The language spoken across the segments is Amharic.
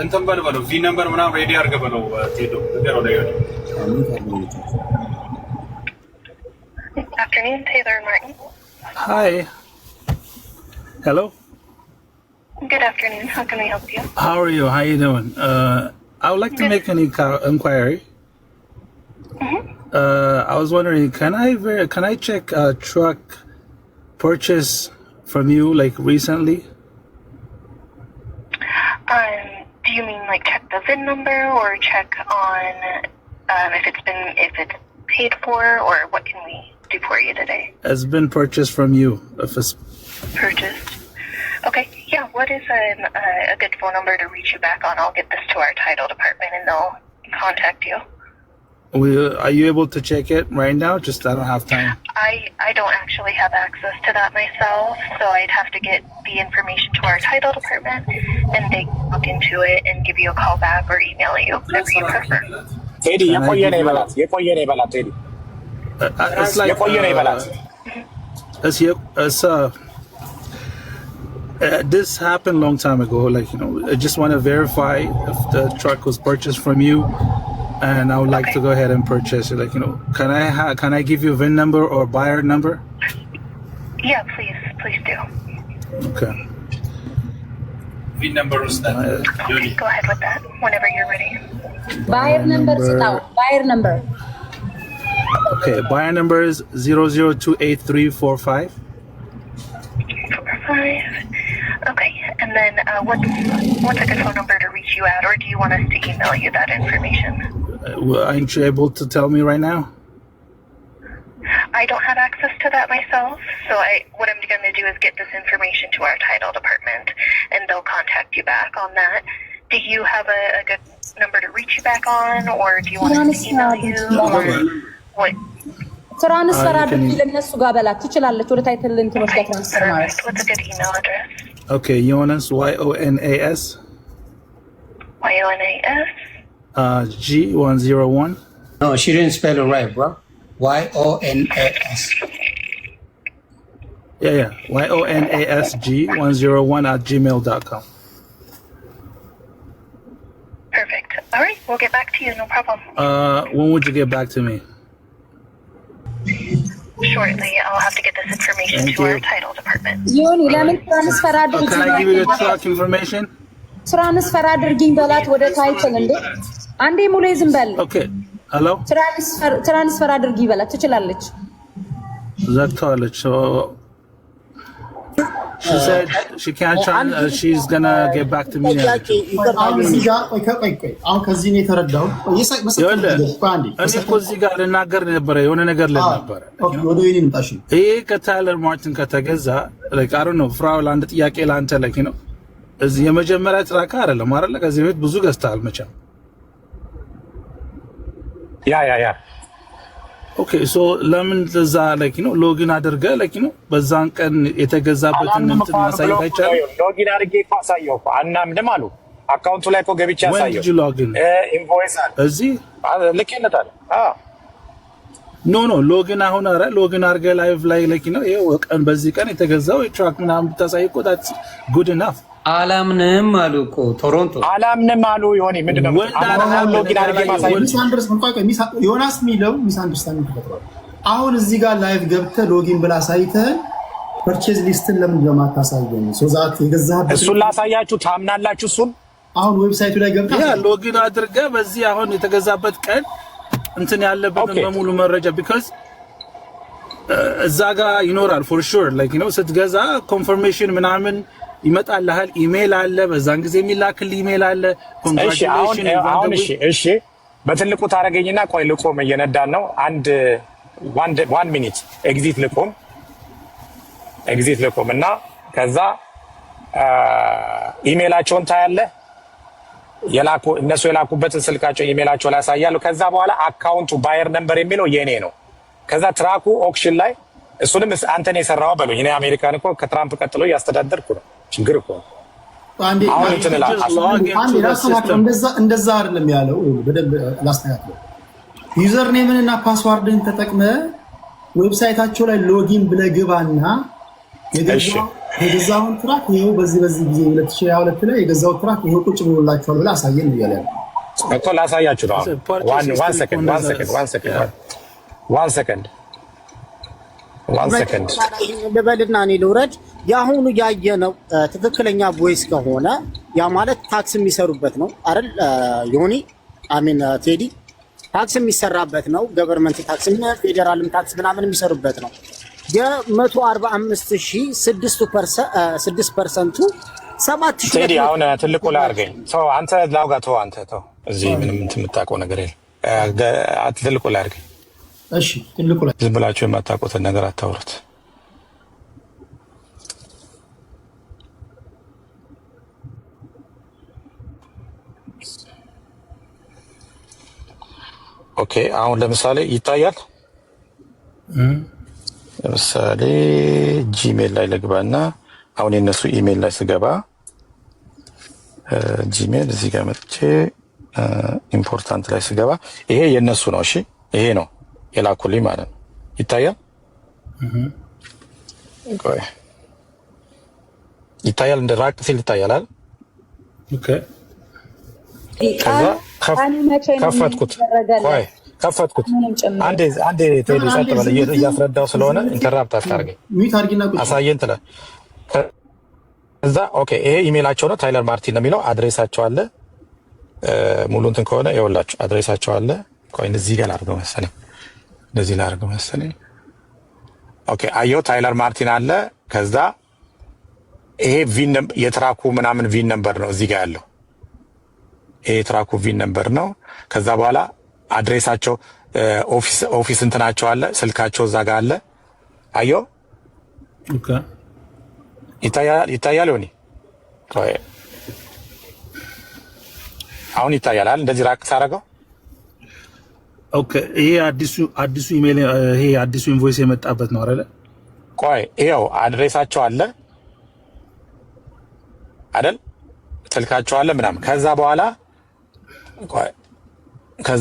እንትን በለው ቪ ነምበር ምናምን ሬዲ አድርገህ በለው ቴዶ ነገር ወደ ይወድ Afternoon, Taylor Martin. Hi. Hello. Good afternoon. How can I help you? How are you? How you doing? I would like to make an inquiry. I was wondering, can I check a truck purchase from you like recently? Do you mean like check the VIN number or check on if it's paid for, or what can we do for you today? It's been purchased from you. If it's Purchased. Okay. Yeah. What is a good phone number to reach you back on? I'll get this to our title department and they'll contact you. Are you able to check it right now? Just I don't have time. I don't actually have access to that myself, so I'd have to get the information to our title department and they can look into it and give you a call back or email you, whatever you prefer. Teddy, የቆየ ነው ይበላት ቴዲ It's like የቆየ ነው ይበላት this happened a long time ago. Like, you know, I just want to verify if the truck was purchased from you, and I would like to go ahead and purchase it. Like, you know, can I give you a VIN number or buyer number? Yeah, please do. Okay. ቪ ነምበር ውስጥ Okay, go ahead with that whenever you're ready. Buyer number. Buyer number. Okay, buyer number is 00283545. 45. Okay, and then what's a good phone number to reach you at, or do you want us to email you that information? Aren't you able to tell me right now? I don't have access to that myself, so what I'm going to do is get this information to our title department, and they'll contact you back on that. Do you have a good number to reach you back on, or do you want us to email you, or what? ትራንስፈር አድርጊ ለነሱ ጋር በላት ትችላለች። ወደ ታይትል እንትኖች ጋር ትራንስፈር ማለት What's a good email address? Okay, Jonas, YONAS. YONAS. G101. No, she didn't spell it right, bro. YONAS. Yeah. YONAS G101@gmail.com. Perfect. All right, we'll get back to you. No problem. When would you get back to me? Shortly, I'll have to get this information Thank to you. our title department. ይሁን ለምን ትራንስፈር አድርጊ? Can I give you the truck information? ትራንስፈር አድርጊኝ በላት ወደ ታይትል እንዴ አንዴ ሙሉ ዝም በል። Okay. Hello? ትራንስፈር አድርጊ በላት ትችላለች። ዘግተዋለች. So she said she can't she's gonna get back to me. አሁን ከዚህ ነው የተረዳው። እኔ እኮ እዚህ ጋር ልናገር ነበረ የሆነ ነገር ልነበረ ወደ ወይኔ እንጣሽ ይሄ ከታይለር ማርቲን ከተገዛ like I don't know ፍራውል አንድ ጥያቄ ላንተ like you know እዚህ የመጀመሪያ ትራካ አይደለም አይደለ? ከዚህ በፊት ብዙ ገዝተሃል መቼም። ያ Okay, so ለምን ለዛ like you know ሎጊን አድርገህ like you know በዛን ቀን የተገዛበትን እንትን ማሳየት አይቻልም? ሎጊን አድርጌ እኮ አሳየው እኮ አናምንም አሉ። አካውንቱ ላይ እኮ ገብቼ When አሳየው። did you log in? ኢንቮይስ አለ እዚህ ልኬለታል። ኖ ሎጊን አሁን አረ ሎጊን አድርገህ ላይቭ ላይ like you know ይሄው ቀን በዚህ ቀን የተገዛው የትራክ ምናምን ብታሳይ እኮ that's good enough. አላምንም አሉ እኮ ቶሮንቶ አላምንም አሉ። ይሆን ምንድነው ሎጊን አድርጌ ማሳየው? ዮናስ ሚለው ሚስ አንደርስታንዲንግ ተፈጥሯል። አሁን እዚህ ጋር ላይቭ ገብተህ ሎጊን ብላ ሳይተህ ፐርቼዝ ሊስትን ለምን ለማታሳየኝ? ሶዛት የገዛህበት እሱን ላሳያችሁ ታምናላችሁ? እሱን አሁን ዌብሳይቱ ላይ ገብተህ ያ ሎጊን አድርገህ በዚህ አሁን የተገዛበት ቀን እንትን ያለበትን በሙሉ መረጃ because እዛ ጋር ይኖራል for sure like you know ስትገዛ ኮንፈርሜሽን ምናምን ይመጣልሃል። ኢሜል አለ፣ በዛን ጊዜ የሚላክል ኢሜል አለ። ኮንግራቹሌሽን አሁን እሺ በትልቁ ታረገኝና ቆይ ልቆም እየነዳን ነው። አንድ 1 ሚኒት ኤግዚት ልቆም እና ከዛ ኢሜላቸውን ታያለህ። እነሱ የላኩበትን ስልካቸው ኢሜላቸው ላይ ያሳያሉ። ከዛ በኋላ አካውንቱ ባየር ነምበር የሚለው የኔ ነው። ከዛ ትራኩ ኦክሽን ላይ እሱንም አንተን የሰራው በሉኝ። እኔ አሜሪካን እኮ ከትራምፕ ቀጥሎ እያስተዳደርኩ ነው። ችግር እኮ አሁን እንደዛ አይደለም ያለው። በደንብ ላስተካክለው። ዩዘር ኔምን እና ፓስዋርድን ተጠቅመህ ዌብሳይታቸው ላይ ሎጊን ብለህ ግባና የገዛውን ትራክ ይኸው በዚህ ጊዜ 2022 ላይ የገዛው ትራክ ይኸው ቁጭ ብሎላችኋል ብለህ አሳየን እያለ ነው እኮ ላሳያችሁ ነው። ዋን ሰከንድ ልበልና እኔ ልውረድ። የአሁኑ ያየነው ትክክለኛ ቮይስ ከሆነ ያ ማለት ታክስ የሚሰሩበት ነው አይደል? ዮኒ አሚን ቴዲ ታክስ የሚሰራበት ነው። ገቨርንመንት ታክስ እና ፌደራልም ታክስ ምናምን የሚሰሩበት ነው። የ145,000 6% 7,000 ቴዲ አሁን ትልቁ ላይ አድርገኝ። ተው አንተ ላውጋ ተው አንተ ተው። እዚህ ምንም የምታውቀው ነገር የለም። ትልቁ ላይ አድርገኝ። እሺ ትልቁ ላይ ዝም ብላችሁ የማታውቁትን ነገር አታውሩት። ኦኬ አሁን ለምሳሌ ይታያል። ለምሳሌ ጂሜል ላይ ልግባና አሁን የነሱ ኢሜል ላይ ስገባ ጂሜል እዚህ ጋር መጥቼ ኢምፖርታንት ላይ ስገባ ይሄ የነሱ ነው። እሺ ይሄ ነው የላኩልኝ ማለት ነው። ይታያል ይታያል እንደ ራቅ ሲል ይታያል አይደል? ኦኬ ከፈትኩት አንዴ ቴዲ ጸጥ በል እያስረዳው ስለሆነ ኢንተራፕት አታርገኝ። አሳየን ትለ እዛ ኦኬ ይሄ ኢሜላቸው ነው። ታይለር ማርቲን ነው የሚለው አድሬሳቸው አለ። ሙሉ እንትን ከሆነ ይኸውላችሁ አድሬሳቸው አለ። ቆይ እንደዚህ ጋር ላድርገው መሰለኝ እንደዚህ ላድርገው መሰለኝ። ኦኬ አየሁ ታይለር ማርቲን አለ። ከዛ ይሄ ቪን የትራኩ ምናምን ቪን ነምበር ነው እዚህ ጋር ያለው። ይሄ ትራኩ ቪን ነምበር ነው። ከዛ በኋላ አድሬሳቸው ኦፊስ እንትናቸው አለ። ስልካቸው እዛ ጋር አለ። አየሁ ኦኬ ይታያል ሆኒ አሁን ይታያል አይደል? እንደዚህ ራቅ ሳደርገው ኦኬ ይሄ አዲሱ ኢሜል ይሄ አዲሱ ኢንቮይስ የመጣበት ነው አይደል? ቆይ ይኸው አድሬሳቸው አለ አይደል? ስልካቸው አለ ምናምን። ከዛ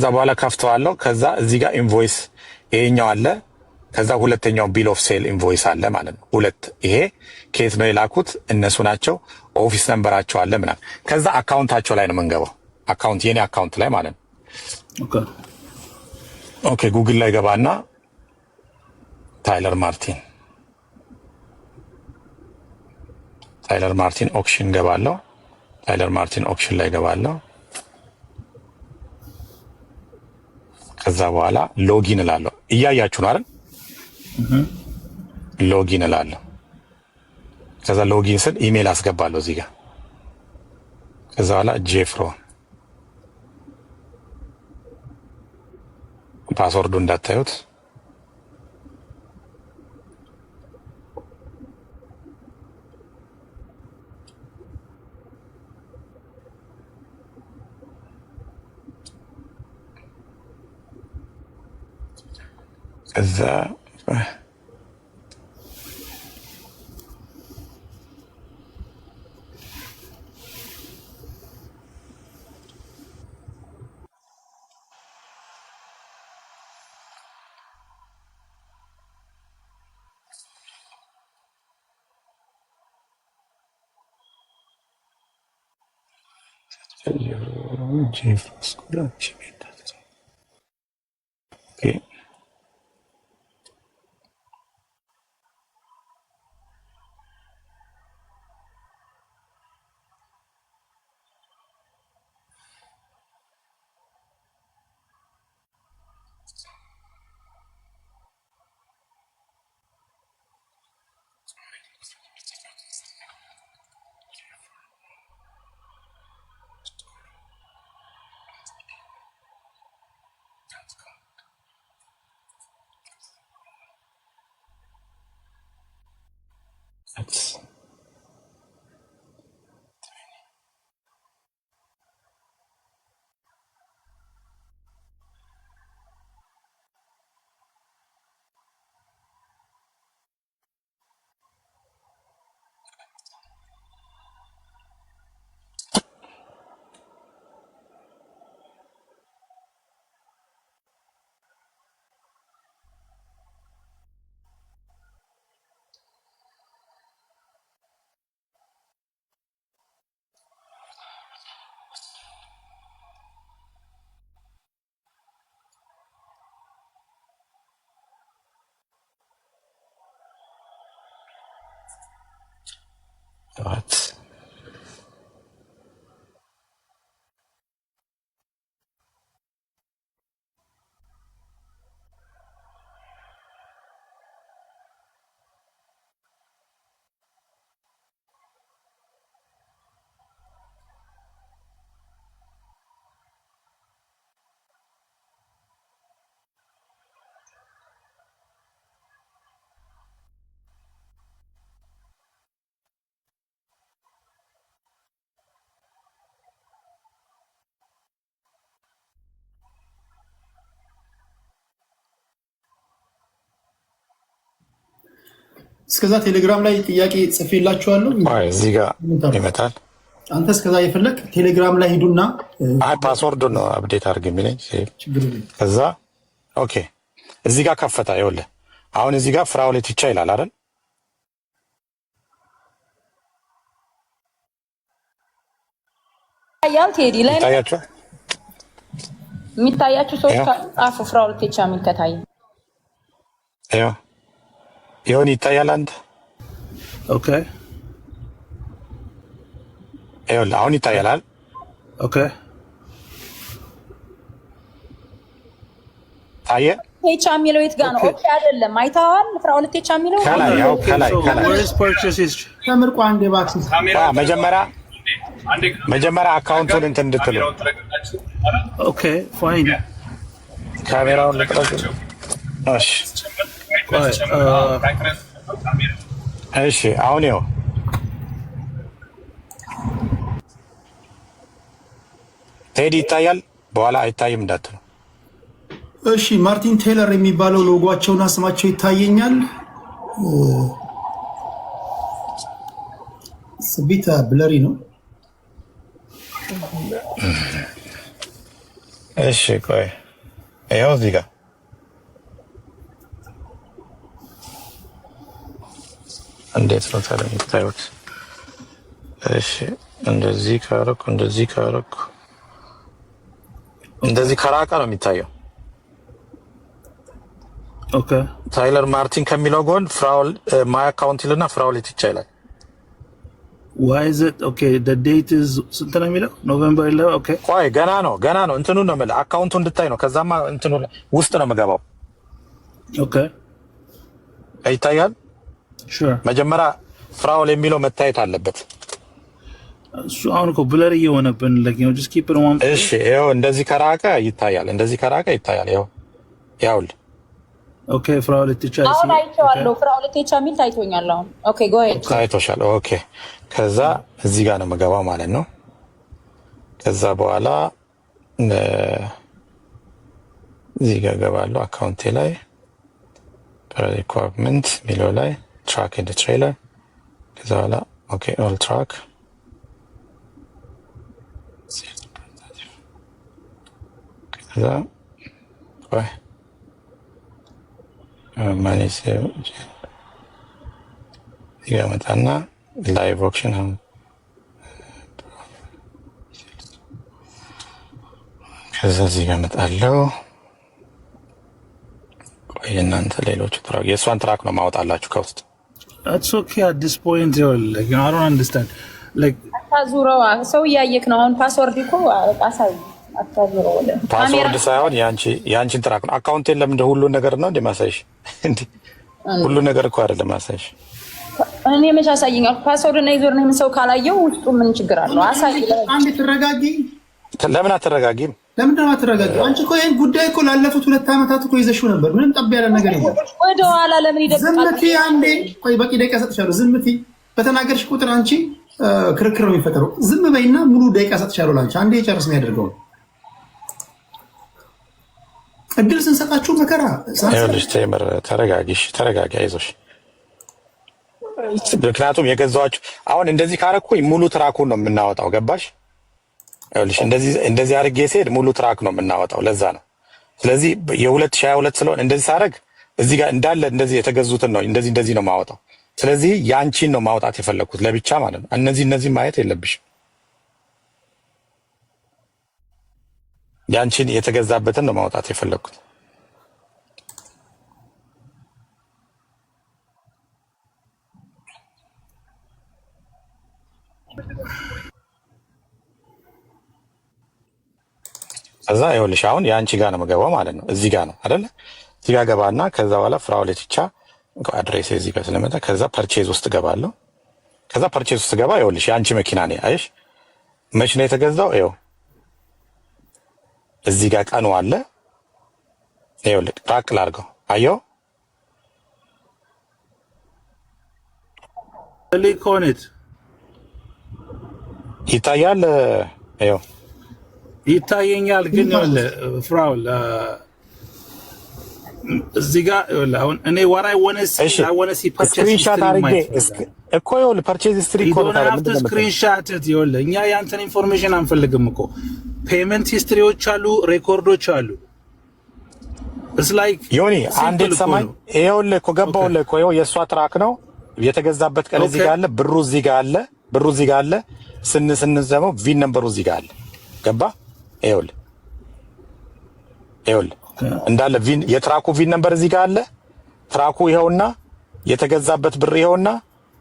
በኋላ ከፍተዋለሁ። ከዛ እዚህ ጋር ኢንቮይስ ይሄኛው አለ። ከዛ ሁለተኛው ቢል ኦፍ ሴል ኢንቮይስ አለ ማለት ነው። ሁለት ይሄ ከየት ነው የላኩት? እነሱ ናቸው። ኦፊስ ነምበራቸው አለ ምናምን። ከዛ አካውንታቸው ላይ ነው የምንገባው። አካውንት የኔ አካውንት ላይ ማለት ነው። ኦኬ ጉግል ላይ ገባና ታይለር ማርቲን ኦክሽን ገባለሁ። ታይለር ማርቲን ኦክሽን ላይ ገባለሁ። ከዛ በኋላ ሎጊን እላለሁ። እያያችሁ ነው አይደል? ሎጊን እላለሁ። ከዛ ሎጊን ስል ኢሜል አስገባለሁ እዚህ ጋር። ከዛ በኋላ ጄፍሮ ፓስወርዱ እንዳታዩት። ከዛ That's What? እስከዛ ቴሌግራም ላይ ጥያቄ ጽፌላችኋለሁ። አይ እዚህ ጋር ይመጣል። አንተ እስከዛ የፈለክ ቴሌግራም ላይ ሂዱና አይ ፓስወርድ ነው አፕዴት አድርግ የሚለኝ ከዛ ኦኬ እዚህ ጋር ከፈታ ይኸውልህ አሁን እዚህ ጋር ፍራውሌት ይቻ ይላል አይደል ያው ቴዲ ላይ ታያችሁ የሚታያችሁ ሰዎች ጻፉ ፍራውሌት ይቻ የሚል ከታየ ይሁን ይታያል አንተ ኦኬ ይኸውልህ አሁን ይታያል ኦኬ ታየ ቴቻ የሚለው የት ጋር ነው? ኦኬ አይደለም አይተዋል። ፍራውሌት ቴቻ የሚለው ከላይ ያው ከላይ ተምርቋ አንዴ ባክስ መጀመሪያ አካውንቱን እንትን እንድትሉ ኦኬ ፋይን ካሜራውን ልቅረጽ እሺ እሺ አሁን ይኸው ቴዲ ይታያል በኋላ አይታይም እንዳትሉ እሺ ማርቲን ቴይለር የሚባለው ሎጎአቸውና ስማቸው ይታየኛል ስቢታ ብለሪ ነው እሺ ቆይ ይኸው እዚህ ጋር እንዴት ነው ታዲያ የምታዩት እሺ እንደዚህ ካረኩ እንደዚህ ከራቀ ነው የሚታየው ኦኬ ታይለር ማርቲን ከሚለው ጎን ፍራውል ማይ አካውንት ይልና ፍራውሌት ይቻላል why is it okay the date is ስንት ነው የሚለው ኖቬምበር 11 ኦኬ ቆይ ገና ነው እንትኑ ነው ማለት አካውንቱ እንድታይ ነው ከዛማ እንትኑ ውስጥ ነው የምገባው ኦኬ ይታያል sure መጀመሪያ ፍራውል የሚለው መታየት አለበት እሱ አሁን እኮ ብለር እየሆነብን ለኪ ነው just keep it on እሺ ይኸው እንደዚህ ከራቀ ይታያል ያውል ኦኬ ፍራውሌት ይቻላል አሁን አይቼዋለሁ ፍራውሌት ይቻ የሚል ታይቶኛል አሁን ኦኬ ጎ አሄድ ታይቶሻል ኦኬ ከዛ እዚህ ጋር ነው የምገባው ማለት ነው ከዛ በኋላ እዚህ ጋር ገባለሁ አካውንቴ ላይ ሪኳርመንት ሚለው ላይ ትራክ ኢን ትሬለር ከዛ በኋላ ኦኬ ኦል ትራክ ከዛ ቆይ ማኔጅ ይመጣና ላይቭ ኦክሽን ከዛ እዚህ ጋር እመጣለሁ ቆይ እናንተ ሌሎቹ ትራክ የእሷን ትራክ ነው ማወጣላችሁ ከውስጥ that's okay at this point like I don't understand like ታዙረው ሰው እያየክ ነው አሁን ፓስወርድ እኮ አሳይ አታዙረው ወለ ፓስወርድ ሳይሆን ያንቺን ትራክ ነው አካውንቴን ለምን ሁሉ ነገር ነው እንደማሳይሽ እንዴ ሁሉ ነገር እኮ አይደለም ማሳይሽ እኔ መቼ አሳየኛል ፓስወርድ እና ዩዘር ኔም ሰው ካላየው ውስጡ ምን ችግር አለው አሳይ አንዴ ተረጋጊ ለምን አትረጋጊም ለምን ተረጋጊ አንቺ እኮ ይሄን ጉዳይ እኮ ላለፉት 2 አመታት እኮ ይዘሽው ነበር ምንም ጠብ ያለ ነገር የለም ወደ ኋላ ለምን ይደብቃል ዝምቲ አንዴ ቆይ በቂ ደቂቃ ሰጥቻለሁ ዝምቲ በተናገርሽ ቁጥር አንቺ ክርክር ነው የሚፈጠረው ዝም በይና ሙሉ ደቂቃ ሰጥቻለሁ ላንቺ አንዴ ጨርስ ነው ያደርገው እድል ስንሰጣችሁ መከራ ይኸውልሽ ቴምር ተረጋጊ አይዞሽ ምክንያቱም የገዛኋችሁ አሁን እንደዚህ ካረኩኝ ሙሉ ትራኩን ነው የምናወጣው ገባሽ ይኸውልሽ እንደዚህ አድርጌ ስሄድ ሙሉ ትራክ ነው የምናወጣው ለዛ ነው ስለዚህ የ2022 ስለሆነ እንደዚህ ሳደርግ እዚህ ጋር እንዳለ እንደዚህ የተገዙትን ነው እንደዚህ ነው ማወጣው ስለዚህ ያንቺን ነው ማውጣት የፈለኩት ለብቻ ማለት ነው እነዚህ ማየት የለብሽም ያንቺን የተገዛበትን ነው ማውጣት የፈለኩት ከዛ ይኸውልሽ አሁን የአንቺ ጋር ነው የምገባው ማለት ነው። እዚህ ጋር ነው አይደለ? እዚህ ጋር ገባና ከዛ በኋላ ፍራውሌቲቻ አድሬስ እዚህ ጋር ስለመጣ ከዛ ፐርቼዝ ውስጥ ገባለሁ። ከዛ ፐርቼዝ ውስጥ ገባ። ይኸውልሽ የአንቺ መኪና ነው። አይሽ መች ነው የተገዛው? ይኸው እዚህ ጋር ቀኑ አለ። ይኸውልህ ራቅ ላድርገው። አየው ሊኮኔት ይታያል። ይኸው ይታየኛል። ግን ፍራውል እዚህ ጋር አሁን እኔ ወራይ ወነስ ወነስ ስክሪንሻት አድርጌ እኮ ይኸውልህ ፐርቼዝ ሂስትሪ እኮ ነው ታዲያ ስክሪንሻት ይኸውልህ እኛ ያንተን ኢንፎርሜሽን አንፈልግም እኮ ፔመንት ሂስትሪዎች አሉ፣ ሬኮርዶች አሉ። ዮኒ አንዴ ሰማኝ። ይኸውልህ እኮ ገባሁልህ እኮ ይኸው የእሷ ትራክ ነው የተገዛበት ቀን እዚህ ጋር አለ፣ ብሩ እዚህ ጋር አለ፣ ብሩ እዚህ ጋር አለ። ስንዘመው ቪን ነምበሩ እዚህ ጋር አለ። ገባ? ይኸውልህ እንዳለ ቪን የትራኩ ቪን ነምበር እዚህ ጋር አለ። ትራኩ ይኸውና የተገዛበት ብር ይኸውና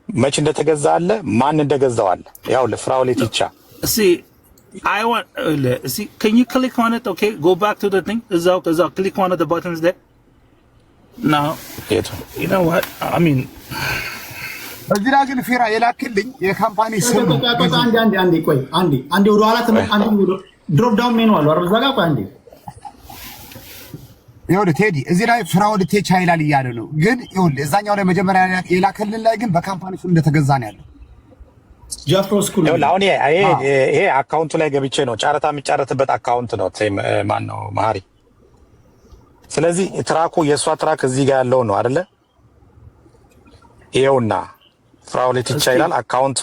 መች እንደተገዛ አለ፣ ማን እንደገዛው አለ። ይኸውልህ ፍራውሌቲቻ I want see, can you click on it? Okay, go back to the thing. Click one of the buttons there. Now, you know what? I mean, እዚህ ላይ ግን ፌራ የላክልኝ የካምፓኒ ስም ነው። አንዴ ቆይ አንዴ ወደ ኋላ ድሮፕ ዳውን ሜኑ አለ አይደል? ዘጋ ቆይ አንዴ ይኸውልህ ቴዲ እዚህ ላይ ፍራውሌቲቻ ይላል እያለ ነው። ግን ይኸውልህ እዛኛው ላይ መጀመሪያ የላክልን ላይ ግን በካምፓኒ ስም እንደተገዛ ነው ያለው። አሁን ይሄ አካውንቱ ላይ ገብቼ ነው ጨረታ የሚጫረትበት አካውንት ነው። ማን ነው ማሪ? ስለዚህ ትራኩ የእሷ ትራክ እዚህ ጋር ያለው ነው አይደለ? ይኸውና ፍራውሌቲቻ ይላል፣ አካውንት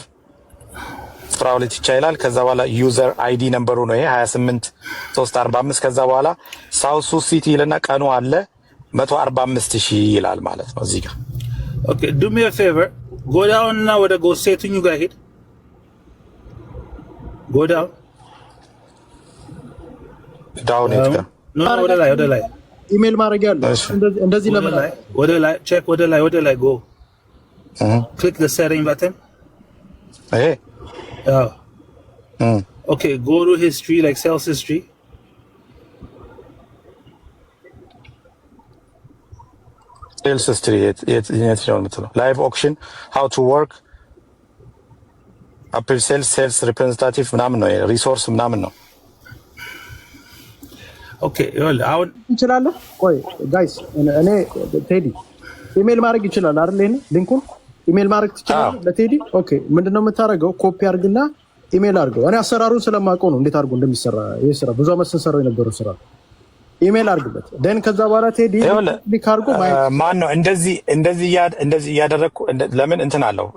ፍራውሌቲቻ ይላል። ከዛ በኋላ ዩዘር አይዲ ነምበሩ ነው ይሄ 28345። ከዛ በኋላ ሳውሱ ሲቲ ይልና ቀኑ አለ 145,000 ይላል ማለት ነው እዚህ ጋር። ኦኬ ዱ ሚ አ ፌቨር ጎዳውንና ወደ ጎሴቱኙ ጋር ሄድ ጎዳው ዳውን ሄድ ጋር ወደ ላይ ኢሜል ማድረግ ያለው እንደዚህ ለምን ወደ ላይ ቼክ ወደ ላይ ጎ click the setting button. Hey. Oh. Okay, go to history, like sales history. Sales history. It's live auction, how to work. Appeal sales representative ምናምን ነው ሪሶርስ ምናምን ነው። ኦኬ ይኸውልህ አሁን እንችላለን። ቆይ ጋይስ እኔ ቴዲ ኢሜል ማድረግ ይችላል አይደል? ይሄን ሊንኩን ኢሜል ማድረግ ትችላለህ ለቴዲ። ኦኬ ምንድነው የምታደርገው? ኮፒ አድርግና ኢሜል አድርገው። እኔ አሰራሩን ስለማውቀው ነው እንዴት አድርጎ እንደሚሰራ። ይሄ ስራ ብዙ አመት ስንሰራው የነበረው ስራ። ኢሜል አድርግበት ደን ከዛ በኋላ ቴዲ ሊክ አድርጎ ማን ነው እንደዚህ እያደረግኩ ለምን እንትን አለው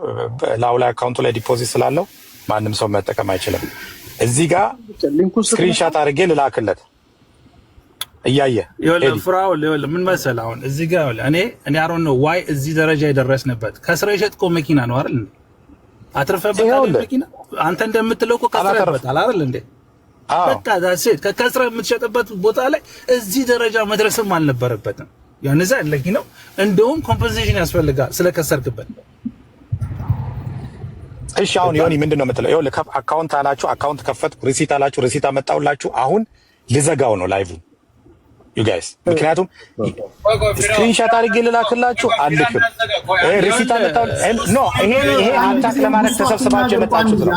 ላውላ አካውንቱ ላይ ዲፖዚት ስላለው ማንም ሰው መጠቀም አይችልም። እዚህ ጋር ስክሪንሻት አድርጌ ልላክለት እያየ ይኸውልህ ፍራውል ምን መሰለህ አሁን እዚህ ጋር እኔ አሮን ነው ዋይ እዚህ ደረጃ የደረስንበት ከስራ የሸጥከው መኪና ነው አይደል እንዴ? አትርፈበታል መኪና አንተ እንደምትለው እኮ ከስረበታል አይደል እንዴ? በቃ ዳሴት ከከስረ የምትሸጥበት ቦታ ላይ እዚህ ደረጃ መድረስም አልነበረበትም። ያንዛ ለኪናው እንደውም ኮምፐንሴሽን ያስፈልጋል ስለከሰርክበት። እሺ አሁን ዮኒ ምንድነው የምትለው? ይኸውልህ አካውንት አላችሁ፣ አካውንት ከፈትኩ፣ ሪሲት አላችሁ፣ ሪሲት አመጣውላችሁ። አሁን ልዘጋው ነው ላይቭ ዩ ጋይስ። ምክንያቱም ስክሪንሻት አድርጌ ልላክላችሁ አልልክም። ሪሲት አመጣው ኖ ይሄ አታክ ለማድረግ ተሰብስባችሁ የመጣችሁት ነው።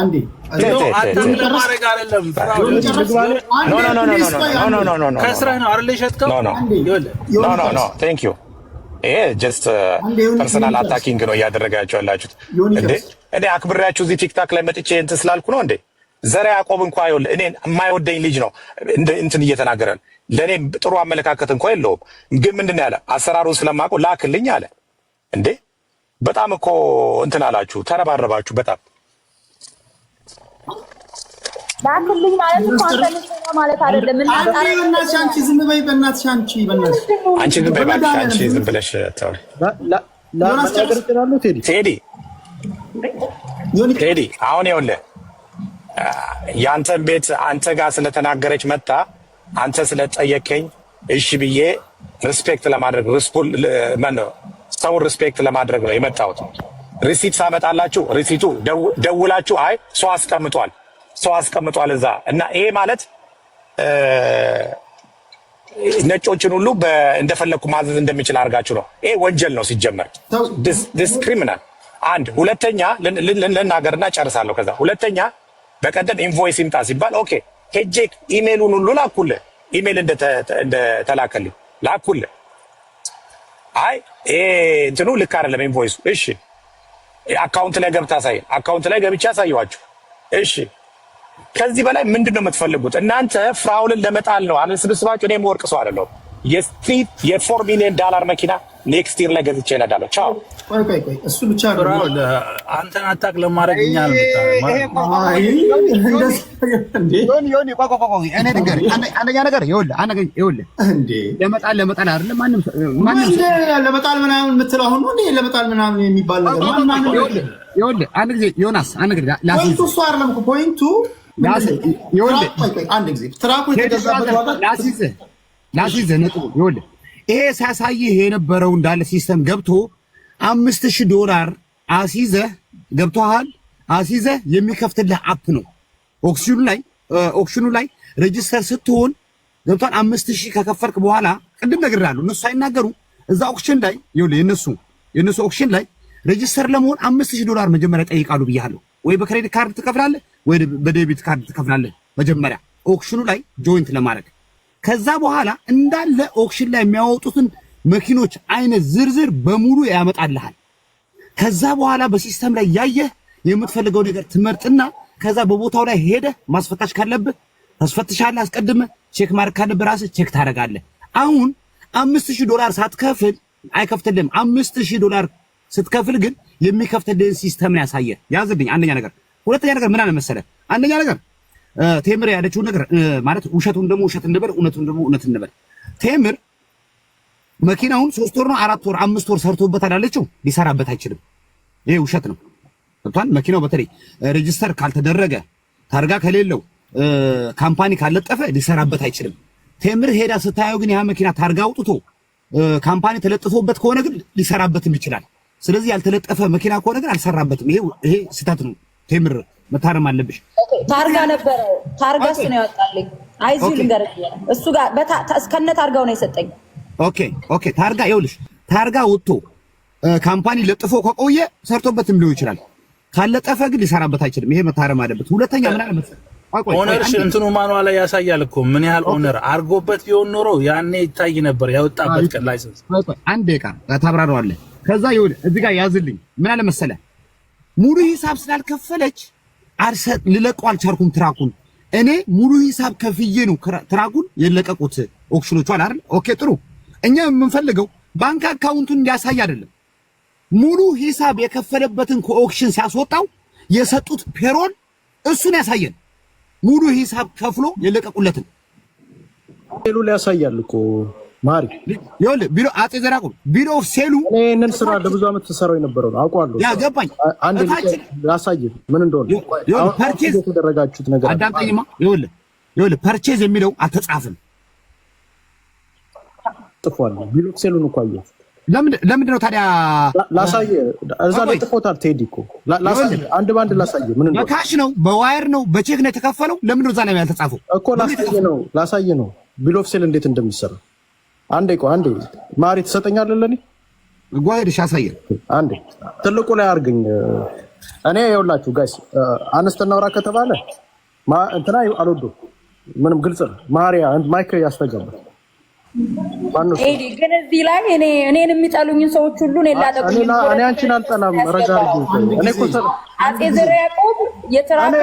ከስራህ ነው አይደል የሸጥከው? ኖ ቴንክ ዩ። ይሄ ጀስት ፐርሰናል አታኪንግ ነው እያደረጋችሁ ያላችሁት እንዴ። እኔ አክብሬያችሁ እዚህ ቲክታክ ላይ መጥቼ እንትን ስላልኩ ነው እንዴ? ዘረ ያዕቆብ እንኳን ይኸውልህ እኔ የማይወደኝ ልጅ ነው እንትን እየተናገረን ለኔ ጥሩ አመለካከት እንኳን የለውም። ግን ምንድን ነው ያለ አሰራሩን ስለማውቀው ላክልኝ አለ እንዴ። በጣም እኮ እንትን አላችሁ፣ ተረባረባችሁ በጣም ላክልኝ ማለት እኮ አንተ ልጅ ማለት አይደለም። ምን በእናትሽ አንቺ ዝም በይ፣ በእናትሽ አንቺ ዝም በይ፣ አንቺ ዝም ብለሽ ተው። ቴዲ አሁን ይኸውልህ ያንተን ቤት አንተ ጋር ስለተናገረች መጣ አንተ ስለጠየቀኝ እሺ ብዬ ሪስፔክት ለማድረግ ሰውን ሪስፔክት ለማድረግ ነው የመጣሁት። ሪሲት ሳመጣላችሁ ሪሲቱ ደውላችሁ አይ ሰው አስቀምጧል እዛ እና ይሄ ማለት ነጮችን ሁሉ እንደፈለኩ ማዘዝ እንደሚችል አድርጋችሁ ነው። ይሄ ወንጀል ነው ሲጀመር፣ ዲስ ክሪሚናል። አንድ ሁለተኛ ልናገርና ጨርሳለሁ። ከዛ ሁለተኛ በቀደም ኢንቮይስ ይምጣ ሲባል ኦኬ ሄጄ ኢሜሉን ሁሉ ላኩልህ፣ ኢሜል እንደተላከልኝ ላኩልህ። አይ እንትኑ ልክ አይደለም ኢንቮይሱ። እሺ አካውንት ላይ ገብታ አሳይ። አካውንት ላይ ገብቼ አሳየኋችሁ። እሺ ከዚህ በላይ ምንድነው የምትፈልጉት እናንተ? ፍራውልን ለመጣል ነው አይደል ስብስባችሁ? እኔም ወርቅ ሰው አይደለሁም። የስትሪት የ4 ሚሊዮን ዶላር መኪና ኔክስት ይር ላይ ገዝቼ እነዳለሁ። ቻው። ቆይ እሱ ብቻ ነው አንተን አታክ ለማድረግ እኛ ነው አንደኛ ነገር ይኸውልህ እንዴ ለመጣል አይደለም ማንም ለመጣል ምናምን የምትለው አሁን ነው ለመጣል ምናምን የሚባል ነገር ይኸውልህ አንድ ጊዜ ዮናስ አንድ ጊዜ ፖይንቱ እሱ አይደለም እኮ ፖይንቱ ይኸውልህ አንድ ጊዜ ትራኩ የተገዛበት ዋጋ ላሲዘህ ነጥቡ ይኸውልህ ይሄ ሳያሳይህ የነበረው እንዳለ ሲስተም ገብቶ $5000 አሲዘህ የሚከፍትልህ አፕ ነው። ኦክሽኑ ላይ ሬጂስተር ስትሆን ገብቷል። 5000 ከከፈልክ በኋላ ቅድም ነግሬሃለሁ። እነሱ ሳይናገሩ እዛ ኦክሽን ላይ ይኸውልህ የነሱ ኦክሽን ላይ ሬጂስተር ለመሆን $5000 መጀመሪያ ጠይቃሉ ብያለሁ። ወይ በክሬዲት ካርድ ትከፍላለህ ወይ በዴቢት ካርድ ትከፍላለህ መጀመሪያ ኦክሽኑ ላይ ጆይንት ለማድረግ። ከዛ በኋላ እንዳለ ኦክሽን ላይ የሚያወጡትን መኪኖች አይነት ዝርዝር በሙሉ ያመጣልሃል። ከዛ በኋላ በሲስተም ላይ ያየህ የምትፈልገው ነገር ትመርጥና ከዛ በቦታው ላይ ሄደህ ማስፈታሽ ካለብህ ታስፈትሻለህ። አስቀድመህ ቼክ ማድረግ ካለብህ ራስህ ቼክ ታደርጋለህ። አሁን $5000 ሳትከፍል አይከፍትልህም። $5000 ስትከፍል ግን የሚከፍትልህን ሲስተም ያሳየህ። ያዝልኝ አንደኛ ነገር። ሁለተኛ ነገር ምን አለ መሰለህ? አንደኛ ነገር ቴምር ያለችው ነገር ማለት ውሸቱን ደግሞ ውሸት እንበል እውነቱን ደግሞ እውነት እንበል። ቴምር መኪናውን 3 ወር ነው 4 ወር 5 ወር ሰርቶበታል አለችው። ሊሰራበት አይችልም። ይሄ ውሸት ነው። እንኳን መኪናው በተለይ ሬጂስተር ካልተደረገ ታርጋ ከሌለው ካምፓኒ ካልለጠፈ ሊሰራበት አይችልም። ቴምር ሄዳ ስታየው ግን ያ መኪና ታርጋ አውጥቶ ካምፓኒ ተለጥፎበት ከሆነ ግን ሊሰራበትም ይችላል። ስለዚህ ያልተለጠፈ መኪና ከሆነ ግን አልሰራበትም። ይሄ ስህተት ነው። ቴምር መታረም አለብሽ። ታርጋ ነበረ ታርጋስ ነው ያወጣልኝ። አይዚ ልንገርህ እሱ ጋር እስከነ ታርጋው ነው የሰጠኝ። ኦኬ ታርጋ ይኸውልሽ ታርጋ ወጥቶ ካምፓኒ ለጥፎ ከቆየ ሰርቶበትም ሊሆን ይችላል። ካለጠፈ ግን ሊሰራበት አይችልም። ይሄ መታረም አለበት። ሁለተኛ ምን አለ መሰለህ ኦነር እንትኑ ማኑዋ ላይ ያሳያል እኮ ምን ያህል ኦነር አርጎበት ቢሆን ኖሮ ያኔ ይታይ ነበር ያወጣበት ቀን ላይሰንስ። አንድ ደቂቃ ታብራራዋለህ። ከዛ ይኸውልህ እዚህ ጋር ያዝልኝ ምን አለ መሰለህ ሙሉ ሂሳብ ስላልከፈለች ልለቀው አልቻልኩም ትራኩን። እኔ ሙሉ ሂሳብ ከፍዬ ነው ትራኩን የለቀቁት ኦክሽኖቹ አይደል? ኦኬ ጥሩ። እኛ የምንፈልገው ባንክ አካውንቱን እንዲያሳይ አይደለም። ሙሉ ሂሳብ የከፈለበትን ከኦክሽን ሲያስወጣው የሰጡት ፔሮል እሱን ያሳየን። ሙሉ ሂሳብ ከፍሎ የለቀቁለትን ሴሉ ያሳያል እኮ ማሪ ይኸውልህ ቢሮ አጼ ዘራቁ ቢሮ ኦፍ ሴሉ እኔን ስራ ለብዙ አመት ተሰራው የነበረው ነው አውቀዋለሁ። ያ ገባኝ። አንድ ያሳይ ምን እንደሆነ ፐርቼዝ የተደረጋችሁት ነገር አዳምጠኝማ። ይኸውልህ ፐርቼዝ የሚለው አልተጻፈም ጥፏል። ቢሮ ኦፍ ሴሉን እኮ አየሁ። ለምንድን ነው ታዲያ ላሳይ? እዛ ላይ ጥፎታል። ቴዲ እኮ ላሳይ አንድ ባንድ ላሳይ ምን እንደሆነ በካሽ ነው በዋየር ነው በቼክ ነው የተከፈለው። ለምንድን ነው እዛ ላይ ያልተጻፈው እኮ ላሳይ ነው ቢሮ ኦፍ ሴል እንዴት እንደሚሰራ አንዴ ማሪ ትሰጠኛለህ? ለኔ ጓሄድሽ አሳየን። አንዴ ትልቁ ላይ አርግኝ። እኔ ይኸውላችሁ ጋይስ አነስተኛ ወራ ከተባለ እንትና አልወዶ ምንም ግልጽ ነው። ማሪያ ማይክ ያስተጋባል። ኤዲ ግን እዚህ ላይ እኔን የሚጠሉኝን ሰዎች ሁሉ እኔ ላጠቁኝ። እኔ አንቺን አልጠላም። ረጋ አርጉ። እኔ እኮ አጼ ዘርዓ ያዕቆብ እኔ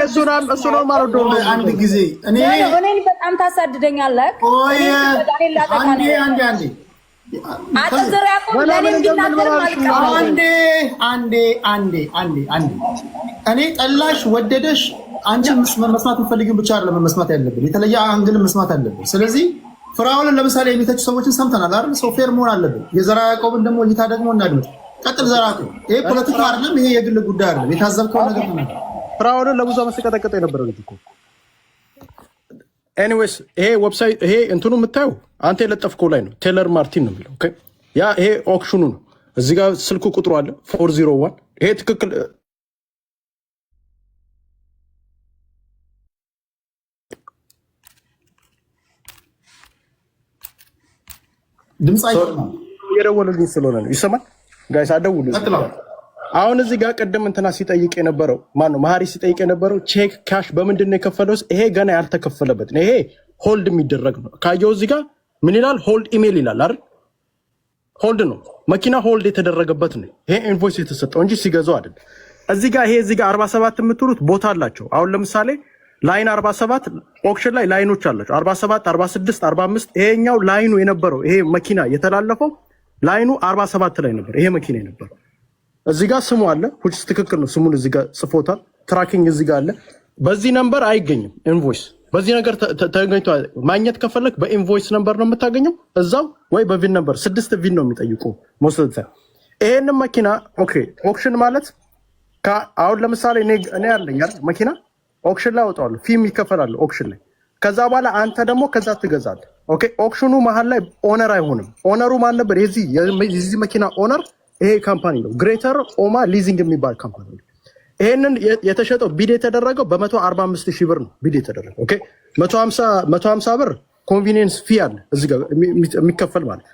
እሱ ነው ማለት ነው። አንድ ጊዜ እኔን በጣም ታሳድደኛለህ። አንዴ አጼ ዘርዓ ያዕቆብ ለኔ እንዲናገር አንዴ እኔ ጠላሽ ወደደሽ አንቺ መስማት የምትፈልጊውን ብቻ አይደለም መስማት ያለብን፣ የተለየ አንግልም መስማት አለብን። ስለዚህ ፍራውልን ለምሳሌ የሚተቹ ሰዎችን ሰምተናል አይደል? ሰው ፌር መሆን አለብን። የዘርዓ ያዕቆብን ደግሞ እይታ ደግሞ እናድምጥ። ቀጥል ዘርዓ ያዕቆብ። ይሄ ፖለቲካ አይደለም፣ ይሄ የግል ጉዳይ አይደለም። የታዘብከው ነገር ነው። ፍራውልን ለብዙ ዓመት ሲቀጠቀጠ የነበረ ልጅ እኮ። ኤኒዌይስ ይሄ ዌብሳይት ይሄ እንትኑ የምታየው አንተ የለጠፍከው ላይ ነው። ቴለር ማርቲን ነው የሚለው። ኦኬ ያ ይሄ ኦክሽኑ ነው። እዚህ ጋር ስልኩ ቁጥሩ አለ 401 ይሄ ትክክል ድምጽ አይሰማም። የደወለልኝ ስለሆነ ነው። ይሰማል ጋይስ? አደውሉ። አሁን እዚህ ጋር ቅድም እንትና ሲጠይቅ የነበረው ማነው? መሀሪ ሲጠይቅ የነበረው ቼክ ካሽ በምንድን ነው የከፈለው? ይሄ ገና ያልተከፈለበት ነው። ይሄ ሆልድ የሚደረግ ነው። ካየው እዚህ ጋር ምን ይላል? ሆልድ ኢሜል ይላል አይደል? ሆልድ ነው መኪና ሆልድ የተደረገበት ነው። ይሄ ኢንቮይስ የተሰጠው እንጂ ሲገዛው አይደል። እዚህ ጋር ይሄ እዚህ ጋር 47 የምትሉት ቦታ አላቸው። አሁን ለምሳሌ ላይን 47 ኦክሽን ላይ ላይኖች አላቸው 47 46 45 ይሄኛው ላይኑ የነበረው ይሄ መኪና የተላለፈው ላይኑ 47 ላይ ነበር። ይሄ መኪና የነበረው እዚህ ጋር ስሙ አለ which ትክክል ነው። ስሙን እዚህ ጋር ጽፎታል። ትራኪንግ እዚህ ጋር አለ። በዚህ ነምበር አይገኝም ኢንቮይስ። በዚህ ነገር ተገኝቶ ማግኘት ከፈለክ በኢንቮይስ ነምበር ነው የምታገኘው እዛው ወይ በቪን ነምበር 6 ቪን ነው የሚጠይቁ ሞስት። ይሄንን መኪና ኦኬ ኦክሽን ማለት አሁን ለምሳሌ እኔ ያለኝ መኪና ኦክሽን ላይ አወጣዋለሁ። ፊም ይከፈላል ኦክሽን ላይ። ከዛ በኋላ አንተ ደግሞ ከዛ ትገዛለህ። ኦኬ ኦክሽኑ መሀል ላይ ኦነር አይሆንም። ኦነሩ ማን ነበር? የዚህ መኪና ኦነር ይሄ ካምፓኒ ነው። ግሬተር ኦማ ሊዚንግ የሚባል ካምፓኒ ነው። ይሄንን የተሸጠው ቢድ የተደረገው በ145,000 ብር ነው ቢድ የተደረገው። ኦኬ 150 ብር ኮንቪኒየንስ ፊ አለ እዚህ ጋር የሚከፈል ማለት።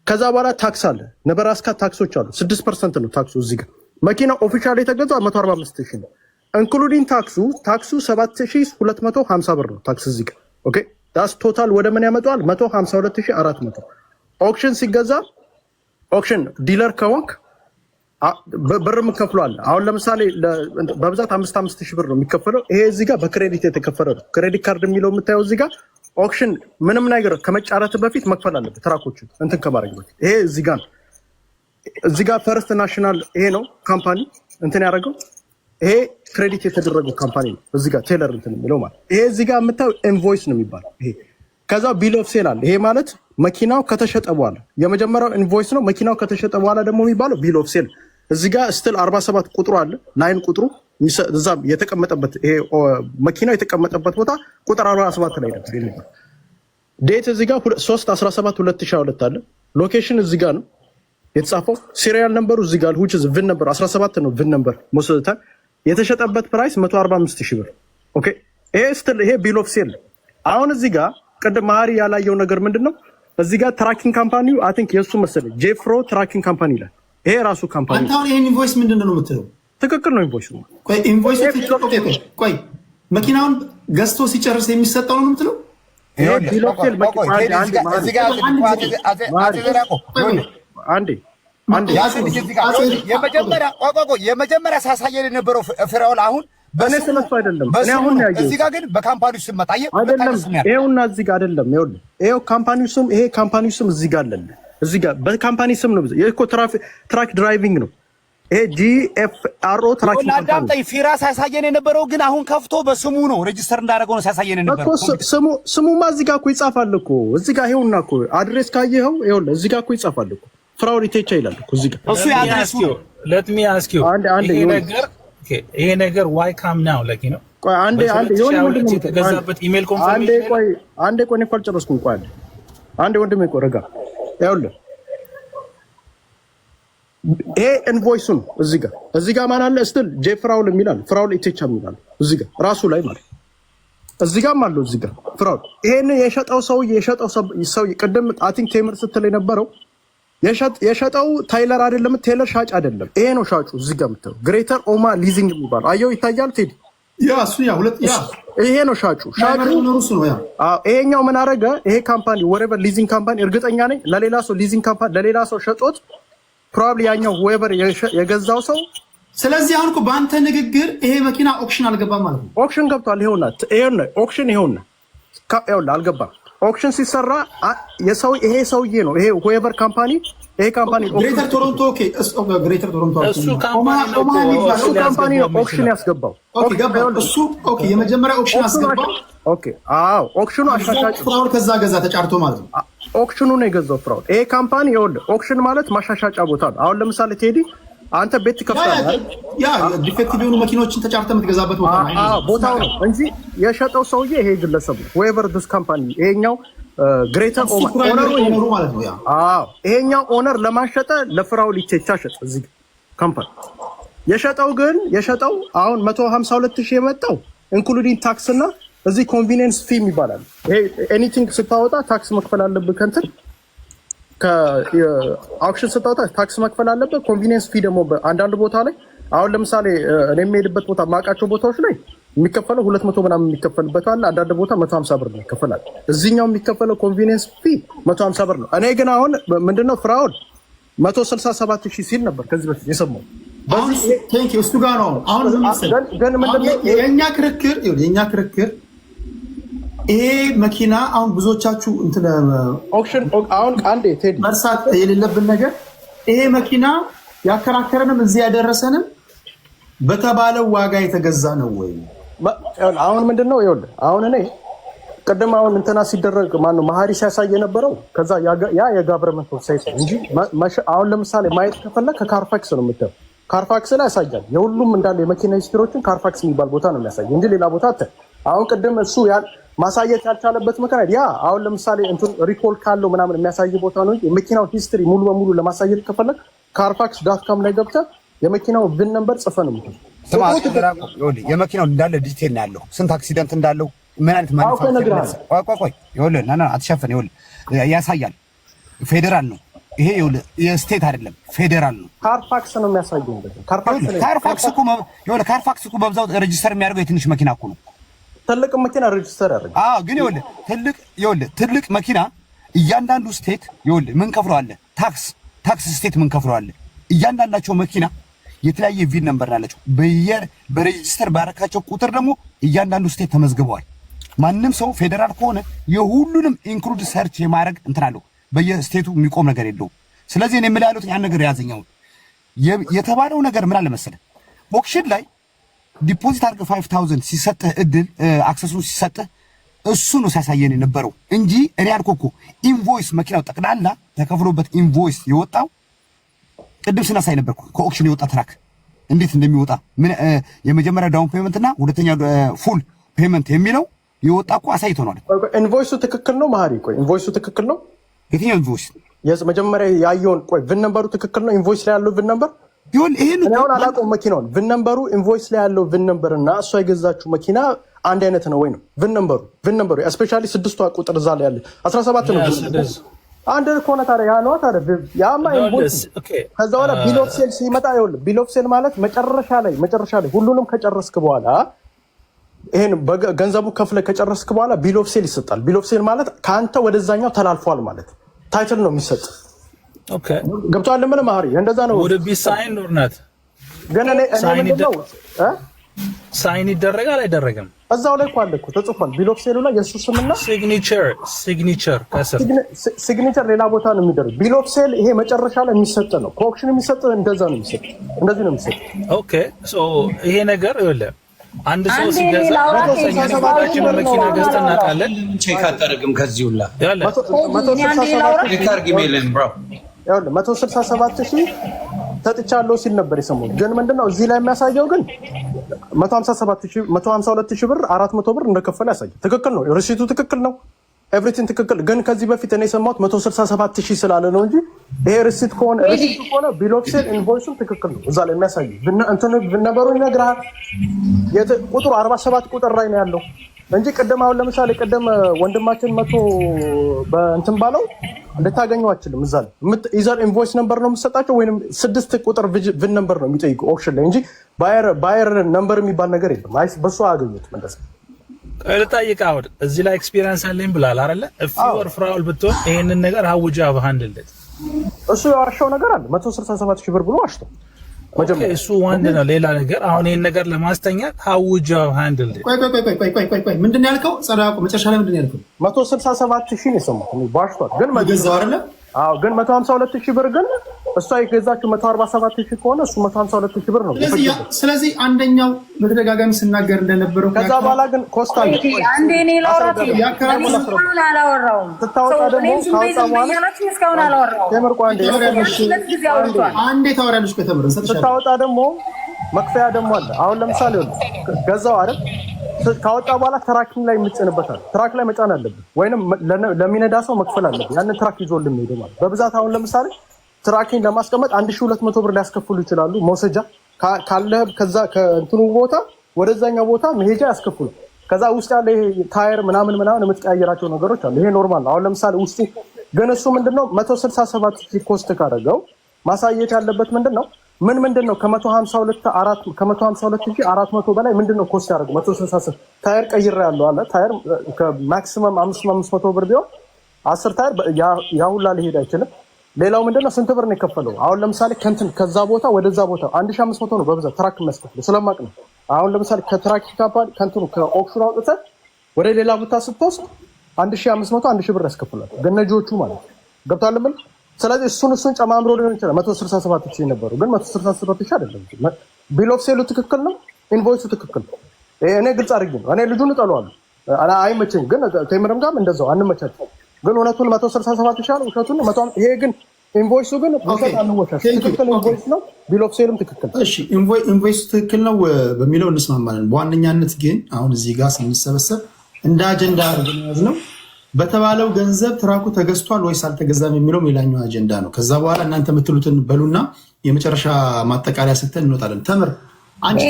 ከዛ በኋላ ታክስ አለ። ነበራስካ ታክሶች አሉ 6% ነው ታክሱ እዚህ ጋር። መኪና ኦፊሻል የተገዛው 145,000 ነው። ኢንክሉዲንግ ታክሱ 7,250 ብር ነው ታክስ እዚህ ጋር። ኦኬ ዳስ ቶታል ወደ ምን ያመጣዋል? 152,400። ኦክሽን ሲገዛ ኦክሽን ዲለር ከሆንክ ብር ምከፍሏል። አሁን ለምሳሌ በብዛት 5,000 ብር ነው የሚከፈለው። ይሄ እዚህ ጋር በክሬዲት የተከፈለ ነው። ክሬዲት ካርድ የሚለው የምታየው እዚህ ጋር ኦክሽን ምንም ነገር ከመጫረት በፊት መክፈል አለበት። ትራኮችን እንትን ከማድረግ በፊት ይሄ እዚህ ጋር ነው። እዚህ ጋር ፈርስት ናሽናል ይሄ ነው ካምፓኒ እንትን ያደረገው። ይሄ ክሬዲት የተደረገው ካምፓኒ ነው። እዚህ ጋር ቴለር እንትን የሚለው ማለት ይሄ እዚህ ጋር የምታየው ኢንቮይስ ነው የሚባለው ይሄ። ከዛ ቢል ኦፍ ሴል አለ። ይሄ ማለት መኪናው ከተሸጠ በኋላ የመጀመሪያው ኢንቮይስ ነው። መኪናው ከተሸጠ በኋላ ደግሞ የሚባለው ቢል ኦፍ ሴል። እዚህ ጋር ስትል 47 ቁጥሩ አለ ላይን ቁጥሩ እዛ የተቀመጠበት ይሄ መኪናው የተቀመጠበት ቦታ ቁጥር 47 ላይ ነበር ይሄ። ዴት እዚህ ጋር 3/17/2022 አለ። ሎኬሽን እዚህ ጋር ነው የተጻፈው። ሲሪያል ነምበሩ እዚህ ጋር which is VIN ነምበር 17 ነው። VIN ነምበር ሞስታ የተሸጠበት ፕራይስ 145,000 ብር። ኦኬ ይሄ ስትል ይሄ ቢል ኦፍ ሴል። አሁን እዚህ ጋር ቅድም መሀሪ ያላየው ነገር ምንድነው? እዚህ ጋር ትራኪንግ ካምፓኒው አይ ቲንክ የሱ መሰለኝ ጄፍሮ ትራኪንግ ካምፓኒ ይላል። ይሄ ራሱ ካምፓኒ። አንተ አሁን ይሄን ኢንቮይስ ምንድነው ነው የምትለው? ትክክል ነው ኢንቮይስ ነው። ቆይ ኢንቮይስ ቆይ መኪናውን ገዝቶ ሲጨርስ የሚሰጠው ነው የምትለው? ይሄ ቢል ኦፍ ሴል የመጀመሪያ ሳሳየን የነበረው ፍሬውን አሁን በእኔ ስለሱ አይደለም። እኔ አሁን ያየው እዚህ ጋር ግን በካምፓኒው ስም መጣ አይደለም። ይሄውና እዚህ ጋር አይደለም። ይሄው ካምፓኒው ስም ይሄ ካምፓኒው ስም እዚህ ጋር አለ። እዚህ ጋር በካምፓኒ ስም ነው። ይሄ እኮ ትራክ ድራይቪንግ ነው። ይሄ GFRO ትራክ ካምፓኒ ፊራ ሳሳየን የነበረው ግን አሁን ከፍቶ በስሙ ነው ሬጂስተር እንዳደረገው ነው ሳሳየን የነበረው እኮ ስሙማ እዚህ ጋር እኮ ይጻፋል እኮ እዚህ ጋር ይሄውና እኮ አድሬስ ካየኸው ይኸውልህ እዚህ ጋር እኮ ይጻፋል እኮ ፍራውድ ኢቴቻ ይላል እኮ እዚህ ጋር እሱ ያድሬሱ let me ask you ይሄ ነገር why come now like you know ቆይ አንዴ የሆነ ወንድም የተገዛበት ኢሜል ኮንፈርሜሽን አንዴ ቆይ ነው ካልጨረስኩኝ ቆይ አንዴ ወንድም ቆይ ረጋ ይኸውልህ ይሄ ኢንቮይሱ ነው እዚህ ጋር ማን አለ ስትል ጄፍራውል የሚላል ፍራውል ኢቴቻ የሚላል እዚህ ጋር ራሱ ላይ ማለት እዚህ ጋርም አለው እዚህ ጋር ፍራውል ይሄን የሸጠው ሰው ቅድም አይ ቲንክ ቴምር ስትል የነበረው የሸጠው ታይለር አይደለም፣ ቴለር ሻጭ አይደለም። ይሄ ነው ሻጩ። እዚህ ጋር የምታየው ግሬተር ኦማ ሊዚንግ የሚባለው አየው፣ ይታያል ቴዲ። ይሄ ነው ሻጩ። ይሄኛው ምን አረገ? ይሄ ካምፓኒ ወሬቨር ሊዚንግ ካምፓኒ እርግጠኛ ነኝ ለሌላ ሰው ሊዚንግ ካምፓኒ ለሌላ ሰው ሸጦት ፕሮባብሊ ያኛው ወሬቨር የገዛው ሰው። ስለዚህ አሁን እኮ በአንተ ንግግር ይሄ መኪና ኦክሽን አልገባም ማለት ነው። ኦክሽን ገብቷል። ይሄውና ኦክሽን ይሄውና አልገባም። ኦክሽን ሲሰራ ይሄ ሰውዬ ነው። ይሄ ዌቨር ካምፓኒ ይሄ ካምፓኒ ግሬተር ቶሮንቶ ኦኬ ግሬተር ቶሮንቶ እሱ ካምፓኒ ነው ኦክሽን ያስገባው። ኦኬ የመጀመሪያ ኦክሽን ያስገባው። ኦኬ አዎ ኦክሽኑ አሻሻጭ ፍራውድ ከዛ ገዛ ተጫርቶ ማለት ነው። ኦክሽኑ ነው የገዛው ፍራውድ። ይሄ ካምፓኒ ይኸውልህ ኦክሽን ማለት ማሻሻጫ ቦታ ነው። አሁን ለምሳሌ ቴዲ አንተ ቤት ትከፍታለህ። ያ ዲፌክቲቭ የሆኑ መኪኖችን ተጫርተህ የምትገዛበት ቦታ ነው። ቦታው ነው እንጂ የሸጠው ሰውዬ ይሄ ግለሰብ ነው። ዌቨር ዲስ ካምፓኒ ይሄኛው ግሬተር ኦነሩ ማለት ነው። ያ ይሄኛው ኦነር ለማሸጠ ለፍራውል ኢቴቻ ሸጠ። እዚህ ካምፓኒ የሸጠው አሁን 152,000 የመጣው ኢንክሉዲንግ ታክስ እና እዚህ ኮንቪኒየንስ ፊ ይባላል። ይሄ ኤኒቲንግ ስታወጣ ታክስ መክፈል አለብህ ከእንትን ከአክሽን ስታወጣ ታክስ መክፈል አለበት። ኮንቪኒየንስ ፊ ደግሞ አንዳንድ ቦታ ላይ አሁን ለምሳሌ እኔ የምሄድበት ቦታ ማውቃቸው ቦታዎች ላይ የሚከፈለው 200 ምናምን የሚከፈልበት አለ። አንዳንድ ቦታ 150 ብር ነው ይከፈላል። እዚህኛው የሚከፈለው ኮንቪኒየንስ ፊ 150 ብር ነው። እኔ ግን አሁን ምንድነው ፍራውድ 167,000 ሲል ነበር ከዚህ በፊት የሰማው። አሁን ቴንክ ዩ እሱ ጋር ነው አሁን ግን ምንድነው የኛ ክርክር ይሄ መኪና አሁን ብዙዎቻችሁ እንትን ኦክሽን አሁን አንዴ ቴዲ መርሳት የሌለብን ነገር ይሄ መኪና ያከራከረንም እዚህ ያደረሰንም በተባለው ዋጋ የተገዛ ነው ወይ? አሁን ምንድነው ይኸውልህ አሁን እኔ ቀደም አሁን እንትና ሲደረግ ማነው መሀሪ ሲያሳይ የነበረው ከዛ ያ የጋቨርንመንት ዌብሳይት እንጂ አሁን ለምሳሌ ማየት ከፈለክ ከካርፋክስ ነው የምታየው። ካርፋክስ ላይ ያሳያል የሁሉም እንዳለ የመኪና ሂስትሪዎችን ካርፋክስ የሚባል ቦታ ነው የሚያሳየው እንጂ ሌላ ቦታ አተ አሁን ቅድም እሱ ማሳየት ያልቻለበት ምክንያት ያ አሁን ለምሳሌ እንትን ሪኮል ካለው ምናምን የሚያሳይ ቦታ ነው እንጂ የመኪናው ሂስትሪ ሙሉ በሙሉ ለማሳየት ከፈለክ carfax.com ላይ ገብተህ የመኪናው ቪን ነምበር ጽፈህ ነው የምትለው። የመኪናው እንዳለ ዲቴል ነው ያለው፣ ስንት አክሲደንት እንዳለው ምን አይነት ማኒፋክቸር ቆይ ይኸውልህ ና አትሸፈን ይኸውልህ ያሳያል። ፌዴራል ነው ይሄ ይኸውልህ የስቴት አይደለም ፌዴራል ነው። ካርፋክስ ነው የሚያሳየው እንደዚህ ካርፋክስ እኮ በብዛው ሬጂስተር የሚያደርገው የትንሽ መኪና እኮ ነው። ትልቅ መኪና ሬጂስተር ያደርጋል። ግን ይኸውልህ ትልቅ መኪና እያንዳንዱ ስቴት ይኸውልህ ምን ከፍለው አለ ታክስ ስቴት ምን ከፍለው አለ። እያንዳንዳቸው መኪና የተለያየ ቪን ነምበር አላቸው። በሬጂስተር ባረካቸው ቁጥር ደግሞ እያንዳንዱ ስቴት ተመዝግበዋል። ማንም ሰው ፌዴራል ከሆነ የሁሉንም ኢንክሉድ ሰርች የማድረግ እንትን አለው። በየስቴቱ የሚቆም ነገር የለውም። ስለዚህ እኔ የምልህ ያሉት ያን ነገር ያዘኛው የተባለው ነገር ምን አለ መሰለህ ኦክሽን ላይ ዲፖዚት አድርገህ 5000 ሲሰጥህ እድል አክሰሱ ሲሰጥህ እሱ ነው ሲያሳየን የነበረው እንጂ እኔ ያልኩህ እኮ ኢንቮይስ መኪናው ጠቅላላ ተከፍሎበት ኢንቮይስ የወጣው ቅድም ስናሳይ ነበርኩ ከኦክሽን የወጣ ትራክ እንዴት እንደሚወጣ ምን የመጀመሪያ ዳውን ፔመንት እና ሁለተኛ ፉል ፔመንት የሚለው የወጣ እኮ አሳይቶናል። ኢንቮይሱ ትክክል ነው መሀሪ? ቆይ ኢንቮይሱ ትክክል ነው? የትኛው ኢንቮይስ? መጀመሪያ ያየውን ቆይ ቪን ነምበሩ ትክክል ነው? ኢንቮይስ ላይ ያለው ቪን ነምበር ይሄን አሁን አላውቀውም መኪናውን ቪን ነምበሩ ኢንቮይስ ላይ ያለው ቪን ነምበር እና እሷ የገዛችው መኪና አንድ አይነት ነው ወይ ነው ቪን ነምበሩ እስፔሻሊ 6ቷ ቁጥር እዛ ላይ ያለ 17 ነው አንድ ከሆነ ታዲያ ያ ነው ታዲያ ያማ ኢንቮይስ ከዛ በኋላ ቢል ኦፍ ሴል ሲመጣ ይኸውልህ ቢል ኦፍ ሴል ማለት መጨረሻ ላይ ሁሉንም ከጨረስክ በኋላ ይሄን ገንዘቡ ከፍለ ከጨረስክ በኋላ ቢል ኦፍ ሴል ይሰጣል። ቢል ኦፍ ሴል ማለት ካንተ ወደዛኛው ተላልፏል ማለት ታይትል ነው የሚሰጥ። ኦኬ ገብቷል ምን ማህሪ እንደዛ ነው ወደ ቢሳይን ኖርናት ገና እኔ ምንድነው ሳይን ይደረጋል አይደረግም? እዛው ላይ እኮ አለ እኮ ተጽፏል። ቢል ኦፍ ሴሉ ላይ የሱ ስምና ሲግኒቸር ሌላ ቦታ ነው የሚደረግ። ቢል ኦፍ ሴል ይሄ መጨረሻ ላይ የሚሰጥ ነው። ከኦክሽን የሚሰጥ እንደዛ ነው የሚሰጥ፣ እንደዚህ ነው የሚሰጥ። ኦኬ ሶ ይሄ ነገር ይኸውልህ አንድ ሰው ሲገዛ በተሰኛችን መኪና ገዝተን እናውቃለን። ቼክ አታደርግም ከዚህ ሁላ ያለ 167,000 ሰጥቻለሁ ሲል ነበር የሰማሁት። ግን ምንድነው እዚህ ላይ የሚያሳየው ግን 152,000 ብር 400 ብር እንደከፈለ ያሳያል። ትክክል ነው፣ ሪሲቱ ትክክል ነው፣ ኤቭሪቲንግ ትክክል። ግን ከዚህ በፊት እኔ የሰማሁት 167,000 ስላለ ነው እንጂ ይሄ ሪሲት ከሆነ ቢል ኦፍ ሴል ኢንቮይሱም ትክክል ነው። እዛ ላይ የሚያሳየው እንትን ነበሩ ይነግርሃል። ቁጥሩ 47 ቁጥር ላይ ነው ያለው እንጂ ቅድም አሁን ለምሳሌ ቅድም ወንድማችን መቶ በእንትን ባለው ልታገኘው አችልም። እዛ ላይ ኢዘር ኢንቮይስ ነምበር ነው የምትሰጣቸው ወይንም 6 ቁጥር ቪን ነምበር ነው የሚጠይቁ ኦክሽን ላይ እንጂ ባየር ነምበር የሚባል ነገር የለም። አይ በሱ አገኙት እንደዛ ልጠይቅ። አሁን እዚህ ላይ ኤክስፒሪየንስ አለኝ ብላል አይደለ? እፊወር ፍራውል ብትሆን ይሄንን ነገር ሀውጃ በሃንድልት እሱ ያዋሻው ነገር አለ 167,000 ብር ብሎ ዋሽቶ መጀመሪያ እሱ ዋንድ ነው። ሌላ ነገር አሁን ይሄን ነገር ለማስተኛት ሀውጃ በሃንድልት ቆይ ምንድን ነው ያልከው? ጸዳቁ መጨረሻ ላይ ምንድን ነው ያልከው? 167,000 ነው የሰማሁት እኔ ዋሽቷል። ግን መገዛው አይደለ? አዎ ግን 152,000 ብር ግን እሷ የገዛችው 147,000 ከሆነ እሱ 152,000 ብር ነው። ስለዚህ አንደኛው በተደጋጋሚ ስናገር እንደነበረው ከዛ በኋላ ግን ኮስታ አንዴ እኔ ላውራት ያከራከሩን አላወራውም። ስታወጣ ደግሞ ካወጣ በኋላ እስካሁን አላወራውም። ተመርቆ አንዴ ታወራለች። ከተመረሰ ስታወጣ ደግሞ መክፈያ ደግሞ አለ። አሁን ለምሳሌ ገዛው አይደል ካወጣ በኋላ ትራኪንግ ላይ የምትጭንበታል። ትራክ ላይ መጫን አለብን ወይንም ለሚነዳ ሰው መክፈል አለብን። ያንን ትራክ ይዞልን ሄደ ማለት በብዛት አሁን ለምሳሌ ትራኪንግ ለማስቀመጥ 1200 ብር ሊያስከፍሉ ይችላሉ። መውሰጃ ካለ ከዛ ከእንትኑ ቦታ ወደዛኛው ቦታ መሄጃ ያስከፍሉ። ከዛ ውስጥ ያለ ይሄ ታየር ምናምን የምትቀያየራቸው ነገሮች አሉ። ይሄ ኖርማል ነው። አሁን ለምሳሌ ውስጡ ግን እሱ ምንድነው 167 ኮስት ካደረገው ማሳየት ያለበት ምንድነው ከ152,400 በላይ ምንድነው ኮስት ያደርገው 167 ታየር ቀይራ ያለው አለ ታየር ከማክሲመም 500 ብር ቢሆን 10 ታየር ያ ሁላ ሊሄድ አይችልም። ሌላው ምንድነው ስንት ብር ነው የከፈለው? አሁን ለምሳሌ ከዛ ቦታ ወደዛ ቦታ 1500 ነው በብዛት ትራክ መስከፍለው ስለማቅ ነው። አሁን ለምሳሌ ከትራክ ካምፓኒ ከኦክሽን አውጥተህ ወደ ሌላ ቦታ ስትወስድ 1500 1000 ብር ያስከፍላል ገነጆቹ ማለት ገብቷል ምን። ስለዚህ እሱን ጨማምሮ ሊሆን ይችላል 167,000 ነበሩ ግን 167,000 አይደለም። ቢል ኦፍ ሴሉ ትክክል ነው፣ ኢንቮይሱ ትክክል ነው። እኔ ግልጽ አድርጌ ነው እኔ ልጁን እጠለዋለሁ አይመቸኝ፣ ግን ቴምርም ጋር እንደዛው አንመቻቸው። ግን እውነቱን 167,000 አለ ውሸቱን 100 ይሄ ግን ኢንቮይሱ ግን ውሸት አንወሻሽ ትክክል ኢንቮይስ ነው። ቢል ኦፍ ሴሉም ትክክል። እሺ ኢንቮይሱ ትክክል ነው በሚለው እንስማማለን። በዋነኛነት ግን አሁን እዚህ ጋር ስንሰበሰብ እንደ አጀንዳ አድርገን ያዝነው በተባለው ገንዘብ ትራኩ ተገዝቷል ወይስ አልተገዛም የሚለው ሌላኛው አጀንዳ ነው። ከዛ በኋላ እናንተ የምትሉትን በሉና የመጨረሻ ማጠቃለያ ስትል እንወጣለን። ተምር አንቺ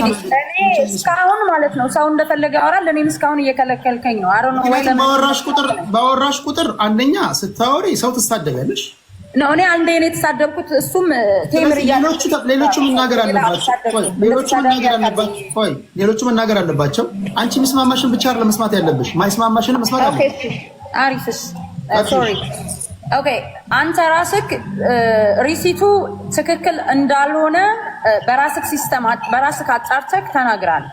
እስካሁን ማለት ነው ሰው እንደፈለገ ያወራል። እኔም እስካሁን እየከለከልከኝ ነው። አሮ ነው ባወራሽ ቁጥር አንደኛ ስታወሪ ሰው ትሳደጋለሽ ነው። እኔ አንዴ ነው የተሳደብኩት። እሱም ቴምር ሌሎቹ መናገር አለባቸው። አንቺ መስማማሽን ብቻ አይደለም መስማት ያለብሽ፣ ማይስማማሽን መስማት አለብሽ። አሪፍስ ሶሪ ኦኬ። አንተ ራስክ ሪሲቱ ትክክል እንዳልሆነ በራስክ ሲስተም በራስክ አጣርተክ ተናግራል።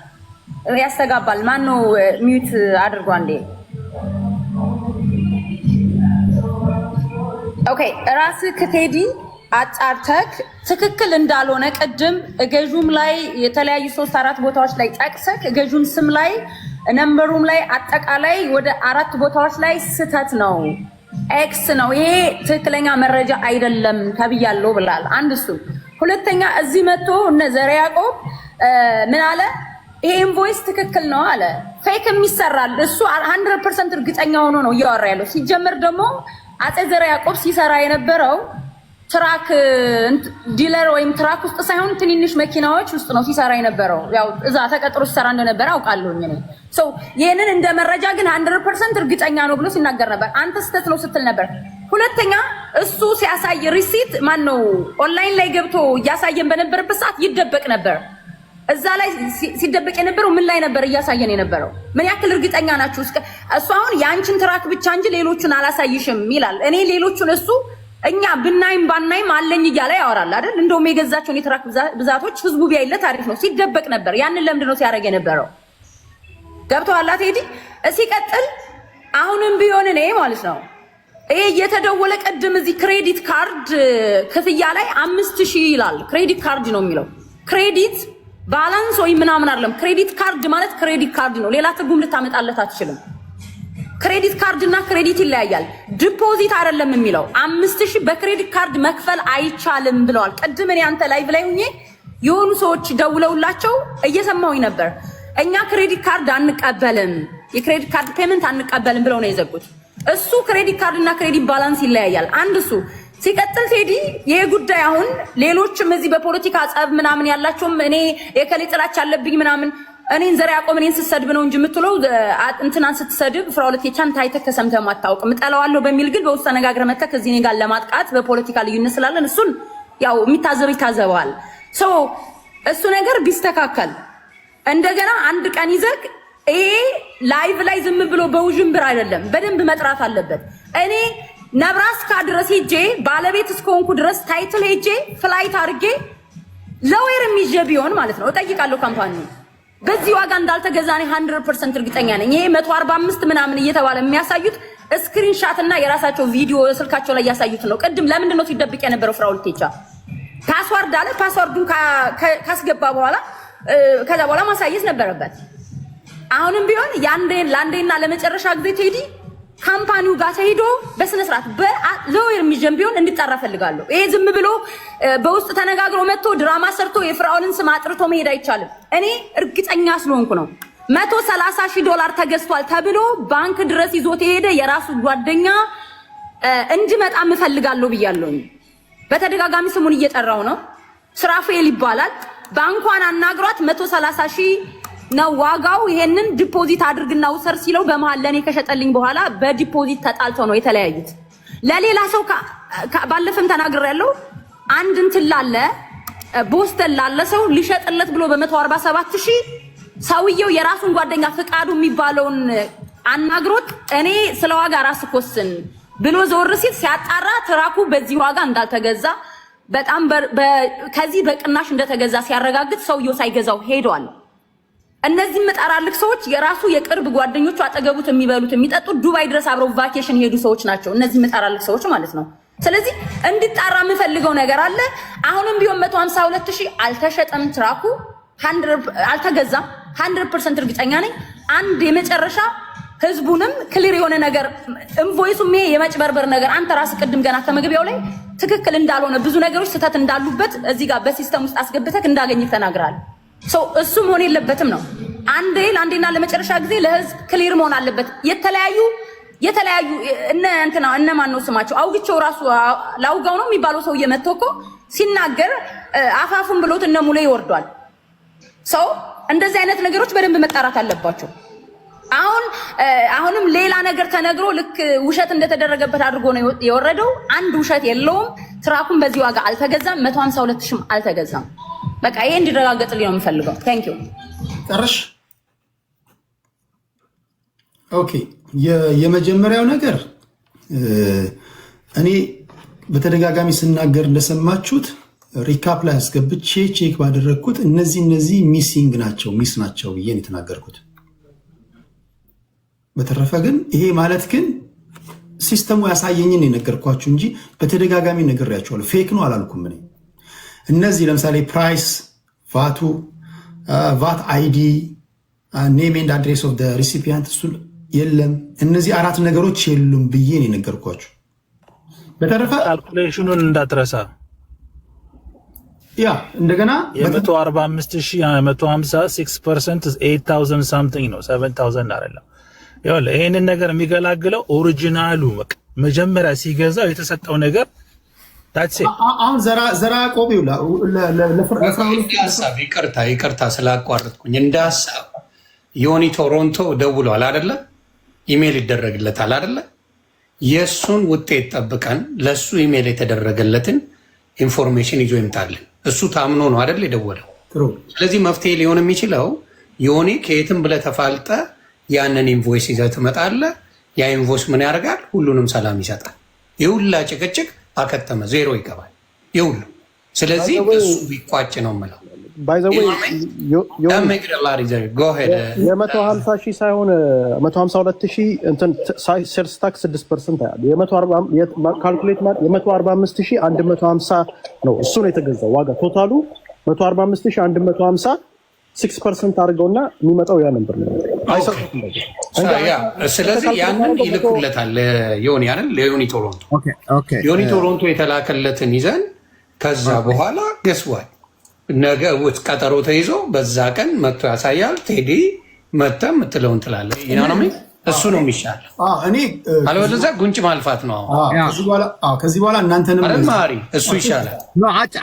ያስተጋባል። ማን ነው ሚዩት አድርጎ አንዴ? ኦኬ ራስክ ቴዲ አጣርተክ ትክክል እንዳልሆነ ቅድም ገዥም ላይ የተለያዩ 3-4 ቦታዎች ላይ ጠቅሰክ ገዥም ስም ላይ ነምበሩም ላይ አጠቃላይ ወደ 4 ቦታዎች ላይ ስተት ነው ኤክስ ነው ይሄ ትክክለኛ መረጃ አይደለም ተብያለሁ ብላል። አንድ እሱ። ሁለተኛ እዚህ መጥቶ እነ ዘረ ያዕቆብ ምን አለ? ይሄ ኢንቮይስ ትክክል ነው አለ። ፌክ የሚሰራል እሱ 100% እርግጠኛ ሆኖ ነው እያወራ ያለው። ሲጀመር ደግሞ አጼ ዘረ ያዕቆብ ሲሰራ የነበረው ትራክ ዲለር ወይም ትራክ ውስጥ ሳይሆን ትንንሽ መኪናዎች ውስጥ ነው ሲሰራ የነበረው። ያው እዛ ተቀጥሮ ሲሰራ እንደነበረ አውቃለሁኝ እኔ። ሶ ይሄንን እንደ መረጃ ግን 100% እርግጠኛ ነው ብሎ ሲናገር ነበር። አንተ ስተት ነው ስትል ነበር። ሁለተኛ እሱ ሲያሳይ ሪሲት ማን ነው ኦንላይን ላይ ገብቶ እያሳየን በነበረበት ሰዓት ይደበቅ ነበር። እዛ ላይ ሲደበቅ የነበረው ምን ላይ ነበር እያሳየን የነበረው? ምን ያክል እርግጠኛ ናችሁ? እሱ አሁን የአንቺን ትራክ ብቻ እንጂ ሌሎቹን አላሳይሽም ይላል። እኔ ሌሎቹን እሱ እኛ ብናይም ባናይም አለኝ እያለ ያወራል አይደል? እንደውም የገዛቸውን የትራክ ብዛቶች ህዝቡ ቢያይለት አሪፍ ነው። ሲደበቅ ነበር። ያንን ለምንድን ነው ሲያደርግ የነበረው? ገብቶሃል ቴዲ? ሲቀጥል አሁንም ቢሆን እኔ ማለት ነው ይሄ እየተደወለ ቀድም እዚህ ክሬዲት ካርድ ክፍያ ላይ 5000 ይላል። ክሬዲት ካርድ ነው የሚለው። ክሬዲት ባላንስ ወይ ምናምን አይደለም። ክሬዲት ካርድ ማለት ክሬዲት ካርድ ነው። ሌላ ትርጉም ልታመጣለት አትችልም። ክሬዲት ካርድ እና ክሬዲት ይለያያል። ዲፖዚት አይደለም የሚለው 5000 በክሬዲት ካርድ መክፈል አይቻልም ብለዋል። ቀድም እኔ አንተ ላይቭ ላይ ሆኜ የሆኑ ሰዎች ደውለውላቸው እየሰማሁኝ ነበር። እኛ ክሬዲት ካርድ አንቀበልም፣ የክሬዲት ካርድ ፔመንት አንቀበልም ብለው ነው የዘጉት። እሱ ክሬዲት ካርድ እና ክሬዲት ባላንስ ይለያያል። አንድ እሱ። ሲቀጥል ቴዲ ይሄ ጉዳይ አሁን ሌሎችም እዚህ በፖለቲካ ጸብ ምናምን ያላቸውም እኔ የከሌ ጥላቻ አለብኝ ምናምን እኔን ዘር ያቆም እኔን ስትሰድብ ነው እንጂ የምትለው እንትናን ስትሰድብ ፍራውለት የቻን ታይተህ ከሰምተህ ማታውቅም። እጠላዋለሁ በሚል ግን በውስጥ ተነጋግረህ መተህ ከዚህ እኔ ጋር ለማጥቃት በፖለቲካ ልዩነት ስላለን እሱን ያው የሚታዘብ ይታዘበዋል። ሶ እሱ ነገር ቢስተካከል እንደገና አንድ ቀን ይዘህ ይሄ ላይቭ ላይ ዝም ብሎ በውዥንብር አይደለም፣ በደንብ መጥራት አለበት። እኔ ነብራስካ ድረስ ሄጄ ባለቤት እስከሆንኩ ድረስ ታይትል ሄጄ ፍላይት አድርጌ ለዌር የሚጀ ቢሆን ማለት ነው እጠይቃለሁ ካምፓኒ በዚህ ዋጋ እንዳልተገዛ እኔ 100% እርግጠኛ ነኝ። ይሄ 145 ምናምን እየተባለ የሚያሳዩት ስክሪንሻት እና የራሳቸው ቪዲዮ ስልካቸው ላይ ያሳዩት ነው። ቅድም ለምንድን ነው ሲደብቅ የነበረው? ፍራውልት ቴቻ ፓስወርድ አለ። ፓስወርዱን ካስገባ በኋላ ከዛ በኋላ ማሳየት ነበረበት። አሁንም ቢሆን ለአንዴና ለመጨረሻ ጊዜ ቴዲ ካምፓኒው ጋር ተሄዶ በስነ ስርዓት በሎየር የሚጀም ቢሆን እንዲጣራ ፈልጋለሁ። ይሄ ዝም ብሎ በውስጥ ተነጋግሮ መጥቶ ድራማ ሰርቶ የፍራኦልን ስም አጥርቶ መሄድ አይቻልም። እኔ እርግጠኛ ስለሆንኩ ነው። $130,000 ተገዝቷል ተብሎ ባንክ ድረስ ይዞት የሄደ የራሱ ጓደኛ እንዲመጣ እፈልጋለሁ ብያለሁኝ። በተደጋጋሚ ስሙን እየጠራው ነው። ስራፌል ይባላል። ባንኳን አናግሯት 130,000 ነው ዋጋው። ይሄንን ዲፖዚት አድርግና ውሰር ሲለው በመሃል ለኔ ከሸጠልኝ በኋላ በዲፖዚት ተጣልተው ነው የተለያዩት። ለሌላ ሰው ባለፈም ተናግሬያለሁ። አንድ እንትን ላለ ቦስተን ላለ ሰው ሊሸጥለት ብሎ በ147,000 ሰውየው የራሱን ጓደኛ ፍቃዱ የሚባለውን አናግሮት እኔ ስለ ዋጋ ራስህ ወስን ብሎ ዘወር ሲል ሲያጣራ ትራኩ በዚህ ዋጋ እንዳልተገዛ በጣም ከዚህ በቅናሽ እንደተገዛ ሲያረጋግጥ ሰውየው ሳይገዛው ሄዷል። እነዚህ መጣራልክ ሰዎች የራሱ የቅርብ ጓደኞቹ አጠገቡት የሚበሉት የሚጠጡት ዱባይ ድረስ አብረው ቫኬሽን ሄዱ ሰዎች ናቸው። እነዚህ መጣራልክ ሰዎች ማለት ነው። ስለዚህ እንድጣራ የምፈልገው ነገር አለ። አሁንም ቢሆን 152,000 አልተሸጠም፣ ትራኩ አልተገዛም። 100% እርግጠኛ ነኝ። አንድ የመጨረሻ ህዝቡንም ክሊር የሆነ ነገር ኢንቮይሱም ይሄ የመጭበርበር ነገር አንተ ራስህ ቅድም ገና ከመግቢያው ላይ ትክክል እንዳልሆነ ብዙ ነገሮች ስህተት እንዳሉበት እዚህ ጋር በሲስተም ውስጥ አስገብተህ እንዳገኘህ ተናግራል። እሱ መሆን የለበትም ነው። አንዴና ለመጨረሻ ጊዜ ለህዝብ ክሊር መሆን አለበት። የተለያዩ እነ ማን ነው ስማቸው አውግቸው ራሱ ላውጋው ነው የሚባለው ሰውዬ መጥቶ እኮ ሲናገር አፋፉን ብሎት እነ ሙሌ ይወርዷል። እንደዚህ አይነት ነገሮች በደንብ መጣራት አለባቸው። አሁንም ሌላ ነገር ተነግሮ ልክ ውሸት እንደተደረገበት አድርጎ ነው የወረደው። አንድ ውሸት የለውም። ትራኩን በዚህ ዋጋ አልተገዛም፣ 152,000 አልተገዛም። በቃ ይሄ እንዲረጋገጥልኝ ነው የምፈልገው። ታንክ ዩ ጨርሽ። ኦኬ የመጀመሪያው ነገር እኔ በተደጋጋሚ ስናገር እንደሰማችሁት ሪካፕ ላይ አስገብቼ ቼክ ባደረግኩት እነዚህ ሚሲንግ ናቸው ሚስ ናቸው ብዬ ነው የተናገርኩት። በተረፈ ግን ይሄ ማለት ግን ሲስተሙ ያሳየኝን የነገርኳችሁ እንጂ በተደጋጋሚ ነግሬያችኋለሁ። ፌክ ነው አላልኩም። እኔ እነዚህ ለምሳሌ ፕራይስ፣ ቫቱ፣ ቫት አይዲ፣ ኔም ኤንድ አድሬስ ኦፍ ዘ ሪሲፒያንት እሱ የለም። እነዚህ 4 ነገሮች የሉም ብዬ ነው የነገርኳችሁ። በተረፈ ካልኩሌሽኑን እንዳትረሳ። ያ እንደገና የ145,000 150 6% 8,000 something ነው 7,000 አይደለም። ይኸውልህ ይሄንን ነገር የሚገላግለው ኦሪጂናሉ መጀመሪያ ሲገዛው የተሰጠው ነገር ታክሲ አሁን ዘራ ቆብ ይቅርታ ስላቋረጥኩኝ እንደ ሀሳብ ዮኒ ቶሮንቶ ደውሏል አይደለ? ኢሜል ይደረግለታል አይደለ? የእሱን ውጤት ጠብቀን ለእሱ ኢሜል የተደረገለትን ኢንፎርሜሽን ይዞ ይምጣልን። እሱ ታምኖ ነው አይደል የደወለው። ስለዚህ መፍትሄ ሊሆን የሚችለው ዮኒ ከየትም ብለህ ተፋልጠ ያንን ኢንቮይስ ይዘህ ትመጣለህ። ያ ኢንቮይስ ምን ያደርጋል? ሁሉንም ሰላም ይሰጣል። የሁላ ጭቅጭቅ አከተመ፣ ዜሮ ይገባል የሁሉ። ስለዚህ እሱ ቢቋጭ ነው የምለው። የ150,000 ሳይሆን 152,000 ሴልስ ታክስ 6% ያለ ካልኩሌት ማለት የ145,000 150 ነው። እሱ ነው የተገዛው ዋጋ ቶታሉ 145,150 6% አድርገውና የሚመጣው ያ ነበር ነው። ስለዚህ ያንን ይልኩለታል ዮኒ አይደል? ለዮኒ ቶሮንቶ ዮኒ ቶሮንቶ የተላከለትን ይዘን ከዛ በኋላ ገስዋል ነገ ቀጠሮ ተይዞ በዛ ቀን መጥቶ ያሳያል። ቴዲ መጥተህ የምትለውን ትላለህ። እሱ ነው የሚሻለው። አለበለዚያ ጉንጭ ማልፋት ነው። ከዚህ በኋላ እናንተንም ማሪ እሱ ይሻላል።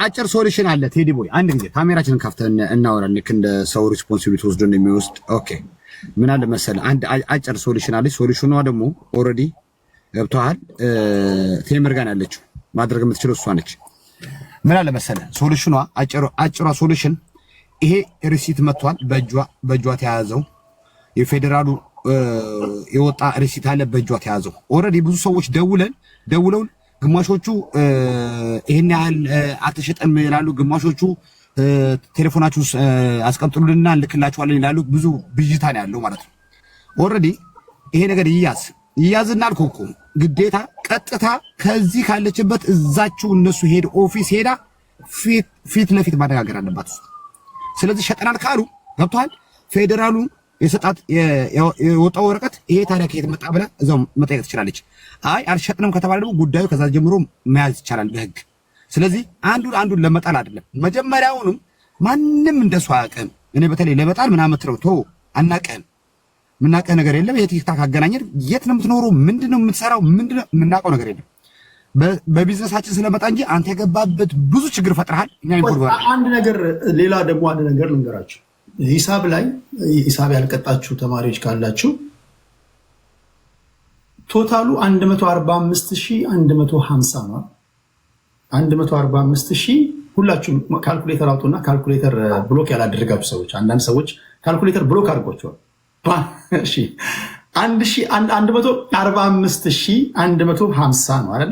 አጭር ሶሉሽን አለ። ቴዲ ቦይ አንድ ጊዜ ካሜራችንን ከፍተን እናወራለን። ልክ እንደ ሰው ሪስፖንሲቢሊቲ ወስዶ እንደሚወስድ ኦኬ። ምን አለ መሰለህ አንድ አጭር ሶሉሽን አለች። ሶሉሽኗ ደግሞ ኦልሬዲ ገብቶሃል። ቴምር ጋር ያለችው ማድረግ የምትችለው እሷ ነች። ምን አለ መሰለህ ሶሉሽኗ አጭሯ ሶሉሽን ይሄ ሪሲት መጥቷል። በእጇ ተያዘው የፌዴራሉ የወጣ ሪሲት አለ በእጇ ተያዘው። ኦልሬዲ ብዙ ሰዎች ደውለው ግማሾቹ ይሄን ያህል አልተሸጠም ይላሉ፣ ግማሾቹ ቴሌፎናችሁ አስቀምጡልና እንልክላችኋለን ይላሉ። ብዙ ብዥታ ነው ያለው ማለት ነው። ኦልሬዲ ይሄ ነገር ይያዝና አልኩህ እኮ ግዴታ ቀጥታ ከዚህ ካለችበት እዛችሁ እነሱ ሄድ ኦፊስ ሄዳ ፊት ለፊት ማነጋገር አለባት። ስለዚህ ሸጠናል ካሉ ገብቷል። ፌዴራሉ የሰጣት የወጣው ወረቀት ይሄ ታዲያ ከየት መጣ ብላ እዛው መጠየቅ ትችላለች። አይ አልሸጥንም ከተባለ ደግሞ ጉዳዩ ከዛ ጀምሮ መያዝ ይቻላል በህግ። ስለዚህ አንዱን ለመጣል አይደለም። መጀመሪያውንም ማንም እንደሱ አያውቅም። እኔ በተለይ ለመጣል ምናምን ትረው ቶ አናውቅም። የምናውቀው ነገር የለም። የቲክታክ አገናኘን። የት ነው የምትኖረው? ምንድነው የምትሰራው? ምንድነው የምናውቀው ነገር የለም። በቢዝነሳችን ስለመጣ እንጂ አንተ የገባበት ብዙ ችግር ፈጥረሃል። አንድ ነገር ሌላ ደግሞ አንድ ነገር ልንገራችሁ። ሂሳብ ላይ ሂሳብ ያልቀጣችሁ ተማሪዎች ካላችሁ ቶታሉ 145150 ነው። 145000 ሁላችሁም ካልኩሌተር አውጡና ካልኩሌተር ብሎክ ያላደረጋችሁ ሰዎች አንዳንድ ሰዎች ካልኩሌተር ብሎክ አድርጓቸዋል። እሺ 145150 ነው አይደል?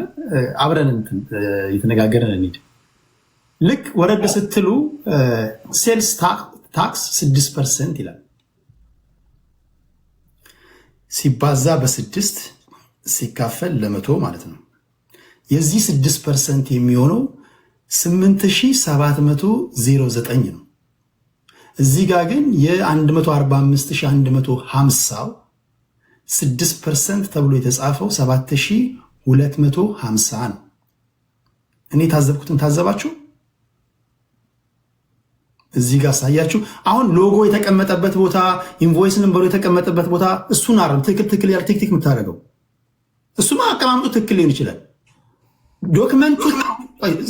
አብረን እየተነጋገረን እንሂድ። ልክ ወረድ ስትሉ ሴልስ ታክስ 6% ይላል። ሲባዛ በ6 ሲካፈል ለ100 ማለት ነው። የዚህ 6% የሚሆነው 8709 ነው። እዚህ ጋር ግን የ145150 6% ተብሎ የተጻፈው 7250 ነው። እኔ ታዘብኩትን ታዘባችሁ? እዚህ ጋር ሳያችሁ አሁን ሎጎ የተቀመጠበት ቦታ ኢንቮይስ ነምበሩ የተቀመጠበት ቦታ እሱን አረም ትክክል ያል ቲክቲክ የምታደርገው እሱማ አቀማመጡ ትክክል ሊሆን ይችላል። ዶክመንቱ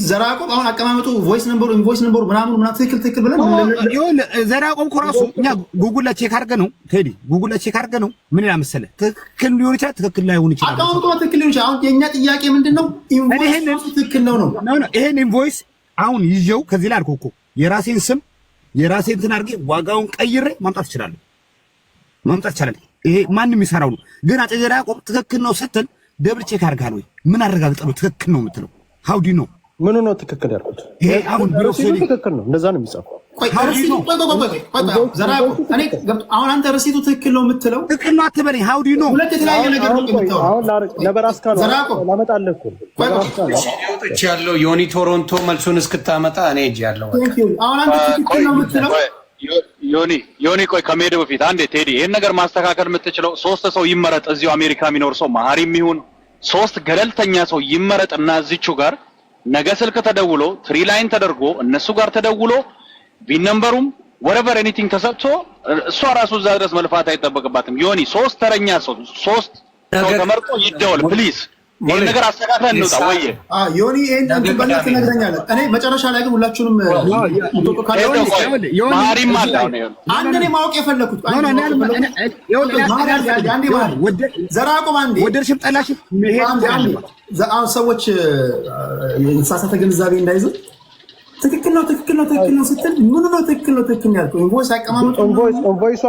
ዘራቆም አሁን አቀማመጡ ቮይስ ነምበሩ ኢንቮይስ ነምበሩ ምናምን ትክክል ብለን ዘራቆም ኮራሱ እኛ ጉግል ላይ ቼክ አድርገ ነው ቴዲ ጉግል ላይ ቼክ አድርገ ነው ምን ይላል መሰለህ ትክክል ሊሆን ይችላል ትክክል ላይሆን ይችላል። አቀማመጡ ትክክል ሊሆን ይችላል። አሁን የኛ ጥያቄ ምንድነው ኢንቮይስ ትክክል ነው። ይሄን ኢንቮይስ አሁን ይዤው ከዚህ ላይ አልኩ እኮ የራሴን ስም የራሴን እንትን አድርጌ ዋጋውን ቀይሬ ማምጣት ይችላል። ይሄ ማንም ይሰራው ነው። ግን አፄ ዘርዓ ያዕቆብ ትክክል ነው ስትል ደብል ቼክ አድርጋል ወይ ምን አረጋግጠው ትክክል ነው የምትለው? ሃው ዱ ዩ ኖ ምኑ ነው ትክክል ያልኩት? ይሄ አሁን ረሲቱ ትክክል ነው እንደዛ ነው የሚጻፈው። አሁን አንተ ረሲቱ ትክክል ነው የምትለው ትክክል ነው አትበለኝ። ሃው ዱ ዩ ኖ ሁለት የተለያየ ነገር ነው የምትለው። አሁን ለበራስካ ነው ላመጣልህ እኮ ወጥቼ ያለው ዮኒ ቶሮንቶ መልሱን እስክታመጣ እኔ እጅ ያለው አሁን አንተ ትክክል ነው የምትለው ዮኒ ቆይ ከመሄድ በፊት አንዴ ቴዲ ይሄን ነገር ማስተካከል የምትችለው 3 ሰው ይመረጥ እዚሁ አሜሪካ የሚኖር ሰው መሀሪም ይሁን 3 ገለልተኛ ሰው ይመረጥና እዚቹ ጋር ነገ ስልክ ተደውሎ ትሪ ላይን ተደርጎ እነሱ ጋር ተደውሎ ቢን ነምበሩም whatever anything ተሰጥቶ እሷ ራሱ እዛ ድረስ መልፋት አይጠበቅባትም። ዮኒ 3 ተረኛ ሰው 3 ሰው ተመርጦ ይደወል ፕሊዝ። ይሄን ነገር አስተካክለን እንውጣ ወይ ዮኒ ይሄን በእናትህ ትነግረኛለህ። እኔ መጨረሻ ላይ ግን ሁላችሁንም መሀሪም አለ አንድ እኔ ማወቅ የፈለኩት ዘራቆም አንዴ ወደርሽም ጠላሽም ሰዎች የተሳሳተ ግንዛቤ እንዳይዙ ትክክል ነው ስትል ምን ነው ትክክል ነው ያልከው? ኢንቮይስ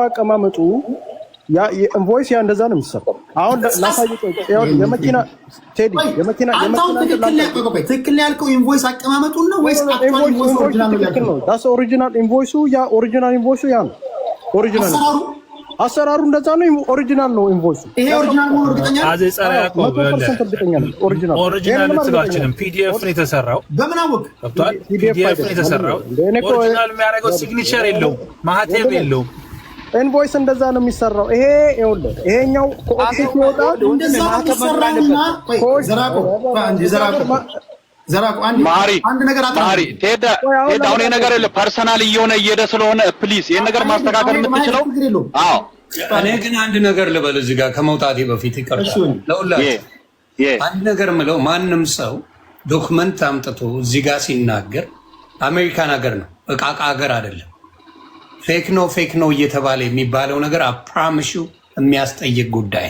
አቀማመጡ ያ ኢንቮይስ ያ እንደዛ ነው የሚሰራው። አሁን ላሳይቀው የመኪና ቴዲ የመኪና ትክክል ያልከው ኢንቮይስ አቀማመጡ ነው ወይስ አክቹዋሊ ኢንቮይስ ኦሪጂናል ነው? ዳስ ኦሪጂናል ኢንቮይሱ ያ ኦሪጂናል ኢንቮይሱ ያ ነው። ኦሪጂናል አሰራሩ እንደዛ ነው። ኦሪጂናል ነው ኢንቮይሱ። ይሄ ኦሪጂናል ነው እርግጠኛ አዜ ጸራ ያቆብ ኦሪጂናል ልትላችንም ፒዲኤፍ ነው የተሰራው። በምን አወቅ? ፒዲኤፍ ነው የተሰራው። ኦሪጂናል የሚያደርገው ሲግኒቸር የለውም ማህተም የለውም። ኢንቮይስ እንደዛ ነው የሚሰራው። ይሄ ይኸውልህ ይሄኛው ኮኦፕሽን ሲወጣ እንደዛ ነው የሚሰራውና ዘራቆ አንድ ነገር ማሪ ቴዳ አሁን ነገር የለ ፐርሰናል እየሆነ እየሄደ ስለሆነ ፕሊዝ ይሄን ነገር ማስተካከል የምትችለው አዎ። እኔ ግን አንድ ነገር ልበል እዚህ ጋር ከመውጣቴ በፊት ይቀርታል ለሁላችሁ አንድ ነገር ምለው ማንም ሰው ዶክመንት አምጥቶ እዚህ ጋር ሲናገር አሜሪካን ሀገር ነው እቃቃ ሀገር አይደለም። ፌክ ነው እየተባለ የሚባለው ነገር አፕራምሹ የሚያስጠይቅ ጉዳይ።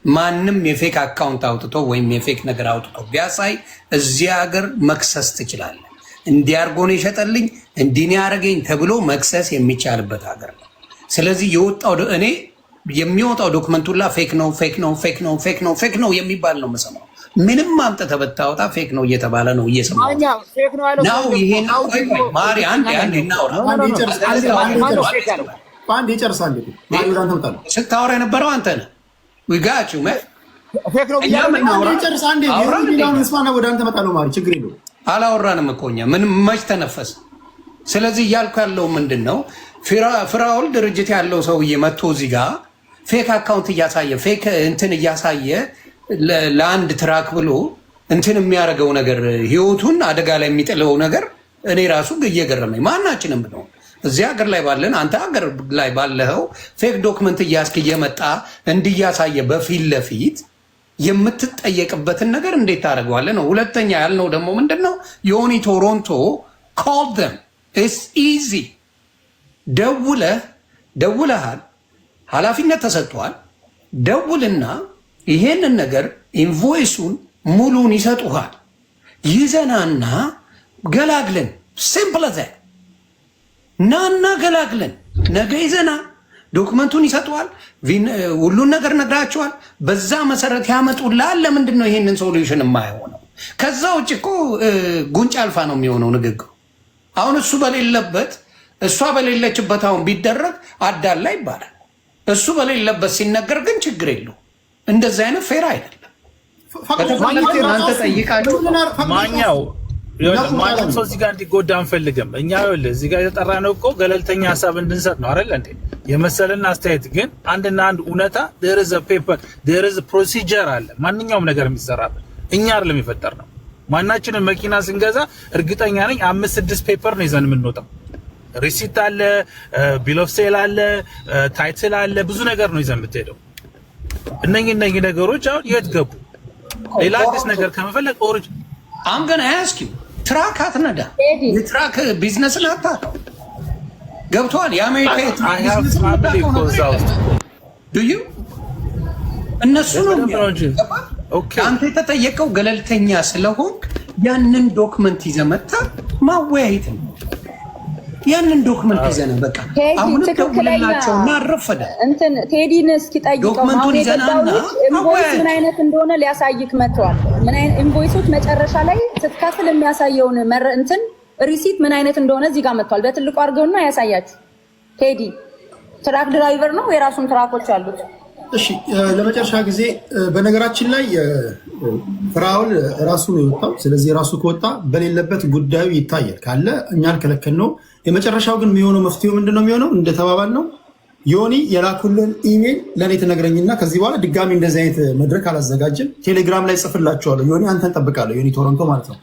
ማንም የፌክ አካውንት አውጥቶ ወይም የፌክ ነገር አውጥቶ ቢያሳይ እዚህ ሀገር መክሰስ ትችላለህ። እንዲያርጎን የሸጠልኝ እንዲህ ያረገኝ ተብሎ መክሰስ የሚቻልበት ሀገር ነው። ስለዚህ የወጣው እኔ የሚወጣው ዶክመንቱላ ፌክ ነው የሚባል ነው የምሰማው። ምንም አምጥተህ ብታወጣ ፌክ ነው እየተባለ ነው እየሰማሁ ነው። ይሄ ነው ማሪ አንዴ እናውራ። ስታወራ የነበረው አንተ ነህ። ዊጋችሁ አላወራንም እኮ እኛ ምንም መች ተነፈስ። ስለዚህ እያልኩ ያለው ምንድን ነው ፍራኦል ድርጅት ያለው ሰውዬ መጥቶ እዚህ ጋር ፌክ አካውንት እያሳየ ፌክ እንትን እያሳየ ለአንድ ትራክ ብሎ እንትን የሚያደርገው ነገር ህይወቱን አደጋ ላይ የሚጥለው ነገር እኔ ራሱ እየገረመኝ ማናችንም ነው እዚህ ሀገር ላይ ባለን አንተ ሀገር ላይ ባለው ፌክ ዶክመንት እያስክ እየመጣ እንዲያሳየ በፊት ለፊት የምትጠየቅበትን ነገር እንዴት ታደርገዋለህ ነው። ሁለተኛ ያልነው ደግሞ ምንድነው ዮኒ ቶሮንቶ call them it's easy ደውለሃል ኃላፊነት ተሰጥቷል። ደውልና ይሄንን ነገር ኢንቮይሱን ሙሉን ይሰጡሃል። ይዘናና ገላግለን ሲምፕል ዘ ናና ገላግለን ነገ ይዘና ዶክመንቱን ይሰጡሃል። ሁሉን ነገር ነግራቸዋል። በዛ መሰረት ያመጡልሃል። ለምንድን ነው ይሄንን ሶሉሽን የማይሆነው? ከዛ ውጭ እኮ ጉንጭ አልፋ ነው የሚሆነው ንግግሩ። አሁን እሱ በሌለበት እሷ በሌለችበት አሁን ቢደረግ አዳላ ይባላል። እሱ በሌለበት ሲነገር ግን ችግር የለው። እንደዚህ አይነት ፌር አይደለም። እናንተ ጠይቃችሁ ማኛው ማንም ሰው እዚህ ጋር እንዲጎዳ አንፈልግም። እኛ ይኸውልህ እዚህ ጋር የተጠራነው እኮ ገለልተኛ ሀሳብ እንድንሰጥ ነው አይደል እንዴ? የመሰለን አስተያየት ግን አንድና አንድ እውነታ there is a paper there is a procedure አለ። ማንኛውም ነገር የሚሰራበት እኛ አይደለም የፈጠርነው። ማናችንም መኪና ስንገዛ እርግጠኛ ነኝ 5-6 ፔፐር ነው ይዘን የምንወጣው። ሪሲት አለ፣ ቢል ኦፍ ሴል አለ፣ ታይትል አለ፣ ብዙ ነገር ነው ይዘን የምትሄደው። እነኚህ ነገሮች አሁን የት ገቡ? ሌላ አዲስ ነገር ከመፈለግ ኦሪጅ I'm going to ask you ትራክ አትነዳ። የትራክ ቢዝነስ ናታ ገብቷል። የአሜሪካ ዱዩ እነሱ ነው አንተ የተጠየቀው ገለልተኛ ስለሆንክ ያንን ዶክመንት ይዘህ መጥተህ ማወያየት ነው። ያንን ዶክመንት ይዘህ በቃ አሁን ደውልላቸው እና አረፈደ እንትን ቴዲን እስኪ ጠይቀው አሁን የገባው ኢንቮይስ ምን አይነት እንደሆነ ሊያሳይክ መጥቷል። ምን አይነት ኢንቮይሶች መጨረሻ ላይ ስትከፍል የሚያሳየውን እንትን ሪሲት ምን አይነት እንደሆነ እዚህ ጋር መጥቷል። በትልቁ አድርገውና ያሳያችሁ። ቴዲ ትራክ ድራይቨር ነው፣ የራሱን ትራኮች አሉት። እሺ ለመጨረሻ ጊዜ በነገራችን ላይ ፍራውል ራሱ ነው የወጣው። ስለዚህ ራሱ ከወጣ በሌለበት ጉዳዩ ይታያል ካለ እኛ አልከለከል ነው። የመጨረሻው ግን የሚሆነው መፍትሄው ምንድነው የሚሆነው? እንደተባባል ነው ዮኒ የላኩልን ኢሜል ለኔ ተነግረኝና ከዚህ በኋላ ድጋሚ እንደዚህ አይነት መድረክ አላዘጋጅም። ቴሌግራም ላይ ጽፍላችኋለሁ። ዮኒ አንተን ጠብቃለሁ። ዮኒ ቶሮንቶ ማለት ነው።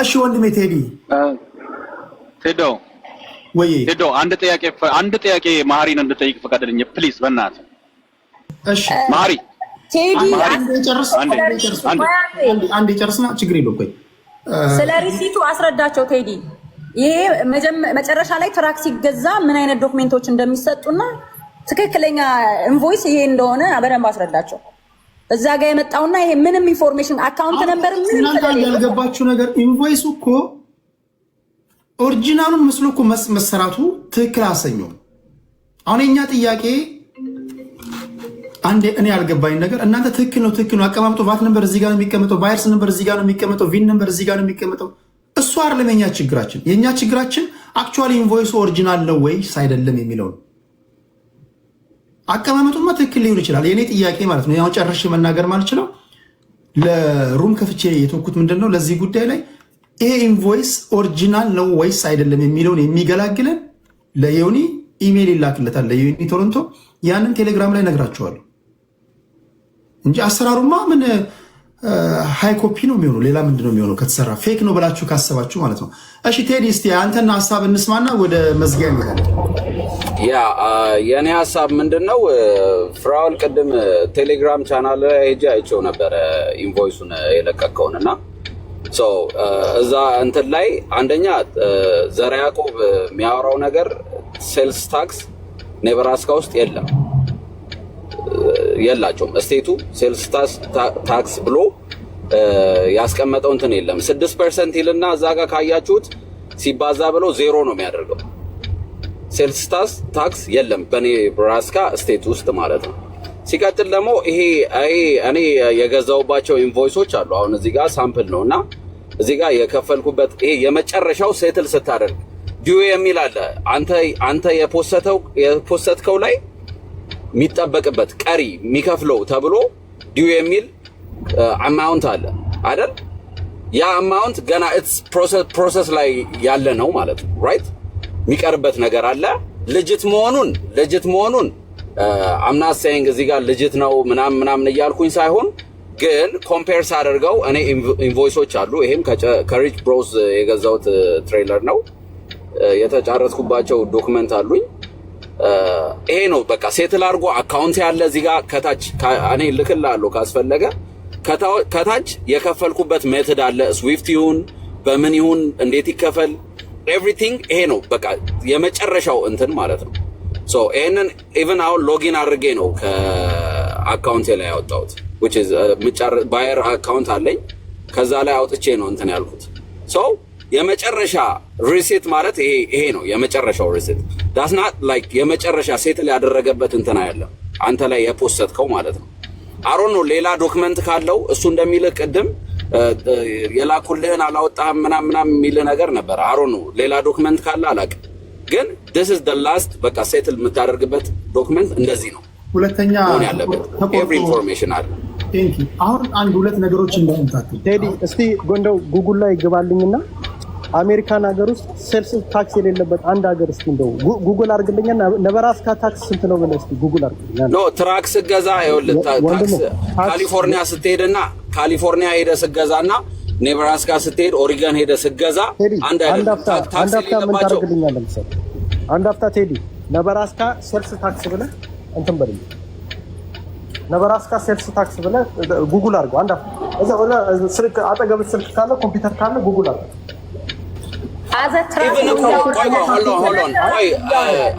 እሺ ወንድሜ ቴዲ ቴዶ አንድ ጥያቄ ማሪን እንድጠይቅ ፈቀደልኝ ፕሊዝ በእናትህ። እሺ ማሪ ቴዲ አንድ ጨርስና ችግር የለውም። ስለ ሪሲቱ አስረዳቸው ቴዲ። ይሄ መጨረሻ ላይ ትራክ ሲገዛ ምን አይነት ዶክሜንቶች እንደሚሰጡና ትክክለኛ ኢንቮይስ ይሄ እንደሆነ በደንብ አስረዳቸው። እዛ ጋር የመጣውና ይሄ ምንም ኢንፎርሜሽን አካውንት ነበር ምንም ያልገባችሁ ነገር ኢንቮይሱ እኮ ኦሪጂናሉን መስሎ እኮ መሰራቱ ትክክል አሰኘው። አሁን የኛ ጥያቄ አንዴ እኔ ያልገባኝ ነገር እናንተ ትክክል ነው አቀማምጦ ቫት ነበር እዚህ ጋር ነው የሚቀመጠው፣ ባየርስ ነበር እዚህ ጋር ነው የሚቀመጠው፣ ቪን ነበር እዚህ ጋር ነው የሚቀመጠው። እሱ አይደለም የኛ ችግራችን። የኛ ችግራችን አክቹአሊ ኢንቮይሱ ኦሪጂናል ነው ወይስ አይደለም የሚለው ነው። አቀማመጡማ ትክክል ሊሆን ይችላል። የኔ ጥያቄ ማለት ነው ያው ጨርሼ መናገር ማለት ነው። ለሩም ከፍቼ የተወኩት ምንድነው ለዚህ ጉዳይ ላይ ይሄ ኢንቮይስ ኦሪጂናል ነው ወይስ አይደለም የሚለውን የሚገላግለን ለዮኒ ኢሜል ይላክለታል፣ ለዮኒ ቶሮንቶ። ያንን ቴሌግራም ላይ ነግራቸዋለሁ እንጂ አሰራሩማ ምን ሃይ ኮፒ ነው የሚሆነው። ሌላ ምንድን ነው የሚሆነው? ከተሰራ ፌክ ነው ብላችሁ ካሰባችሁ ማለት ነው። እሺ ቴዲ እስቲ አንተና ሀሳብ እንስማና ወደ መዝጊያ እንሄዳለን። ያ የኔ ሀሳብ ምንድን ነው? ፍራውል ቅድም ቴሌግራም ቻናል ላይ ሄጄ አይቼው ነበረ ኢንቮይሱን የለቀቀውንና እዛ እንትን ላይ አንደኛ ዘራ ያዕቆብ የሚያወራው ነገር ሴልስ ታክስ ኔብራስካ ውስጥ የላቸውም። ስቴቱ ሴልስ ታክስ ብሎ ያስቀመጠው እንትን የለም። 6% ይልና እዛ ጋር ካያችሁት ሲባዛ ብሎ 0 ነው የሚያደርገው። ሴልስ ታክስ የለም በኔብራስካ ስቴት ውስጥ ማለት ነው። ሲቀጥል ደግሞ ይሄ እኔ የገዛውባቸው ኢንቮይሶች አሉ። አሁን እዚህ ጋር ሳምፕል ነውና እዚህ ጋር የከፈልኩበት ይሄ የመጨረሻው ሴትል ስታደርግ ዲዩ የሚል አለ። አንተ የፖስተትከው ላይ የሚጠበቅበት ቀሪ የሚከፍለው ተብሎ ዲዩ የሚል አማውንት አለ አይደል? ያ አማውንት ገና ፕሮሰስ ላይ ያለ ነው ማለት ነው። ራይት የሚቀርበት ነገር አለ። ልጅት መሆኑን አምናት ሳይንግ እዚህ ጋር ልጅት ነው ምናምን እያልኩኝ ሳይሆን ግን ኮምፔርስ አድርገው እኔ ኢንቮይሶች አሉ። ይሄም ከሪች ብሮስ የገዛሁት ትሬለር ነው። የተጫረትኩባቸው ዶክመንት አሉኝ። ይሄ ነው በቃ ሴትል አድርጎ አካውንት ያለ እዚህ ጋር ከታች እኔ ልክልሃለሁ ካስፈለገ። ከታች የከፈልኩበት ሜተድ አለ። ስዊፍት ይሁን በምን ይሁን እንዴት ይከፈል ኤቭሪቲንግ ይሄ ነው በቃ የመጨረሻው እንትን ማለት ነው። ይሄንን ኢቭን አሁን ሎጊን አድርጌ ነው አካውንቴ ላይ ያወጣሁት which is ባየር አካውንት አለኝ ከዛ ላይ አውጥቼ ነው እንትን ያልኩት so የመጨረሻ ሪሲት ማለት ይሄ ነው የመጨረሻው ሪሲት that's not like የመጨረሻ ሴትል ያደረገበት እንትን አይደለም አንተ ላይ የፖስተትከው ማለት ነው አሮን ነው ሌላ ዶክመንት ካለው እሱ እንደሚልህ ቅድም የላኩልህን አላወጣህም ምናምን የሚል ነገር ነበር አሮን ነው ሌላ ዶክመንት ካለ አላውቅም ግን this is the last በቃ ሴትል የምታደርግበት ዶክመንት እንደዚህ ነው ሁለተኛ ያለበት every information አለ ቴንክ ዩ አሁን አንድ ሁለት ነገሮች እንዳንታቱ ቴዲ እስቲ ጎንደው ጉግል ላይ ግባልኝና አሜሪካን ሀገር ውስጥ ሴልስ ታክስ የሌለበት አንድ ሀገር እስቲ እንደው ጉግል አድርግልኝና ነበራስካ ታክስ ስንት ነው ብለህ እስቲ ጉግል አድርግልኝ ኖ ትራክስ ገዛ ይኸውልህ ታክስ ካሊፎርኒያ ስትሄድና ካሊፎርኒያ ሄደህ ስትገዛና ኔብራስካ ስትሄድ ኦሪገን ሄደህ ስትገዛ አንድ አይደለም ታክስ የሌለባቸው አንድ አፍታ ቴዲ ነበራስካ ሴልስ ታክስ ብለህ እንትን በልኝ ነበራስካ ሴልስ ታክስ ብለህ ጉግል አድርገው አንድ አፍታ እዛ ወላ ስልክ አጠገብ ስልክ ካለ ኮምፒውተር ካለ ጉግል አድርገው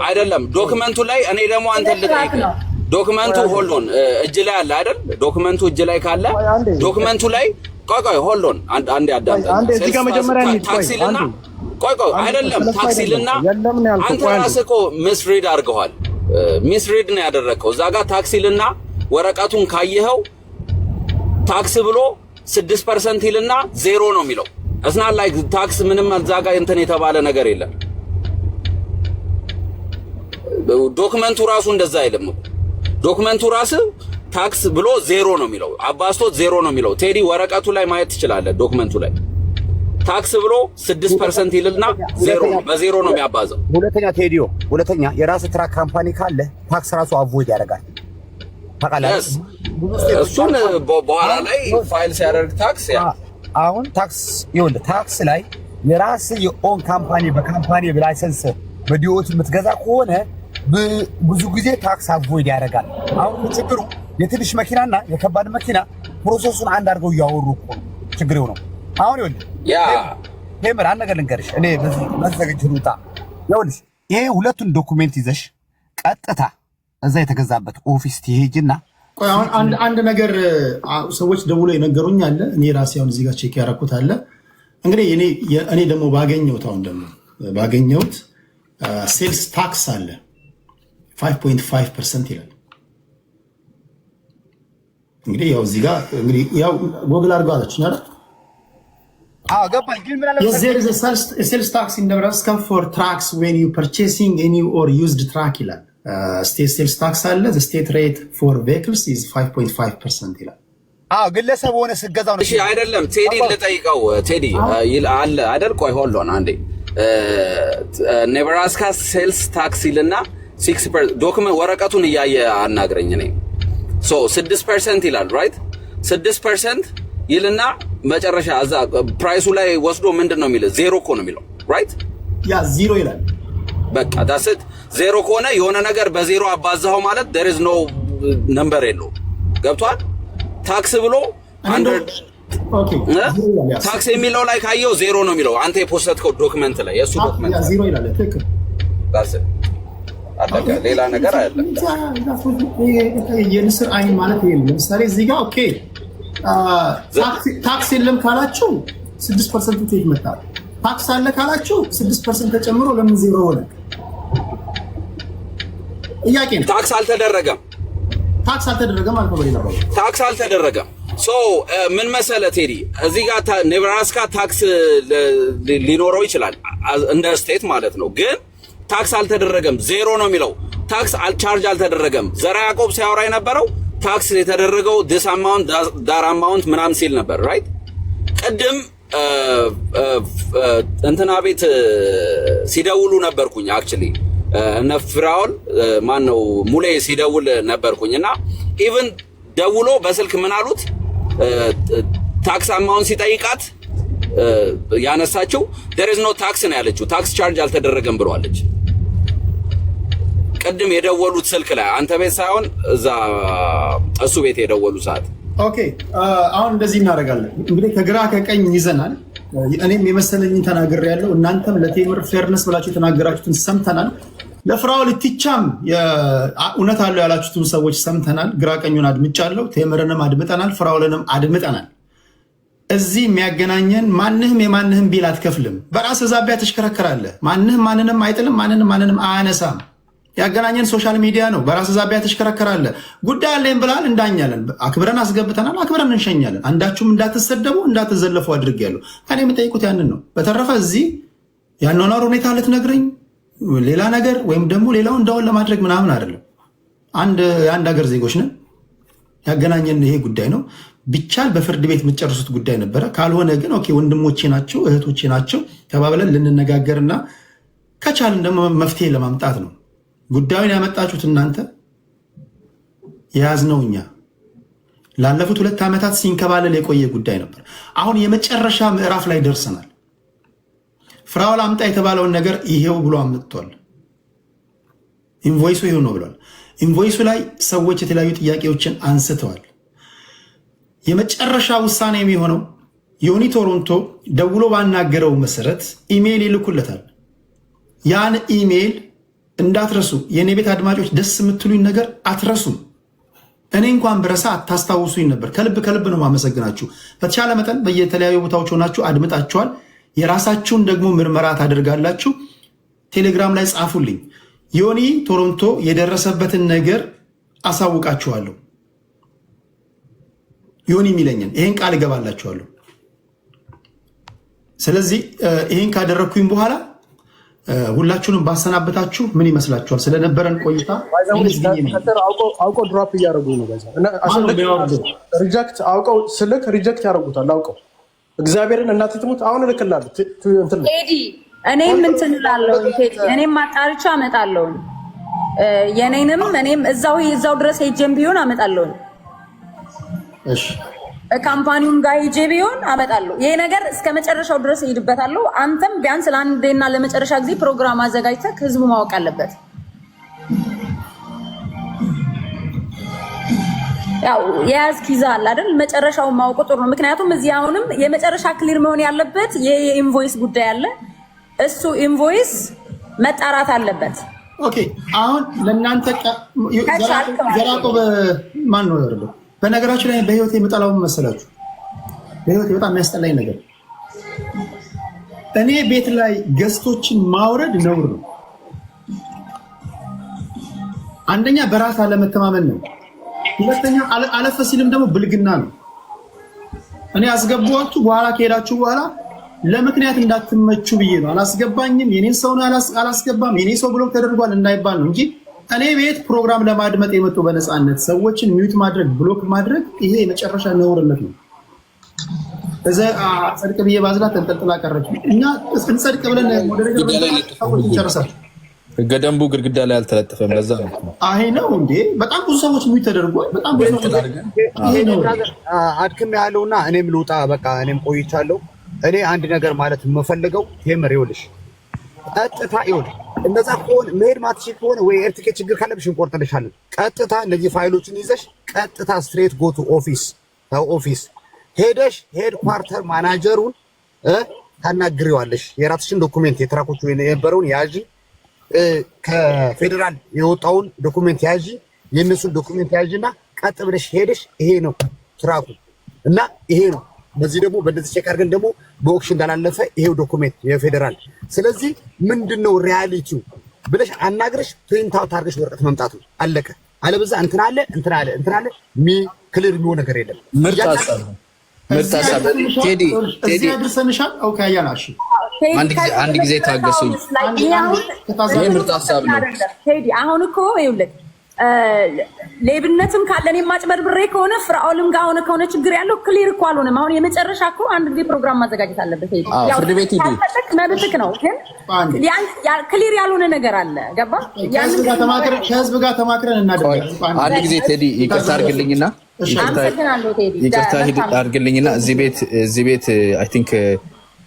አይደለም ዶክመንቱ ላይ እኔ ደግሞ አንተ ልጠይቅ ዶክመንቱ ሆልዶን እጅ ላይ አለ አይደል ዶክመንቱ እጅ ላይ ካለ ዶክመንቱ ላይ ቆይ ሆልዶን አንዴ አዳምጥ አንዴ እዚህ ጋር መጀመሪያ እንሂድ ታክሲልና ቆይ አይደለም ታክሲልና አንተ ራስህ እኮ ሚስሪድ አድርገዋል ሚስሪድ ነው ያደረከው እዛ ጋር ታክሲልና ወረቀቱን ካየኸው ታክስ ብሎ 6% ይልና 0 ነው የሚለው it's not like ታክስ ምንም እዛ ጋር እንትን የተባለ ነገር የለም ዶክመንቱ ራሱ እንደዛ አይደለም ዶክመንቱ ራሱ ታክስ ብሎ 0 ነው የሚለው አባስቶት 0 ነው የሚለው ቴዲ ወረቀቱ ላይ ማየት ትችላለህ ዶክመንቱ ላይ ታክስ ብሎ 6% ይልና 0 በ0 ነው የሚያባዛው ሁለተኛ ቴዲዮ ሁለተኛ የራስ ትራክ ካምፓኒ ካለ ታክስ ራሱ አቮይድ ያደርጋል ታውቃለህ እሱን በኋላ ላይ ፋይል ሲያደርግ ታክስ ያ አሁን ታክስ ይኸውልህ ታክስ ላይ የራስ የኦን ካምፓኒ በካምፓኒ በላይሰንስ በዲኦት የምትገዛ ከሆነ ብዙ ጊዜ ታክስ አቮይድ ያደርጋል አሁን ችግሩ የትንሽ መኪናና የከባድ መኪና ፕሮሰሱን አንድ አድርገው እያወሩ እኮ ችግሩ ነው አሁን ይኸውልህ ያ ቴምር አንድ ነገር ልንገርሽ እኔ በዚህ መዘግጅሩታ ይኸውልሽ ይሄ ሁለቱን ዶክመንት ይዘሽ ቀጥታ እዛ የተገዛበት ኦፊስ ትሄጂና ቆይ አሁን አንድ ነገር ሰዎች ደውሎ የነገሩኝ አለ እኔ ራሴ አሁን እዚህ ጋር ቼክ ያደረኩት አለ እንግዲህ እኔ ደግሞ ባገኘሁት ሴልስ ታክስ አለ 5.5% ይላል እንግዲህ ያው እዚህ ጋር እንግዲህ ያው ጎግል አድርገው አለችኝ አይደል ገባኝ ግን ምን አለ there is a sales tax in Nebraska for trucks when you purchasing any or used truck ይላል state sales tax አለ the state rate for vehicles is 5.5% ይላል ግለሰብ ሆነ ስገዛው ነው እሺ አይደለም ቴዲ ልጠይቀው ቴዲ አለ አይደል ቆይ ሆልድ ኦን አንዴ ኔብራስካ ሴልስ ታክስ ይልና 6% ዶክመንት ወረቀቱን እያየ አናግረኝ ነኝ ሶ 6% ይላል ራይት 6% ይልና መጨረሻ እዛ ፕራይሱ ላይ ወስዶ ምንድነው የሚለው 0 እኮ ነው የሚለው ራይት ያ 0 ይላል በቃ ዳስት 0 ከሆነ የሆነ ነገር በ0 አባዛው ማለት there is no number የለው ገብቷል ታክስ ብሎ 100 ኦኬ ታክስ የሚለው ላይ ካየው 0 ነው የሚለው አንተ የፖስተትከው ዶክመንት ላይ የሱ ዶክመንት ያ 0 ይላል ትክክል ዳስት አለቀ ሌላ ነገር አይደለም የንስር አይን ማለት ይሄ ለምሳሌ እዚህ ጋር ኦኬ ታክስ የለም ካላችሁ 6% ትይት መጣ ታክስ አለ ካላችሁ 6% ተጨምሮ ለምን 0 ሆነ ጥያቄ ነው ታክስ አልተደረገም ማለት ነው ታክስ አልተደረገም ሶ ምን መሰለ ቴዲ እዚህ ጋር ኔብራስካ ታክስ ሊኖረው ይችላል እንደ ስቴት ማለት ነው ግን ታክስ አልተደረገም 0 ነው የሚለው ታክስ ቻርጅ አልተደረገም ዘራ ያዕቆብ ሲያወራ የነበረው ታክስ የተደረገው this amount that amount ምናምን ሲል ነበር ራይት ቀደም እንትና ቤት ሲደውሉ ነበርኩኝ አክቹሊ እነ ፍራውል ማን ነው ሙሌ ሲደውል ነበርኩኝና ኢቭን ደውሎ በስልክ ምን አሉት ታክስ አማውንት ሲጠይቃት ያነሳችው there is no tax ነው ያለችው ታክስ ቻርጅ አልተደረገም ብለዋለች ቀደም የደወሉት ስልክ ላይ አንተ ቤት ሳይሆን እዛ እሱ ቤት የደወሉ ሰዓት ኦኬ አሁን እንደዚህ እናደርጋለን እንግዲህ ከግራ ከቀኝ ይዘናል እኔም የመሰለኝን ተናግሬያለሁ እናንተም ለቴምር ፌርነስ ብላችሁ ተናገራችሁትን ሰምተናል ለፍራኦል ኢቲቻም እውነት አለው ያላችሁትን ሰዎች ሰምተናል። ግራቀኙን አድምጫለሁ። ቴምርንም አድምጠናል። ፍራኦልንም አድምጠናል። እዚህ የሚያገናኘን ማንህም የማንህም ቢል አትከፍልም። በራስ ዛቢያ ትሽከረከራለህ። ማንህም ማንንም አይጥልም። ማንንም አያነሳም። ያገናኘን ሶሻል ሚዲያ ነው። በራስ ዛቢያ ትሽከረከራለህ። ጉዳይ አለኝ ብላል፣ እንዳኛለን። አክብረን አስገብተናል፣ አክብረን እንሸኛለን። አንዳችሁም እንዳትሰደቡ እንዳትዘለፉ አድርጌያለሁ። ከኔ የምጠይቁት ያንን ነው። በተረፈ እዚህ ያኗኗር ሁኔታ ልትነግረኝ ሌላ ነገር ወይም ደግሞ ሌላው እንዳውን ለማድረግ ምናምን አይደለም። የአንድ ሀገር ዜጎች ነን። ያገናኘን ይሄ ጉዳይ ነው። ቢቻል በፍርድ ቤት የምትጨርሱት ጉዳይ ነበረ። ካልሆነ ግን ኦኬ ወንድሞቼ ናቸው እህቶቼ ናቸው ተባብለን ልንነጋገርና ከቻልን ደግሞ መፍትሄ ለማምጣት ነው። ጉዳዩን ያመጣችሁት እናንተ፣ የያዝነው እኛ። ላለፉት 2 ዓመታት ሲንከባለል የቆየ ጉዳይ ነበር። አሁን የመጨረሻ ምዕራፍ ላይ ደርሰናል። ፍራኦል አምጣ የተባለውን ነገር ይሄው ብሎ አምጥቷል። ኢንቮይሱ ይሄው ነው ብሏል። ኢንቮይሱ ላይ ሰዎች የተለያዩ ጥያቄዎችን አንስተዋል። የመጨረሻ ውሳኔ የሚሆነው ዮኒ ቶሮንቶ ደውሎ ባናገረው መሰረት ኢሜይል ይልኩለታል። ያን ኢሜይል እንዳትረሱ፣ የእኔ ቤት አድማጮች ደስ የምትሉኝ ነገር አትረሱም። እኔ እንኳን ብረሳ አታስታውሱኝ ነበር። ከልብ ነው ማመሰግናችሁ። በተቻለ መጠን በየተለያዩ ቦታዎች ሆናችሁ አድምጣችኋል። የራሳችሁን ደግሞ ምርመራ ታደርጋላችሁ። ቴሌግራም ላይ ጻፉልኝ። ዮኒ ቶሮንቶ የደረሰበትን ነገር አሳውቃችኋለሁ። ዮኒ የሚለኝን ይሄን ቃል እገባላችኋለሁ። ስለዚህ ይሄን ካደረግኩኝ በኋላ ሁላችሁንም ባሰናበታችሁ ምን ይመስላችኋል? ስለነበረን ቆይታ አውቀው ድሮፕ እያደረጉ ነው። ሪጀክት አውቀው ስልክ ሪጀክት ያደርጉታል አውቀው። እግዚአብሔርን እናት ትሙት አሁን እልክላለሁ። ቴዲ እኔም እንትን እላለሁ። ቴዲ እኔም አጣርቻ አመጣለሁ። የኔንም እኔም እዛው ድረስ ሄጄም ቢሆን አመጣለሁ። እሺ ካምፓኒውን ጋር ሄጄ ቢሆን አመጣለሁ። ይሄ ነገር እስከ መጨረሻው ድረስ ሄድበታለሁ። አንተም ቢያንስ ለአንዴና ለመጨረሻ ጊዜ ፕሮግራም አዘጋጅተህ ህዝቡ ማወቅ አለበት። ያው የያዝክ ይዘሃል አይደል? መጨረሻውን ማወቅ ጥሩ ነው። ምክንያቱም እዚህ አሁንም የመጨረሻ ክሊር መሆን ያለበት የኢንቮይስ ጉዳይ አለ። እሱ ኢንቮይስ መጣራት አለበት። ኦኬ አሁን ለእናንተ ዘራቆ ማን ነው ያለው? በነገራችሁ ላይ በህይወት የምጠላው መሰላችሁ? በህይወት በጣም የሚያስጠላኝ ነገር እኔ ቤት ላይ ገስቶችን ማውረድ ነውር ነው። አንደኛ በራስ አለመተማመን ነው። ሁለተኛ አለፈ ሲልም ደግሞ ብልግና ነው። እኔ አስገባችሁ በኋላ ከሄዳችሁ በኋላ ለምክንያት እንዳትመቹ ብዬ ነው። አላስገባኝም፣ የኔን ሰው ነው አላስገባም፣ የኔ ሰው ብሎክ ተደርጓል እንዳይባል ነው እንጂ እኔ ቤት ፕሮግራም ለማድመጥ የመጡ በነፃነት ሰዎችን ሚዩት ማድረግ ብሎክ ማድረግ ይሄ የመጨረሻ ነውርነት ነው። እዛ ጸድቅ ብዬ ባዝላት ተንጠልጥላ ቀረች። እኛ እንጸድቅ ብለን ጨርሳል። ህገ ደንቡ ግድግዳ ላይ አልተለጠፈም። ለዛ ነው አይ ነው እንዴ በጣም ብዙ ሰዎች ሚዩት ተደርጓል። በጣም ብዙ ይሄ ነው አድክም ያለውና እኔም ልውጣ በቃ እኔም ቆይቻለሁ። እኔ አንድ ነገር ማለት የምፈልገው ቴምር ይኸውልሽ፣ ቀጥታ ይኸውልሽ እንደዛ ከሆነ መሄድ ማትችል ከሆነ ወይ ኤርትኬት ችግር ካለብሽ እንቆርጥልሻለን። ቀጥታ እነዚህ ፋይሎችን ይዘሽ ቀጥታ ስትሬት ጎቱ ኦፊስ ሄደሽ ሄድ ኳርተር ማናጀሩን ታናግሪዋለሽ። የራስሽን ዶኩሜንት የትራኮቹ የነበረውን ያዢ፣ ከፌዴራል የወጣውን ዶኩሜንት ያዢ፣ የእነሱን ዶኩሜንት ያዢና ቀጥ ብለሽ ሄደሽ ይሄ ነው ትራኩ እና ይሄ ነው በዚህ ደግሞ በእንደዚህ ቼክ አድርገን ደግሞ በኦክሽን እንዳላለፈ ይሄው ዶኩሜንት የፌዴራል። ስለዚህ ምንድነው ሪያሊቲው ብለሽ አናግረሽ ፕሪንት አውት አድርገሽ ወረቀት መምጣቱ አለቀ። አለበዛ እንትን አለ ክሊር የሚሆን ነገር የለም። ምርጥ ሀሳብ ቴዲ ያድርሰንሻል። ኦኬ አያናሽ አንድ ጊዜ ታገሱኝ። ይሄ ምርጥ ሀሳብ ነው ቴዲ። አሁን እኮ ይኸውልህ ሌብነትም ካለን የማጭበርብሬ ከሆነ ፍራኦልም ጋር ሆነ ከሆነ ችግር ያለው ክሊር እኮ አልሆነም። አሁን የመጨረሻ እኮ አንድ ጊዜ ፕሮግራም ማዘጋጀት አለበት። ፍርድ ቤት ሂዱ መብትክ ነው፣ ግን ክሊር ያልሆነ ነገር አለ። ገባ? ከህዝብ ጋር ተማክረን እናደርጋለን። አንድ ጊዜ ቴዲ ይቅርታ አድርግልኝና እዚህ ቤት አይ ቲንክ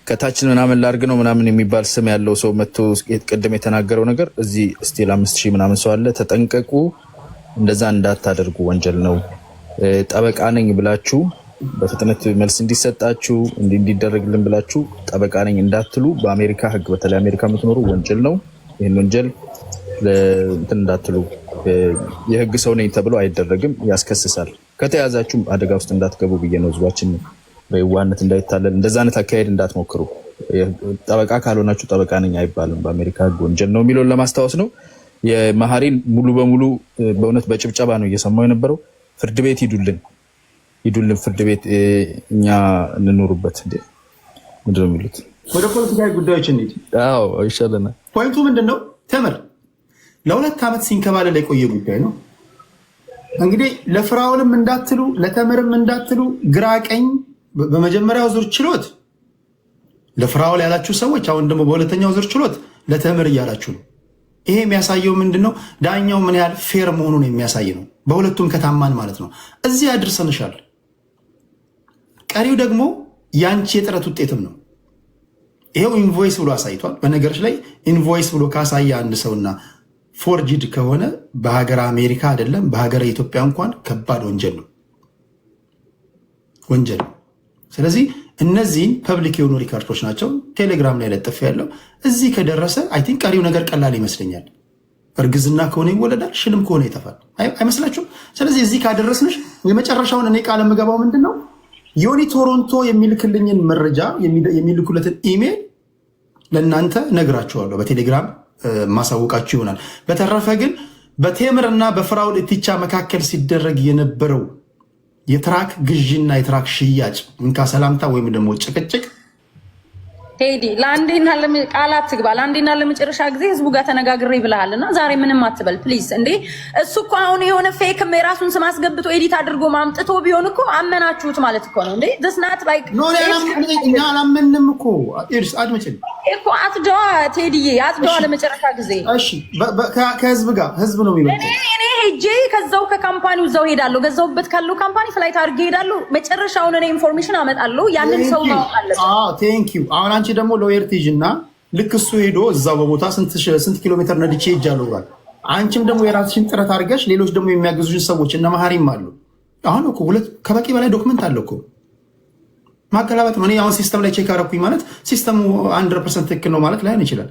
ከታችን ምናምን ላርግ ነው ምናምን የሚባል ስም ያለው ሰው መጥቶ ቅድም የተናገረው ነገር እዚህ ስቲል 5000 ምናምን ሰው አለ። ተጠንቀቁ፣ እንደዛ እንዳታደርጉ፣ ወንጀል ነው። ጠበቃ ነኝ ብላችሁ በፍጥነት መልስ እንዲሰጣችሁ እንዲደረግልን ብላችሁ ጠበቃ ነኝ እንዳትሉ። በአሜሪካ ህግ፣ በተለይ አሜሪካ የምትኖሩ ወንጀል ነው። ይህን ወንጀል እንትን እንዳትሉ የህግ ሰው ነኝ ተብሎ አይደረግም፣ ያስከስሳል። ከተያዛችሁም አደጋ ውስጥ እንዳትገቡ ብዬ ነው። ህዝባችን በዋነት እንዳይታለል እንደዛ አይነት አካሄድ እንዳትሞክሩ። ጠበቃ ካልሆናችሁ ጠበቃ ነኝ አይባልም። በአሜሪካ ህግ ወንጀል ነው የሚለውን ለማስታወስ ነው። የመሐሪን ሙሉ በሙሉ በእውነት በጭብጨባ ነው እየሰማው የነበረው። ፍርድ ቤት ሂዱልን ፍርድ ቤት እኛ እንኖሩበት። እንዴ ምንድነው የሚሉት? ወደ ፖለቲካዊ ጉዳዮች እንሂድ። አዎ ይሻለናል። ፖይንቱ ምንድነው? ተምር ለ2 ዓመት ሲንከባለል የቆየ ጉዳይ ነው። እንግዲህ ለፍራውልም እንዳትሉ ለተምርም እንዳትሉ ግራ ቀኝ በመጀመሪያው ዙር ችሎት ለፍራውል ያላችሁ ሰዎች አሁን ደግሞ በሁለተኛው ዙር ችሎት ለተምር እያላችሁ ነው። ይሄ የሚያሳየው ምንድነው? ዳኛው ምን ያህል ፌር መሆኑን የሚያሳይ ነው። በሁለቱም ከታማን ማለት ነው። እዚህ አድርሰንሻል። ቀሪው ደግሞ ያንቺ የጥረት ውጤትም ነው። ይሄው ኢንቮይስ ብሎ አሳይቷል። በነገሮች ላይ ኢንቮይስ ብሎ ካሳየ አንድ ሰውና ፎርጅድ ከሆነ በሀገር አሜሪካ አይደለም በሀገር ኢትዮጵያ እንኳን ከባድ ወንጀል ነው ወንጀል። ስለዚህ እነዚህን ፐብሊክ የሆኑ ሪካርዶች ናቸው። ቴሌግራም ላይ ለጥፍ ያለው እዚህ ከደረሰ አይ ቲንክ ቀሪው ነገር ቀላል ይመስለኛል። እርግዝና ከሆነ ይወለዳል፣ ሽልም ከሆነ ይጠፋል። አይመስላችሁም? ስለዚህ እዚህ ካደረስንሽ የመጨረሻውን እኔ ቃል የምገባው ምንድን ነው ዮኒ ቶሮንቶ የሚልክልኝን መረጃ የሚልኩለትን ኢሜል ለእናንተ ነግራችኋለሁ። በቴሌግራም ማሳወቃችሁ ይሆናል። በተረፈ ግን በቴምር እና በፍራውል ኢቲቻ መካከል ሲደረግ የነበረው የትራክ ግዥና የትራክ ሽያጭ እንካ ሰላምታ ወይም ደግሞ ጭቅጭቅ ቴዲ ለአንዴና ቃላት ትግባ ለአንዴና ለመጨረሻ ጊዜ ህዝቡ ጋር ተነጋግሬ ብለሃልና ዛሬ ምንም አትበል ፕሊዝ። እንዴ እሱ እኮ አሁን የሆነ ፌክ የራሱን ስም አስገብቶ ኤዲት አድርጎ ማምጥቶ ቢሆን እኮ አመናችሁት ማለት እኮ ነው። እንዴ ደስናት ላይክ እኛ አላመንም እኮ ኢርስ አድመጭኝ እኮ አትደዋ ቴዲዬ አትደዋ ለመጨረሻ ጊዜ። እሺ ከህዝብ ጋር ህዝብ ነው የሚመጣው። እኔ ሄጄ ከዛው ከካምፓኒው እዛው ሄዳለሁ፣ ገዛውበት ካለው ካምፓኒ ፍላይት አድርጌ ሄዳለሁ። መጨረሻውን እኔ ኢንፎርሜሽን አመጣለሁ። ያንን ሰው ማወቅ አለበት። ቴንክ ዩ አሁን አንቺ ደግሞ ሎየር ቲጅ እና ልክ እሱ ሄዶ እዛው በቦታ ስንት ኪሎ ሜትር ነድቼ ሄጃለሁ ብሏል። አንቺም ደግሞ የራስሽን ጥረት አድርገሽ ሌሎች ደግሞ የሚያግዙሽን ሰዎች እነ መሐሪም አሉ። አሁን እኮ ከበቂ በላይ ዶክመንት አለ እኮ ማገላበጥ ነው። እኔ አሁን ሲስተም ላይ ቼክ አደረኩኝ ማለት ሲስተሙ 100% ትክክል ነው ማለት ላይሆን ይችላል።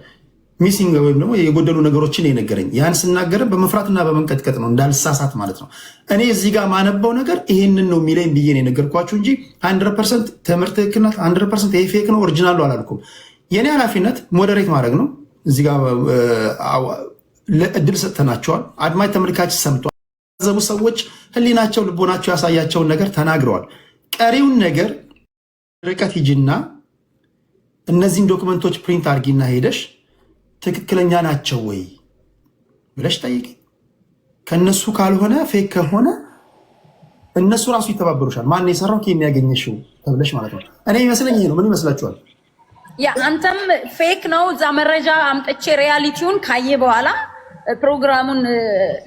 ሚሲንግ ወይም ደግሞ የጎደሉ ነገሮችን የነገረኝ ያን ስናገርም በመፍራትና በመንቀጥቀጥ ነው እንዳልሳሳት ማለት ነው። እኔ እዚህ ጋር ማነበው ነገር ይሄንን ነው የሚለኝ ብዬ ነው የነገርኳችሁ እንጂ 100% ትምህርት ትክክል ናት 100% ይሄ ፌክ ነው ኦሪጂናሉ አላልኩም። የኔ ኃላፊነት ሞዴሬት ማድረግ ነው። እዚህ ጋር እድል ሰጥተናቸዋል። አድማጭ ተመልካች ሰምቷል። ዘቡ ሰዎች ህሊናቸው ልቦናቸው ያሳያቸውን ነገር ተናግረዋል። ቀሪውን ነገር ርቀት ሂጂና እነዚህን ዶክመንቶች ፕሪንት አድርጊና ሄደሽ ትክክለኛ ናቸው ወይ ብለሽ ጠይቂ። ከነሱ ካልሆነ ፌክ ከሆነ እነሱ ራሱ ይተባበሩሻል። ማን የሰራው ከየት ያገኘሽው ተብለሽ ማለት ነው። እኔ ይመስለኝ ይሄ ነው። ምን ይመስላችኋል? ያ አንተም ፌክ ነው እዛ መረጃ አምጥቼ ሪያሊቲውን ካየ በኋላ ፕሮግራሙን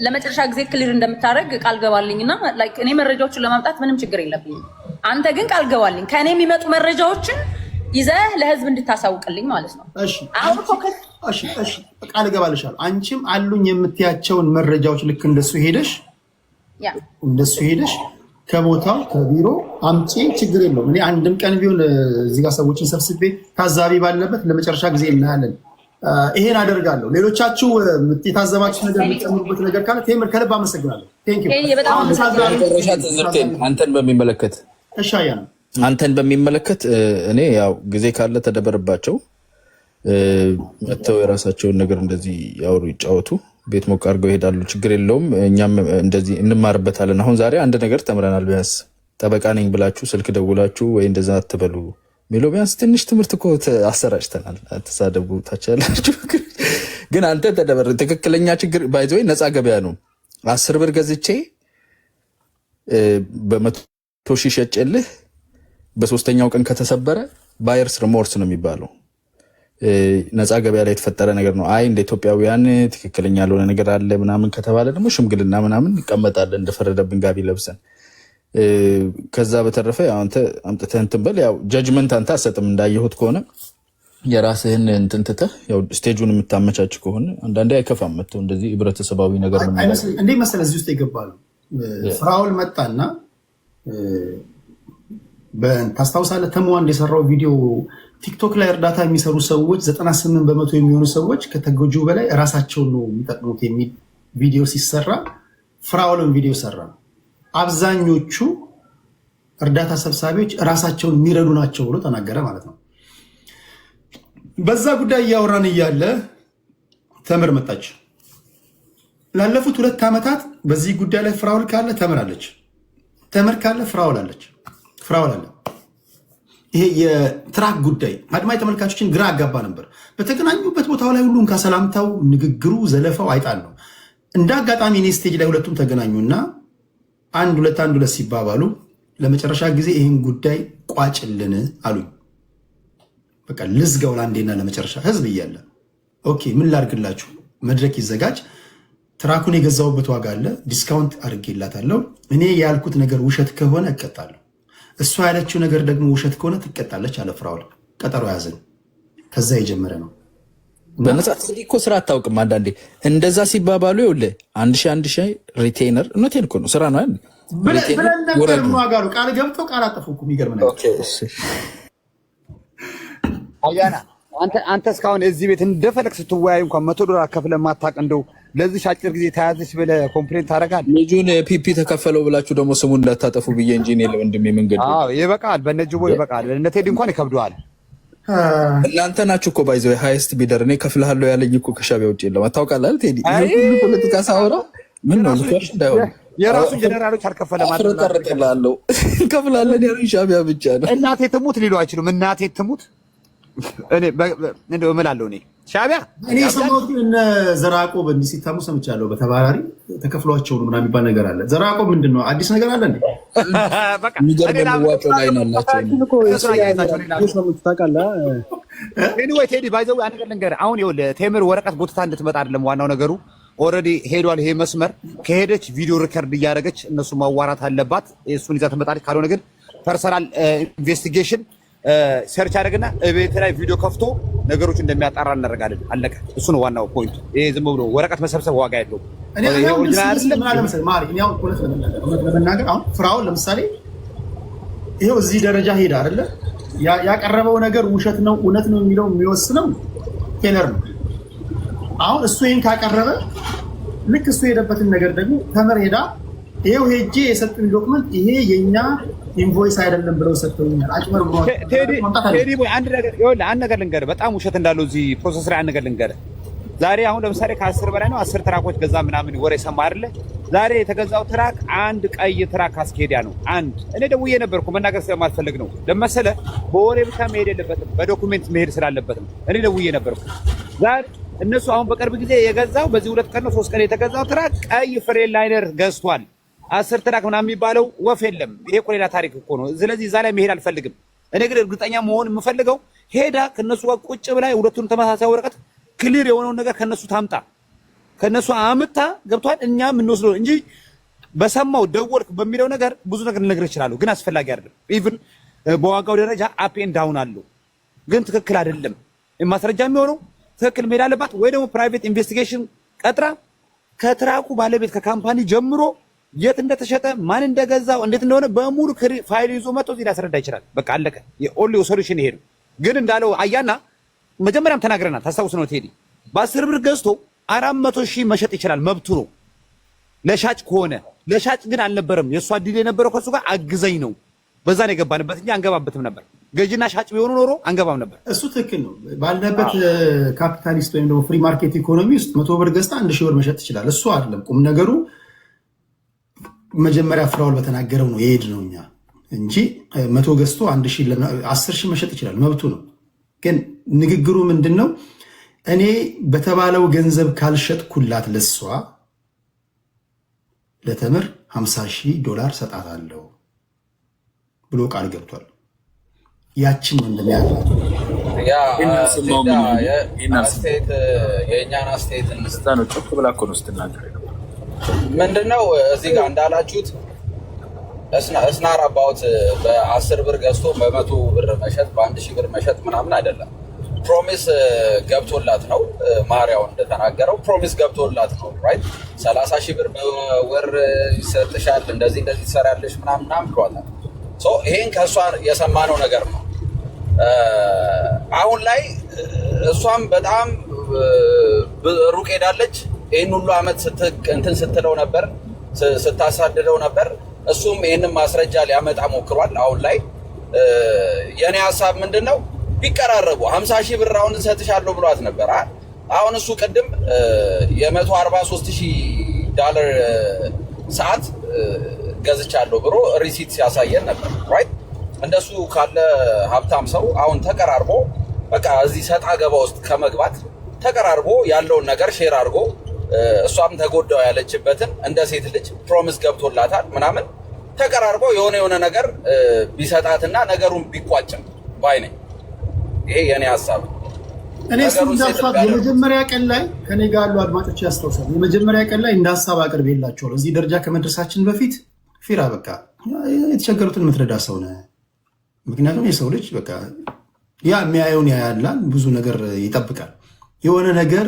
ለመጨረሻ ጊዜ ክሊር እንደምታደርግ ቃል ገባልኝና ላይክ እኔ መረጃዎችን ለማምጣት ምንም ችግር የለብኝም። አንተ ግን ቃል ገባልኝ ከእኔ የሚመጡ መረጃዎችን ይዘህ ለህዝብ እንድታሳውቅልኝ ማለት ነው። እሺ ቃል እገባልሻለሁ። አንቺም አሉኝ የምትያቸውን መረጃዎች ልክ እንደሱ ሄደሽ ከቦታው ከቢሮ አምጪ፣ ችግር የለውም። እኔ አንድም ቀን ቢሆን እዚህ ጋር ሰዎችን ሰብስቤ ታዛቢ ባለበት ለመጨረሻ ጊዜ እናያለን። ይሄን አደርጋለሁ። ሌሎቻችሁ የታዘባችሁ ነገር የምትጨምሩበት ነገር ካለ ቴምር ከልብ አመሰግናለሁ። አንተን በሚመለከት እሻያ ነው አንተን በሚመለከት እኔ ያው ጊዜ ካለ ተደበርባቸው መተው የራሳቸውን ነገር እንደዚህ ያወሩ ይጫወቱ፣ ቤት ሞቅ አድርገው ይሄዳሉ። ችግር የለውም። እኛም እንደዚህ እንማርበታለን። አሁን ዛሬ አንድ ነገር ተምረናል። ቢያንስ ጠበቃ ነኝ ብላችሁ ስልክ ደውላችሁ ወይ እንደዛ አትበሉ ሚለው ቢያንስ ትንሽ ትምህርት እኮ አሰራጭተናል። አትሳደቡ ታች ያላችሁ ግን አንተ ተደበር። ትክክለኛ ችግር ባይዘው ነፃ ገበያ ነው። 10 ብር ገዝቼ በ100 ሺህ ሸጬልህ በሶስተኛው ቀን ከተሰበረ ባየርስ ሪሞርስ ነው የሚባለው። ነፃ ገበያ ላይ የተፈጠረ ነገር ነው። አይ እንደ ኢትዮጵያውያን ትክክለኛ ያልሆነ ነገር አለ ምናምን ከተባለ ደግሞ ሽምግልና ምናምን ይቀመጣል እንደፈረደብን ጋቢ ለብሰን። ከዛ በተረፈ አንተ አምጥተህ እንትን በል። ያው ጀጅመንት አንተ አሰጥም እንዳየሁት ከሆነ የራስህን እንትን ትተህ ያው ስቴጁን የምታመቻች ከሆነ አንዳንዴ አይከፋም። መጥተው እንደዚህ ህብረተሰባዊ ነገር ምን እንዴ መሰለህ እዚህ ውስጥ ይገባሉ። ፍራውል መጣና ታስታውሳለህ? ተሙ አንድ የሰራው ቪዲዮ ቲክቶክ ላይ እርዳታ የሚሰሩ ሰዎች 98% የሚሆኑ ሰዎች ከተጎጂው በላይ ራሳቸውን ነው የሚጠቅሙት የሚል ቪዲዮ ሲሰራ ፍራውልን ቪዲዮ ሰራ። አብዛኞቹ እርዳታ ሰብሳቢዎች ራሳቸውን የሚረዱ ናቸው ብሎ ተናገረ ማለት ነው። በዛ ጉዳይ እያወራን እያለ ተምር መጣች። ላለፉት 2 ዓመታት በዚህ ጉዳይ ላይ ፍራውል ካለ ተምር አለች፣ ተምር ካለ ፍራውል አለች፣ ፍራውል አለ። ይሄ የትራክ ጉዳይ አድማጭ ተመልካቾችን ግራ አጋባ ነበር። በተገናኙበት ቦታው ላይ ሁሉም ከሰላምታው ንግግሩ ዘለፋው አይጣል ነው። እንደ አጋጣሚ እኔ ስቴጅ ላይ ሁለቱም ተገናኙና አንድ ሁለት ሲባባሉ ለመጨረሻ ጊዜ ይህን ጉዳይ ቋጭልን አሉኝ። በቃ ልዝጋው ለአንዴና ለመጨረሻ ህዝብ እያለ ኦኬ ምን ላድርግላችሁ፣ መድረክ ይዘጋጅ፣ ትራኩን የገዛውበት ዋጋ አለ፣ ዲስካውንት አድርጌላታለሁ። እኔ ያልኩት ነገር ውሸት ከሆነ እቀጣለሁ፣ እሷ ያለችው ነገር ደግሞ ውሸት ከሆነ ትቀጣለች አለ ፍራውል። ቀጠሮ ያዘን። ከዛ የጀመረ ነው። በነጻ እኮ ስራ አታውቅም። አንዳንዴ እንደዛ ሲባባሉ ይኸውልህ 1000 ሪቴይነር እውነቴን እኮ ነው ስራ ነው አይደል ብለን ነበር። ምን ዋጋ ነው? ቃል ገብተው ቃል አጠፉ እኮ የሚገርም ነገር። አያና አንተ እስካሁን እዚህ ቤት እንደፈለክ ስትወያይ እንኳን $100 ከፍለህ ማታውቅ እንደው ለዚህ አጭር ጊዜ ተያዘች ብለህ ኮምፕሌንት ታደርጋለህ። ልጁን ፒፒ ተከፈለው ብላችሁ ደግሞ ስሙን እንዳታጠፉ ብዬ እንጂ እኔ ለወንድሜ መንገድ ይበቃል። በነጅቦ ይበቃል። እነ ቴዲ እንኳን ይከብደዋል። እናንተ ናችሁ እኮ ባይዘው ሃይስት ቢደር እኔ ከፍልሃለሁ ያለኝ እኮ ከሻቢያ ውጪ የለም። አታውቃለህ አይደል ቴዲ? ሁሉ ፖለቲካ ሳወራ ምን ነው ልኳሽ እንዳይሆን የራሱን ጀነራሎች አልከፈለ ማለት ነው። ተቀርቀላለሁ ከፍላለን ያለኝ ሻቢያ ብቻ ነው። እናቴ ትሙት ሊሉ አይችሉም። እናቴ ትሙት እኔ እንደው እምላለሁ እኔ ሻቢያ እኔ ሰሞኑን እነ ዘራቆብ እንዲህ ሲታሙ ሰምቻለሁ። በተባራሪ ተከፍሏቸው ነው ምናምን የሚባል ነገር አለ። ዘራቆብ ምንድን ነው አዲስ ነገር አለ እንዴ? በቃ የሚገርም ዋጮ ላይ ነው አላቸው። ኤኒዌይ ቴዲ ባይዘው አንድ ነገር ልንገርህ። አሁን ይኸውልህ ቴምር ወረቀት ጎትታ እንድትመጣ አይደለም ዋናው ነገሩ። ኦልሬዲ ሄዷል ይሄ መስመር። ከሄደች ቪዲዮ ሪከርድ እያደረገች እነሱ ማዋራት አለባት። እሱን ይዛ ትመጣለች። ካልሆነ ግን ፐርሰናል ኢንቨስቲጌሽን ሰርች አደረግና እቤት ላይ ቪዲዮ ከፍቶ ነገሮች እንደሚያጣራ እናደርጋለን። አለቀ። እሱ ነው ዋናው ፖይንት። ይሄ ዝም ብሎ ወረቀት መሰብሰብ ዋጋ የለውም። ይሄ ኦሪጂናል አይደለም። ምን አለ መሰለህ ማሪ፣ እኔ አሁን እውነት ለመናገር አሁን ፍራውን ለምሳሌ ይሄው እዚህ ደረጃ ሄዳ አይደለ? ያቀረበው ነገር ውሸት ነው እውነት ነው የሚለው የሚወስነው ቴለር ነው። አሁን እሱ ይሄን ካቀረበ ልክ እሱ የሄደበትን ነገር ደግሞ ተመር ሄዳ ይሄው ሄጄ የሰጡኝ ዶክመንት ይሄ የኛ ኢንቮይስ አይደለም ብለው ሰጥተውኛል። አጭበርብሯል። ቴዲ ቦይ አንድ ነገር ልንገርህ፣ በጣም ውሸት እንዳለው እዚህ ፕሮሰስ ላይ አንድ ነገር ልንገርህ። ዛሬ አሁን ለምሳሌ ከ10 በላይ ነው 10 ትራኮች ገዛ ምናምን ወሬ ሰማ አይደለ? ዛሬ የተገዛው ትራክ አንድ ቀይ ትራክ አስኬዲያ ነው። አንድ እኔ ደውዬ ነበርኩ መናገር ስለማልፈልግ ነው ለመሰለ በወሬ ብቻ መሄድ የለበትም በዶኩሜንት መሄድ ስላለበት ነው። እኔ ደውዬ ነበርኩ ዛሬ እነሱ አሁን በቅርብ ጊዜ የገዛው በዚህ 2 ቀን ነው 3 ቀን የተገዛው ትራክ ቀይ ፍሬን ላይነር ገዝቷል። 10 ትራክ ምናምን የሚባለው ወፍ የለም። ይሄ እኮ ሌላ ታሪክ እኮ ነው። ስለዚህ እዛ ላይ መሄድ አልፈልግም። እኔ ግን እርግጠኛ መሆን የምፈልገው ሄዳ ከነሱ ጋር ቁጭ ብላ ሁለቱን ተመሳሳይ ወረቀት ክሊር የሆነውን ነገር ከነሱ ታምጣ፣ ከነሱ አምጣ ገብቷል። እኛ የምንወስደው እንጂ በሰማው ደወልክ በሚለው ነገር ብዙ ነገር ልነግርህ እችላለሁ፣ ግን አስፈላጊ አይደለም። ኢቭን በዋጋው ደረጃ አፕ ኤንድ ዳውን አለው፣ ግን ትክክል አይደለም። ማስረጃ የሚሆነው ትክክል መሄድ አለባት ወይ ደግሞ ፕራይቬት ኢንቨስቲጌሽን ቀጥራ ከትራኩ ባለቤት ከካምፓኒ ጀምሮ የት እንደተሸጠ ማን እንደገዛው እንዴት እንደሆነ በሙሉ ፋይል ይዞ መጥቶ እዚህ ሊያስረዳ ይችላል። በቃ አለቀ። የኦንሊ ሶሉሽን ይሄ ነው። ግን እንዳለው አያና መጀመሪያም ተናግረናል። ታስታውስ ነው ቴዲ በ10 ብር ገዝቶ 400,000 መሸጥ ይችላል፣ መብቱ ነው ለሻጭ ከሆነ። ለሻጭ ግን አልነበረም። የእሷ ዲል የነበረው ከሱ ጋር አግዘኝ ነው። በዛ ነው የገባንበት እንጂ አንገባበትም ነበር። ገዥና ሻጭ ቢሆኑ ኖሮ አንገባም ነበር። እሱ ትክክል ነው። ባለበት ካፒታሊስት ወይም ደግሞ ፍሪ ማርኬት ኢኮኖሚ ውስጥ 100 ብር ገዝታ 1000 ብር መሸጥ ይችላል። እሱ አይደለም ቁም ነገሩ። መጀመሪያ ፍራውል በተናገረው ነው የሄድ ነው እኛ እንጂ 100 ገዝቶ 10,000 መሸጥ ይችላል፣ መብቱ ነው። ግን ንግግሩ ምንድን ነው? እኔ በተባለው ገንዘብ ካልሸጥኩላት ለሷ ለተምር $50,000 ሰጣታለሁ ብሎ ቃል ገብቷል። ያችን እንደሚያደርግ የእኛን አስተያየት እንስታ ነው። ጮክ ብላ እኮ ነው ስትናገር ምንድነው እዚህ ጋር እንዳላችሁት እስናር አባውት በ10 ብር ገዝቶ በ100 ብር መሸጥ በ1,000 ብር መሸጥ ምናምን አይደለም። ፕሮሚስ ገብቶላት ነው። ማርያውን እንደተናገረው ፕሮሚስ ገብቶላት ነው። ራይት 30,000 ብር በወር ይሰጥሻል፣ እንደዚህ ትሰሪያለሽ ምናምን ብሏታል። ይሄን ከእሷ የሰማነው ነገር ነው። አሁን ላይ እሷም በጣም ሩቅ ሄዳለች። ይህን ሁሉ አመት እንትን ስትለው ነበር፣ ስታሳድደው ነበር። እሱም ይህንን ማስረጃ ሊያመጣ ሞክሯል። አሁን ላይ የኔ ሀሳብ ምንድነው ቢቀራረቡ 50 ሺህ ብር አሁን እሰጥሻለሁ ብሏት ነበር። አሁን እሱ ቅድም $143,000 ሰዓት ገዝቻለሁ ብሎ ሪሲት ሲያሳየን ነበር። ራይት እንደሱ ካለ ሀብታም ሰው አሁን ተቀራርቦ በቃ እዚህ ሰጣ ገባ ውስጥ ከመግባት ተቀራርቦ ያለውን ነገር ሼር አድርጎ እሷም ተጎዳው ያለችበትን እንደ ሴት ልጅ ፕሮሚስ ገብቶላታል ምናምን ተቀራርቦ የሆነ ነገር ቢሰጣትና ነገሩን ቢቋጭም ባይ ነኝ። ይሄ የኔ ሀሳብ። እኔ እንዳሳብ የመጀመሪያ ቀን ላይ ከኔ ጋር ያሉ አድማጮች ያስታውሳሉ። የመጀመሪያ ቀን ላይ እንደ ሀሳብ አቅርቤላቸዋለሁ። እዚህ ደረጃ ከመድረሳችን በፊት ፊራ በቃ የተቸገሩትን የምትረዳ ሰው ነህ። ምክንያቱም የሰው ልጅ በቃ ያ የሚያየውን ያያላል፣ ብዙ ነገር ይጠብቃል። የሆነ ነገር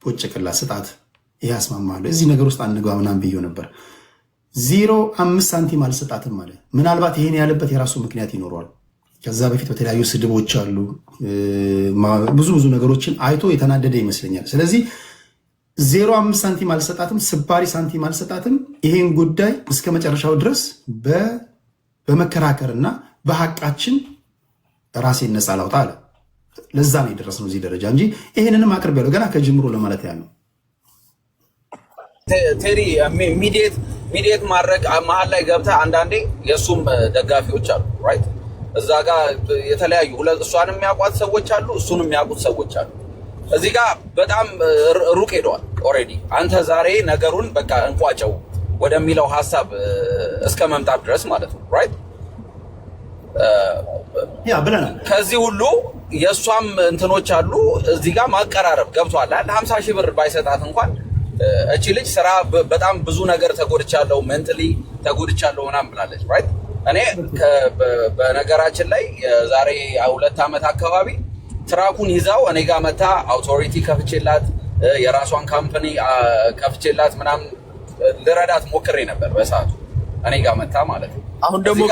ፖጭቅላ ስጣት ይሄ አስማማለሁ፣ እዚህ ነገር ውስጥ አንግባ ምናምን ብዬው ነበር። 0.5 ሳንቲም አልሰጣትም ማለት ምናልባት ይሄን ያለበት የራሱ ምክንያት ይኖረዋል። ከዛ በፊት በተለያዩ ስድቦች አሉ፣ ብዙ ነገሮችን አይቶ የተናደደ ይመስለኛል። ስለዚህ 0.5 ሳንቲም አልሰጣትም፣ ስባሪ ሳንቲም አልሰጣትም። ይሄን ጉዳይ እስከ መጨረሻው ድረስ በመከራከርና በሐቃችን ራሴን ነፃ ላውጣ አለ። ለዛ ነው የደረስነው እዚህ ደረጃ እንጂ ይሄንንም አቅርቤያለሁ ገና ከጅምሮ ለማለት ያለው ቴሪ ሚዲየት ማድረግ መሀል ላይ ገብተህ አንዳንዴ የእሱም ደጋፊዎች አሉ ራይት እዛ ጋር የተለያዩ እሷን የሚያውቋት ሰዎች አሉ፣ እሱን የሚያውቁት ሰዎች አሉ። እዚህ ጋር በጣም ሩቅ ሄደዋል ኦልሬዲ። አንተ ዛሬ ነገሩን በቃ እንቋጨው ወደሚለው ሀሳብ እስከ መምጣት ድረስ ማለት ነው ራይት ያ ብለናል። ከዚህ ሁሉ የእሷም እንትኖች አሉ እዚህ ጋር ማቀራረብ ገብቷል። 50 ሺህ ብር ባይሰጣት እንኳን እቺ ልጅ ስራ በጣም ብዙ ነገር ተጎድቻለሁ፣ ሜንታሊ ተጎድቻለሁ ምናምን ብላለች ራይት። እኔ በነገራችን ላይ የዛሬ 2 ዓመት አካባቢ ትራኩን ይዛው እኔ ጋር መታ አውቶሪቲ ከፍቼላት የራሷን ካምፓኒ ከፍቼላት ምናምን ልረዳት ሞክሬ ነበር በሰዓቱ እኔ ጋር መታ ማለት ነው። አሁን ደግሞ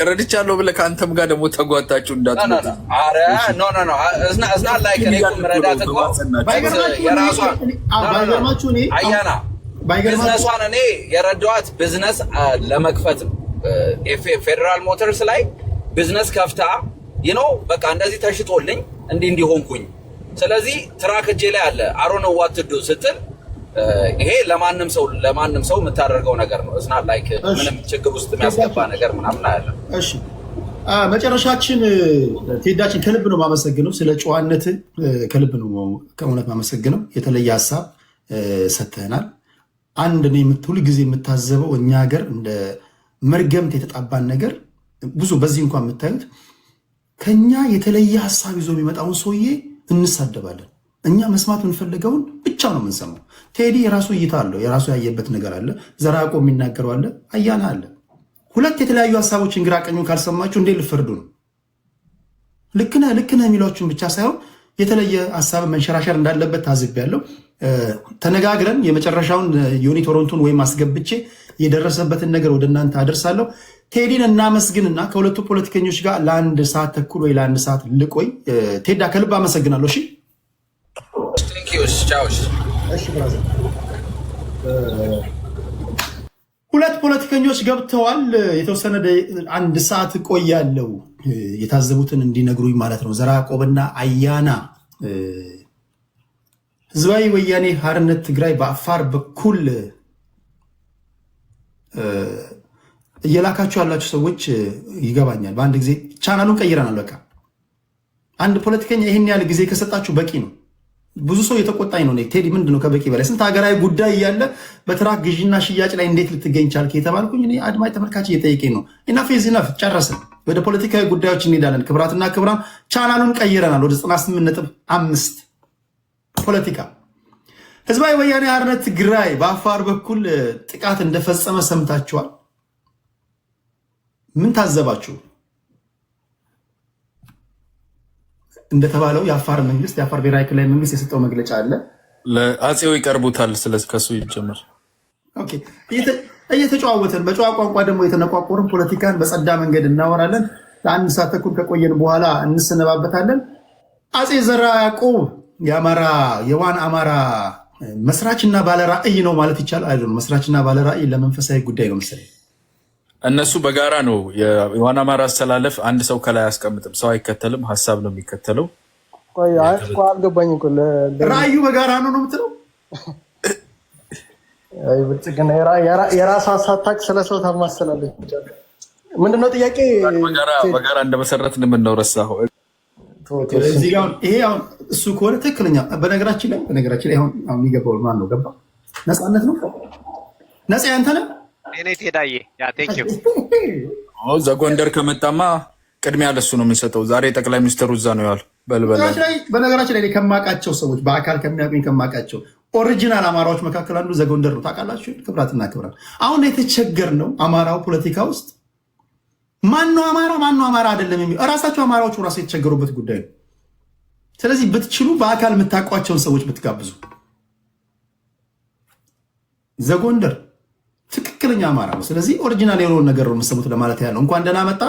ረድቻለሁ ብለህ ከአንተም ጋር ደግሞ ተጓታችሁ እንዳትመጡ። አረ ኖ እዝና ላይ ከኔ ምረዳት እኮ የራሷን አያና ቢዝነሷን እኔ የረዳኋት ቢዝነስ ለመክፈት ነው። ፌደራል ሞተርስ ላይ ቢዝነስ ከፍታ በቃ እንደዚህ ተሽጦልኝ እንዲሆንኩኝ። ስለዚህ ትራክ እጄ ላይ አለ አሮን ዋት ዱ ስትል ይሄ ለማንም ሰው የምታደርገው ነገር ነው። እስና ላይክ ምንም ችግር ውስጥ የሚያስገባ ነገር ምናምን አይደለም። እሺ መጨረሻችን ቴዳችን ከልብ ነው ማመሰግነው። ስለ ጨዋነት ከልብ ነው ከእውነት ማመሰግነው። የተለየ ሀሳብ ሰጥተናል። አንድ ነው ሁል ጊዜ የምታዘበው እኛ ሀገር እንደ መርገምት የተጣባን ነገር ብዙ በዚህ እንኳን የምታዩት ከኛ የተለየ ሀሳብ ይዞ የሚመጣውን ሰውዬ እንሳደባለን። እኛ መስማት የምንፈልገውን ብቻ ነው የምንሰማው። ቴዲ የራሱ እይታ አለው፣ የራሱ ያየበት ነገር አለ። ዘራቆ የሚናገረው አለ፣ አያና አለ። ሁለት የተለያዩ ሀሳቦችን ግራ ቀኙን ካልሰማችሁ እንዴት ልፈርዱ ነው? ልክ ነህ የሚሏችሁን ብቻ ሳይሆን የተለየ ሀሳብ መንሸራሸር እንዳለበት ታዝቤያለሁ። ተነጋግረን የመጨረሻውን ዮኒ ቶሮንቶን ወይም አስገብቼ የደረሰበትን ነገር ወደ እናንተ አደርሳለሁ። ቴዲን እናመስግንና ከሁለቱ ፖለቲከኞች ጋር ለ1 ሰዓት ተኩል ወይ ለ1 ሰዓት ልቆይ። ቴዳ ከልብ አመሰግናለሁ። እሺ ሁለት ፖለቲከኞች ገብተዋል። የተወሰነ 1 ሰዓት ቆያለው የታዘቡትን እንዲነግሩኝ ማለት ነው። ዘራቆብና አያና ህዝባዊ ወያኔ ሓርነት ትግራይ በአፋር በኩል እየላካችሁ ያላችሁ ሰዎች ይገባኛል። በአንድ ጊዜ ቻናሉን ቀይረናል። በቃ አንድ ፖለቲከኛ ይህን ያህል ጊዜ ከሰጣችሁ በቂ ነው። ብዙ ሰው የተቆጣኝ ነው። ቴዲ ምንድነው ከበቂ በላይ ስንት ሀገራዊ ጉዳይ እያለ በትራክ ግዥና ሽያጭ ላይ እንዴት ልትገኝ ቻልክ የተባልኩኝ እኔ አድማጭ ተመልካች እየጠየቀኝ ነው። ኢናፍ ኢዝ ኢናፍ። ጨረስን። ወደ ፖለቲካዊ ጉዳዮች እንሄዳለን። ክብራትና ክብራን ቻናሉን ቀይረናል ወደ 98.5 ፖለቲካ። ህዝባዊ ወያኔ ሓርነት ትግራይ በአፋር በኩል ጥቃት እንደፈጸመ ሰምታችኋል። ምን ታዘባችሁ? እንደተባለው የአፋር መንግስት የአፋር ብሔራዊ ክልላዊ መንግስት የሰጠው መግለጫ አለ። ለአፄው ይቀርቡታል። ስለዚህ ከሱ ይጀምር። ኦኬ እየተጨዋወተን በጨዋ ቋንቋ ደግሞ የተነቋቆርን ፖለቲካን በጸዳ መንገድ እናወራለን። ለአንድ ሰዓት ተኩል ከቆየን በኋላ እንሰነባበታለን። አጼ ዘርዓ ያዕቆብ የዋን አማራ መስራችና ባለራዕይ ነው ማለት ይቻላል አይደል? መስራችና ባለራዕይ ለመንፈሳዊ ጉዳይ ነው መሰለኝ። እነሱ በጋራ ነው የዋን አማራ አስተላለፍ። አንድ ሰው ከላይ አያስቀምጥም፣ ሰው አይከተልም፣ ሀሳብ ነው የሚከተለው። አልገባኝ እኮ ራዕዩ በጋራ ነው ነው የምትለው? ብልጽግና የራስ ሀሳብ ታውቅ ስለሰው ታማሰላለች። ምንድነው ጥያቄ? በጋራ እንደመሰረትን የምንለው ረሳሁ። ይሄ አሁን እሱ ከሆነ ትክክለኛ። በነገራችን ላይ አሁን የሚገባው ማን ነው? ገባ ነፃነት ነው። ነፃ ያንተ ነህ። እኔ ቴዳዬ ያ ቴንክ ዩ ዘጎንደር ከመጣማ ቅድሚያ ለሱ ነው የምንሰጠው። ዛሬ ጠቅላይ ሚኒስትሩ እዛ ነው ያለው። በነገራችን ላይ ከማውቃቸው ሰዎች በአካል ከሚያውቁኝ ከማውቃቸው ኦሪጂናል አማራዎች መካከል አንዱ ዘጎንደር ነው። ታውቃላችሁ? ክብራትና ክብራት። አሁን የተቸገርነው አማራው ፖለቲካ ውስጥ ማነው አማራ አይደለም የሚል እራሳቸው አማራዎቹ ራሱ የተቸገሩበት ጉዳይ ነው። ስለዚህ ብትችሉ በአካል የምታውቋቸውን ሰዎች ብትጋብዙ። ዘጎንደር ትክክለኛ አማራ ነው። ስለዚህ ኦሪጂናል የሆነውን ነገር ነው የምትሰሙት ለማለት ያለው። እንኳን ደህና መጣ።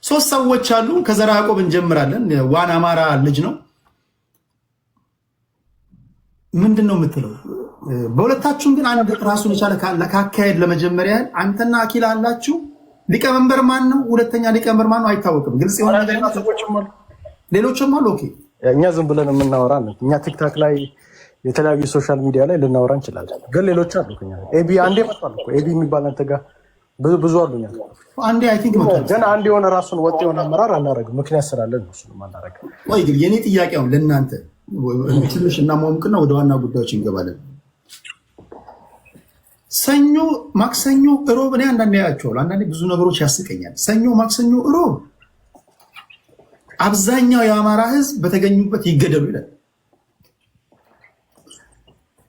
3 ሰዎች አሉ። ከዘርዓ ያዕቆብ እንጀምራለን። ዋን አማራ ልጅ ነው። ምንድን ነው የምትለው? በሁለታችሁም ግን አንድ ራሱን የቻለ ካካሄድ ለመጀመሪያ ያህል አንተና አኪላ አላችሁ። ሊቀመንበር ማን ነው? ሁለተኛ ሊቀመንበር ማን ነው? አይታወቅም። ግልጽ የሆነ ነገር ሌሎችም አሉ። ኦኬ፣ እኛ ዝም ብለን የምናወራ ነው። እኛ ቲክታክ ላይ የተለያዩ ሶሻል ሚዲያ ላይ ልናወራ እንችላለን። ግን ሌሎች አሉ። ኤቢ አንዴ መጥቷል እኮ ኤቢ የሚባል አንተ ጋር ብዙ አሉኛ። አንዴ አይ ቲንክ ግን አንድ የሆነ ራሱን ወጥ የሆነ አመራር አናደርግም። ምክንያት ስላለን ነው እሱን ማናደርግ። ቆይ ግን የኔ ጥያቄ አሁን ለእናንተ ትንሽ እናሟሙቅና ወደ ዋና ጉዳዮች እንገባለን። ሰኞ፣ ማክሰኞ፣ እሮብ እኔ አንዳንዴ ያያቸዋለሁ። አንዳንዴ ብዙ ነገሮች ያስቀኛል። ሰኞ፣ ማክሰኞ፣ እሮብ አብዛኛው የአማራ ሕዝብ በተገኙበት ይገደሉ ይላል።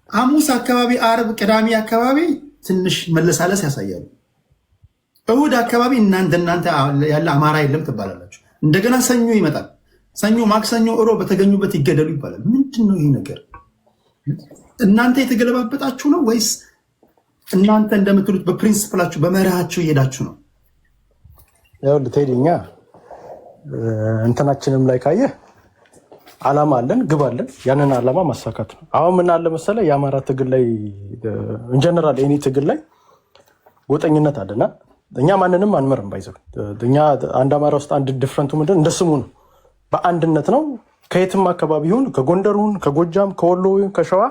ሐሙስ አካባቢ፣ አርብ፣ ቅዳሜ አካባቢ ትንሽ መለሳለስ ያሳያሉ። እሁድ አካባቢ እናንተ ያለ አማራ የለም ትባላላችሁ። እንደገና ሰኞ ይመጣል። ሰኞ፣ ማክሰኞ፣ እሮብ በተገኙበት ይገደሉ ይባላል። ምንድን ነው ይህ ነገር? እናንተ የተገለባበጣችሁ ነው ወይስ እናንተ እንደምትሉት በፕሪንሲፕላችሁ በመርሃችሁ እየሄዳችሁ ነው? ይኸውልህ ቴዲ፣ እኛ እንትናችንም ላይ ካየህ አላማ አለን፣ ግብ አለን። ያንን አላማ ማሳካት ነው። አሁን ምን አለ መሰለህ የአማራ ትግል ላይ ኢንጀነራል ኤኒ ትግል ላይ ጎጠኝነት አለና እኛ ማንንም አንመርም። ባይዘው እኛ አንድ አማራ ውስጥ አንድ ዲፍረንቱ ምንድን እንደ ስሙ ነው። በአንድነት ነው። ከየትም አካባቢ ይሁን ከጎንደር ይሁን ከጎጃም ከወሎ ይሁን ከሸዋ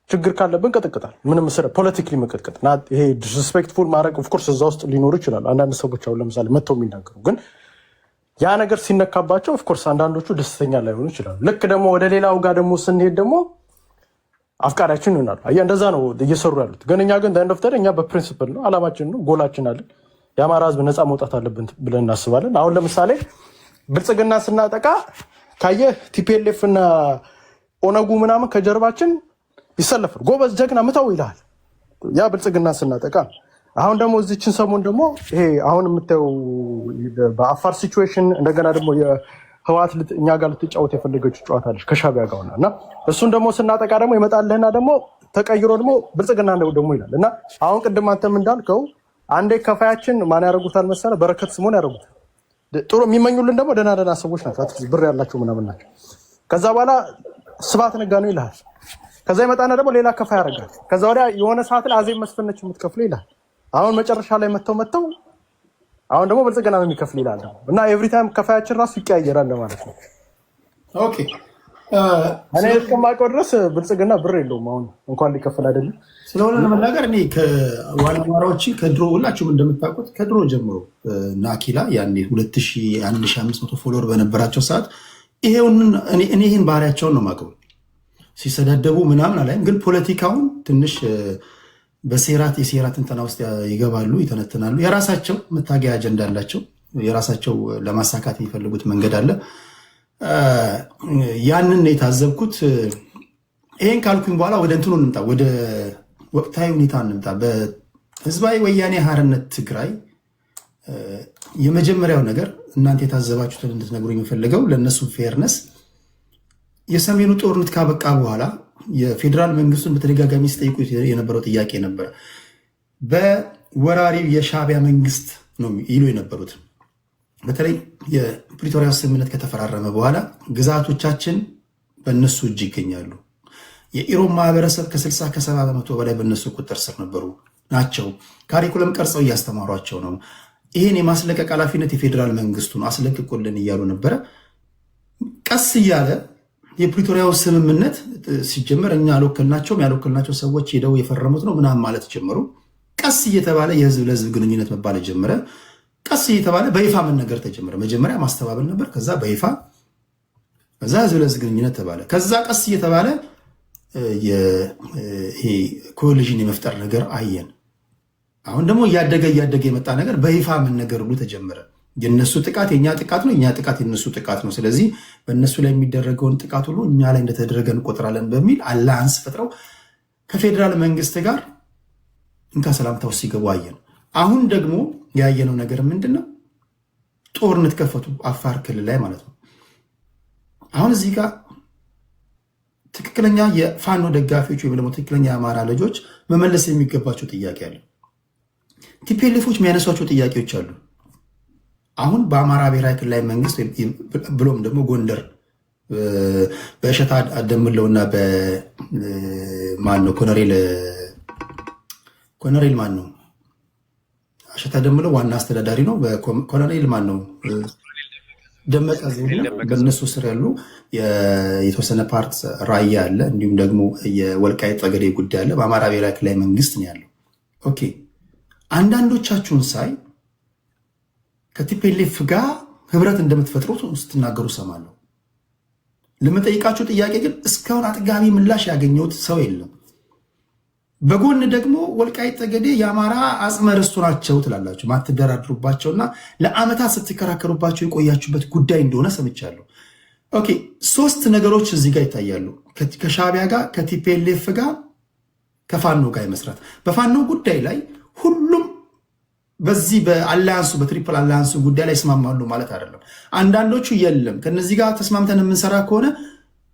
ችግር ካለብን ቀጥቅጣል። ምንም መሰረት ፖለቲካሊ መቀጥቀጥ ይሄ ዲስሪስፔክትፉል ማድረግ ኦፍኮርስ እዛ ውስጥ ሊኖሩ ይችላሉ። አንዳንድ ሰዎች አሁን ለምሳሌ መጥተው የሚናገሩ ግን ያ ነገር ሲነካባቸው ኦፍኮርስ አንዳንዶቹ ደስተኛ ላይሆኑ ይችላሉ። ልክ ደግሞ ወደ ሌላው ጋር ደግሞ ስንሄድ ደግሞ አፍቃሪያችን ይሆናሉ። አየህ እንደዛ ነው እየሰሩ ያሉት። ግን እኛ ግን ዳይንዶፍተር እኛ በፕሪንሲፕል ነው አላማችን ነው ጎላችን አለን። የአማራ ህዝብ ነፃ መውጣት አለብን ብለን እናስባለን። አሁን ለምሳሌ ብልጽግና ስናጠቃ ካየህ ቲፒኤልኤፍ እና ኦነጉ ምናምን ከጀርባችን ይሰለፋል። ጎበዝ ጀግና ምታው ይልሃል። ያ ብልጽግና ስናጠቃ። አሁን ደግሞ እዚችን ሰሞን ደግሞ ይሄ አሁን የምታየው በአፋር ሲቹዌሽን እንደገና ደግሞ የህወሓት እኛ ጋር ልትጫወት የፈለገችው ጨዋታ አለች ከሻዕቢያ ጋር ሆና እና እሱን ደግሞ ስናጠቃ ደግሞ ይመጣልህና ደግሞ ተቀይሮ ደግሞ ብልጽግና ደግሞ ይላል እና አሁን ቅድም አንተም እንዳልከው አንዴ ከፋያችን ማን ያደርጉታል መሰለህ? በረከት ስምኦን ያደርጉታል። ጥሩ የሚመኙልን ደግሞ ደህና ደህና ሰዎች ናቸው፣ አትሊስት ብር ያላቸው ምናምን ናቸው። ከዛ በኋላ ስብሐት ነጋ ነው ይልሃል። ከዛ ይመጣና ደግሞ ሌላ ከፋ ያደርጋል። ከዛ ወዲያ የሆነ ሰዓት ላይ አዜብ መስፍን ነች የምትከፍለው ይልሃል። አሁን መጨረሻ ላይ መተው አሁን ደግሞ ብልጽግና ነው የሚከፍል ይላል እና ኤቭሪ ታይም ከፋያችን ራሱ ይቀያየራል ማለት ነው። ኦኬ እኔ እስከማውቀው ድረስ ብልጽግና ብር የለውም አሁን እንኳን ሊከፍል አይደለም። ስለሆነ ለመናገር እኔ ከዋና አማራዎች ከድሮ ሁላችሁም እንደምታውቁት ከድሮ ጀምሮ ናኪላ ያኔ 1500 ፎሎወር በነበራቸው ሰዓት እኔ ይህን ባህሪያቸውን ነው የማውቀው። ሲሰዳደቡ ምናምን አላይም፣ ግን ፖለቲካውን ትንሽ የሴራ ትንተና ውስጥ ይገባሉ፣ ይተነትናሉ። የራሳቸው መታገያ አጀንዳ አላቸው። የራሳቸው ለማሳካት የሚፈልጉት መንገድ አለ። ያንን የታዘብኩት። ይሄን ካልኩኝ በኋላ ወደ እንትኑ እንምጣ፣ ወደ ወቅታዊ ሁኔታ እንምጣ። በህዝባዊ ወያኔ ሓርነት ትግራይ የመጀመሪያው ነገር እናንተ የታዘባችሁትን እንድትነግሩኝ የምፈልገው ለእነሱ ፌርነስ፣ የሰሜኑ ጦርነት ካበቃ በኋላ የፌዴራል መንግስቱን በተደጋጋሚ ሲጠይቁ የነበረው ጥያቄ ነበር። ወራሪው የሻዕቢያ መንግስት ነው ይሉ የነበሩት። በተለይ የፕሪቶሪያ ስምምነት ከተፈራረመ በኋላ ግዛቶቻችን በእነሱ እጅ ይገኛሉ። የኢሮብ ማህበረሰብ ከ60 ከ70 በመቶ በላይ በእነሱ ቁጥጥር ስር ነበሩ ናቸው። ካሪኩለም ቀርጸው እያስተማሯቸው ነው። ይህን የማስለቀቅ ኃላፊነት የፌዴራል መንግስቱ ነው፣ አስለቅቁልን እያሉ ነበረ። ቀስ እያለ የፕሪቶሪያው ስምምነት ሲጀመር እኛ አልወከልናቸውም፣ ያልወከልናቸው ሰዎች ሄደው የፈረሙት ነው ምናምን ማለት ጀመሩ። ቀስ እየተባለ የህዝብ ለህዝብ ግንኙነት መባል ጀመረ። ቀስ እየተባለ በይፋ መነገር ተጀመረ። መጀመሪያ ማስተባበል ነበር፣ ከዛ በይፋ፣ ከዛ ህዝብ ለህዝብ ግንኙነት ተባለ። ከዛ ቀስ እየተባለ ይሄ ኮሊዥን የመፍጠር ነገር አየን። አሁን ደግሞ እያደገ የመጣ ነገር በይፋ መነገር ሁሉ ተጀመረ። የነሱ ጥቃት የኛ ጥቃት ነው፣ የኛ ጥቃት የነሱ ጥቃት ነው። ስለዚህ በእነሱ ላይ የሚደረገውን ጥቃት ሁሉ እኛ ላይ እንደተደረገ እንቆጥራለን በሚል አላያንስ ፈጥረው ከፌዴራል መንግስት ጋር እንካ ሰላምታ ውስጥ ሲገቡ አየን። አሁን ደግሞ ያየነው ነገር ምንድን ነው? ጦርነት ከፈቱ አፋር ክልል ላይ ማለት ነው። አሁን እዚህ ጋር ትክክለኛ የፋኖ ደጋፊዎች ወይም ደግሞ ትክክለኛ የአማራ ልጆች መመለስ የሚገባቸው ጥያቄ አለ። ቲፒኤልኤፎች የሚያነሷቸው ጥያቄዎች አሉ። አሁን በአማራ ብሔራዊ ክልላዊ መንግስት ብሎም ደግሞ ጎንደር በእሸት አደምለውና በማን ነው ኮሎኔል ማን ነው እሸት አደምለው ዋና አስተዳዳሪ ነው። በኮሎኔል ማን ነው ደመቀ ዘውዱ በእነሱ ስር ያሉ የተወሰነ ፓርት ራያ አለ፣ እንዲሁም ደግሞ የወልቃይት ጠገዴ ጉዳይ አለ። በአማራ ብሔራዊ ክልላዊ መንግስት ነው ያለው። ኦኬ አንዳንዶቻችሁን ሳይ ከቲፒኤልኤፍ ጋር ህብረት እንደምትፈጥሩ ስትናገሩ ሰማለሁ። ለምጠይቃችሁ ጥያቄ ግን እስካሁን አጥጋቢ ምላሽ ያገኘሁት ሰው የለም። በጎን ደግሞ ወልቃይት ጠገዴ የአማራ አጽመ ርስቱ ናቸው ትላላችሁ። ማትደራድሩባቸውና ለአመታት ስትከራከሩባቸው የቆያችሁበት ጉዳይ እንደሆነ ሰምቻለሁ። ኦኬ 3 ነገሮች እዚህ ጋር ይታያሉ። ከሻዕቢያ ጋር፣ ከቲፒኤልኤፍ ጋር፣ ከፋኖ ጋር መስራት። በፋኖ ጉዳይ ላይ ሁሉም በዚህ በአላያንሱ በትሪፕል አላያንሱ ጉዳይ ላይ ይስማማሉ ማለት አይደለም። አንዳንዶቹ የለም ከነዚህ ጋር ተስማምተን የምንሰራ ከሆነ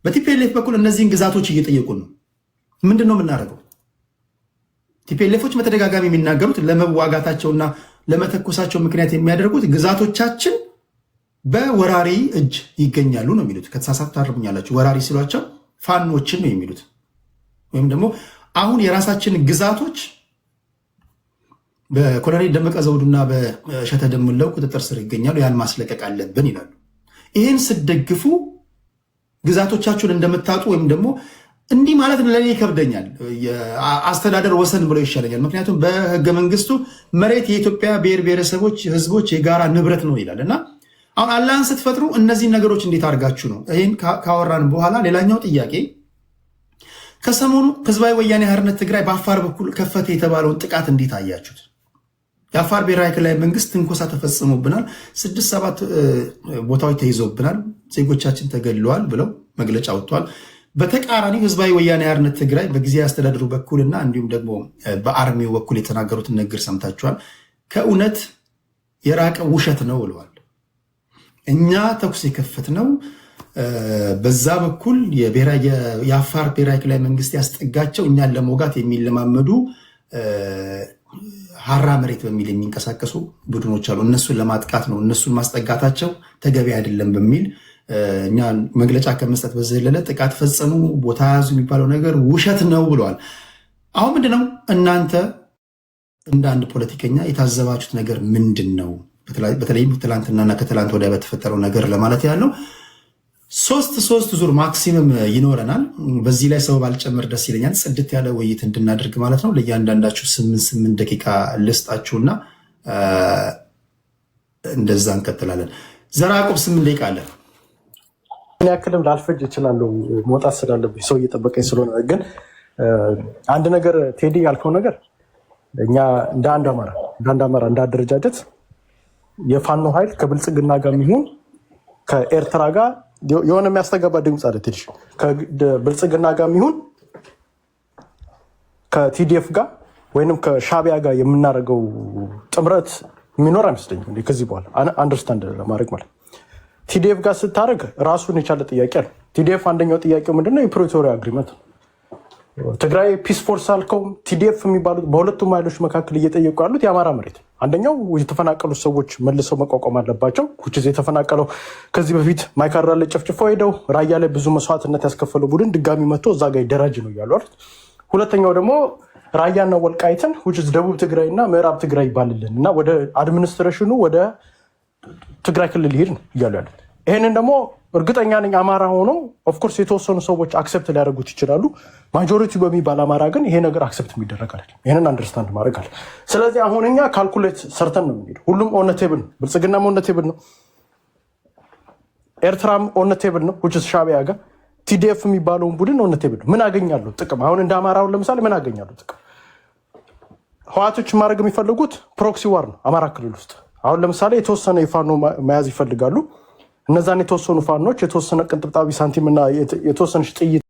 በቲፒኤልኤፍ በኩል እነዚህን ግዛቶች እየጠየቁ ነው። ምንድን ነው የምናደርገው? ቲፒኤልኤፎች በተደጋጋሚ የሚናገሩት ለመዋጋታቸውና ለመተኮሳቸው ምክንያት የሚያደርጉት ግዛቶቻችን በወራሪ እጅ ይገኛሉ ነው የሚሉት። ከተሳሳቱ ታርሙኛላችሁ። ወራሪ ሲሏቸው ፋኖችን ነው የሚሉት። ወይም ደግሞ አሁን የራሳችን ግዛቶች በኮሎኔል ደመቀ ዘውዱና በእሸት አደምለው ቁጥጥር ስር ይገኛሉ፣ ያን ማስለቀቅ አለብን ይላሉ። ይህን ስትደግፉ ግዛቶቻችሁን እንደምታጡ ወይም ደግሞ እንዲህ ማለት ለእኔ ይከብደኛል። አስተዳደር ወሰን ብሎ ይሻለኛል። ምክንያቱም በህገ መንግስቱ መሬት የኢትዮጵያ ብሔር ብሔረሰቦች ህዝቦች የጋራ ንብረት ነው ይላል እና አሁን አላያንስ ስትፈጥሩ እነዚህን ነገሮች እንዴት አድርጋችሁ ነው? ይህን ካወራን በኋላ ሌላኛው ጥያቄ ከሰሞኑ ህዝባዊ ወያኔ ሓርነት ትግራይ በአፋር በኩል ከፈተ የተባለውን ጥቃት እንዴት አያችሁት? የአፋር ብሔራዊ ክልላዊ መንግስት ትንኮሳ ተፈጽሞብናል፣ 6-7 ቦታዎች ተይዞብናል፣ ዜጎቻችን ተገድለዋል ብለው መግለጫ ወጥቷል። በተቃራኒ ህዝባዊ ወያኔ ሓርነት ትግራይ በጊዜያዊ አስተዳደሩ በኩልና እንዲሁም ደግሞ በአርሚው በኩል የተናገሩትን ንግግር ሰምታችኋል። ከእውነት የራቀ ውሸት ነው ብለዋል። እኛ ተኩስ የከፈትነው በዛ በኩል የአፋር ብሔራዊ ክልላዊ መንግስት ያስጠጋቸው እኛን ለመውጋት የሚለማመዱ ሀራ መሬት በሚል የሚንቀሳቀሱ ቡድኖች አሉ። እነሱን ለማጥቃት ነው፣ እነሱን ማስጠጋታቸው ተገቢ አይደለም በሚል እኛ መግለጫ ከመስጠት በዘለለ ጥቃት ፈጸሙ፣ ቦታ ያዙ የሚባለው ነገር ውሸት ነው ብለዋል። አሁን ምንድነው እናንተ እንደ አንድ ፖለቲከኛ የታዘባችሁት ነገር ምንድን ነው? በተለይም ትላንትናና ከትላንት ወዲያ በተፈጠረው ነገር ለማለት ያለው ሶስት ዙር ማክሲመም ይኖረናል። በዚህ ላይ ሰው ባልጨምር ደስ ይለኛል፣ ጽድት ያለ ውይይት እንድናደርግ ማለት ነው። ለእያንዳንዳችሁ 8 ደቂቃ ልስጣችሁና እንደዛ እንቀጥላለን። ዘራቆብ 8 ደቂቃ አለ። ምን ያክልም ላልፈጅ እችላለሁ መውጣት ስላለብኝ ሰው እየጠበቀኝ ስለሆነ። ግን አንድ ነገር ቴዲ ያልከው ነገር እኛ እንደ አንድ አማራ እንደ አደረጃጀት የፋኖ ኃይል ከብልጽግና ጋር የሚሆን ከኤርትራ ጋር የሆነ የሚያስተጋባ ድምፅ አለ። ትንሽ ከብልጽግና ጋር የሚሆን ከቲዲኤፍ ጋር ወይንም ከሻዕቢያ ጋር የምናደርገው ጥምረት የሚኖር አይመስለኝም ከዚህ በኋላ አንደርስታንድ ለማድረግ ማለት ቲዲኤፍ ጋር ስታደርግ ራሱን የቻለ ጥያቄ ነው። ቲዲኤፍ አንደኛው ጥያቄው ምንድነው? የፕሪቶሪያ አግሪመንት ነው። ትግራይ ፒስ ፎርስ አልከው ቲዲኤፍ የሚባሉት በሁለቱም ኃይሎች መካከል እየጠየቁ ያሉት የአማራ መሬት አንደኛው የተፈናቀሉ ሰዎች መልሰው መቋቋም አለባቸው which is የተፈናቀለው ከዚህ በፊት ማይካድራ ላይ ጨፍጭፈው ሄደው ራያ ላይ ብዙ መስዋዕትነት ያስከፈለው ቡድን ድጋሚ መጥቶ እዛ ጋር ይደራጅ ነው ያሉ አይደል ሁለተኛው ደግሞ ራያና ወልቃይትን which is ደቡብ ትግራይና ምዕራብ ትግራይ ይባልልን እና ወደ አድሚኒስትሬሽኑ ወደ ትግራይ ክልል ይሄድ ነው ይያሉ ያሉት ይሄንን ደግሞ እርግጠኛ ነኝ አማራ ሆኖ ኦፍ ኮርስ የተወሰኑ ሰዎች አክሰፕት ሊያደርጉት ይችላሉ ማጆሪቲ በሚባል አማራ ግን ይሄ ነገር አክሰፕት የሚደረግ አይደለም ይሄንን አንደርስታንድ ማድረግ አለ ስለዚህ አሁንኛ ካልኩሌት ሰርተን ነው የሚሄደው ሁሉም ኦን ቴብል ነው ብልጽግናም ኦን ቴብል ነው ኤርትራም ኦን ቴብል ነው which is ሻዕቢያ ጋር ቲዲኤፍ የሚባለውን ቡድን ኦን ቴብል ነው ምን አገኛሉ ጥቅም አሁን እንደ አማራው ለምሳሌ ምን አገኛሉ ጥቅም ህዋቶች ማድረግ የሚፈልጉት ፕሮክሲ ዋር ነው አማራ ክልል ውስጥ አሁን ለምሳሌ የተወሰነ የፋኖ መያዝ ይፈልጋሉ እነዛን የተወሰኑ ፋኖች የተወሰነ ቅንጥብጣቢ ሳንቲም እና የተወሰነች ጥይት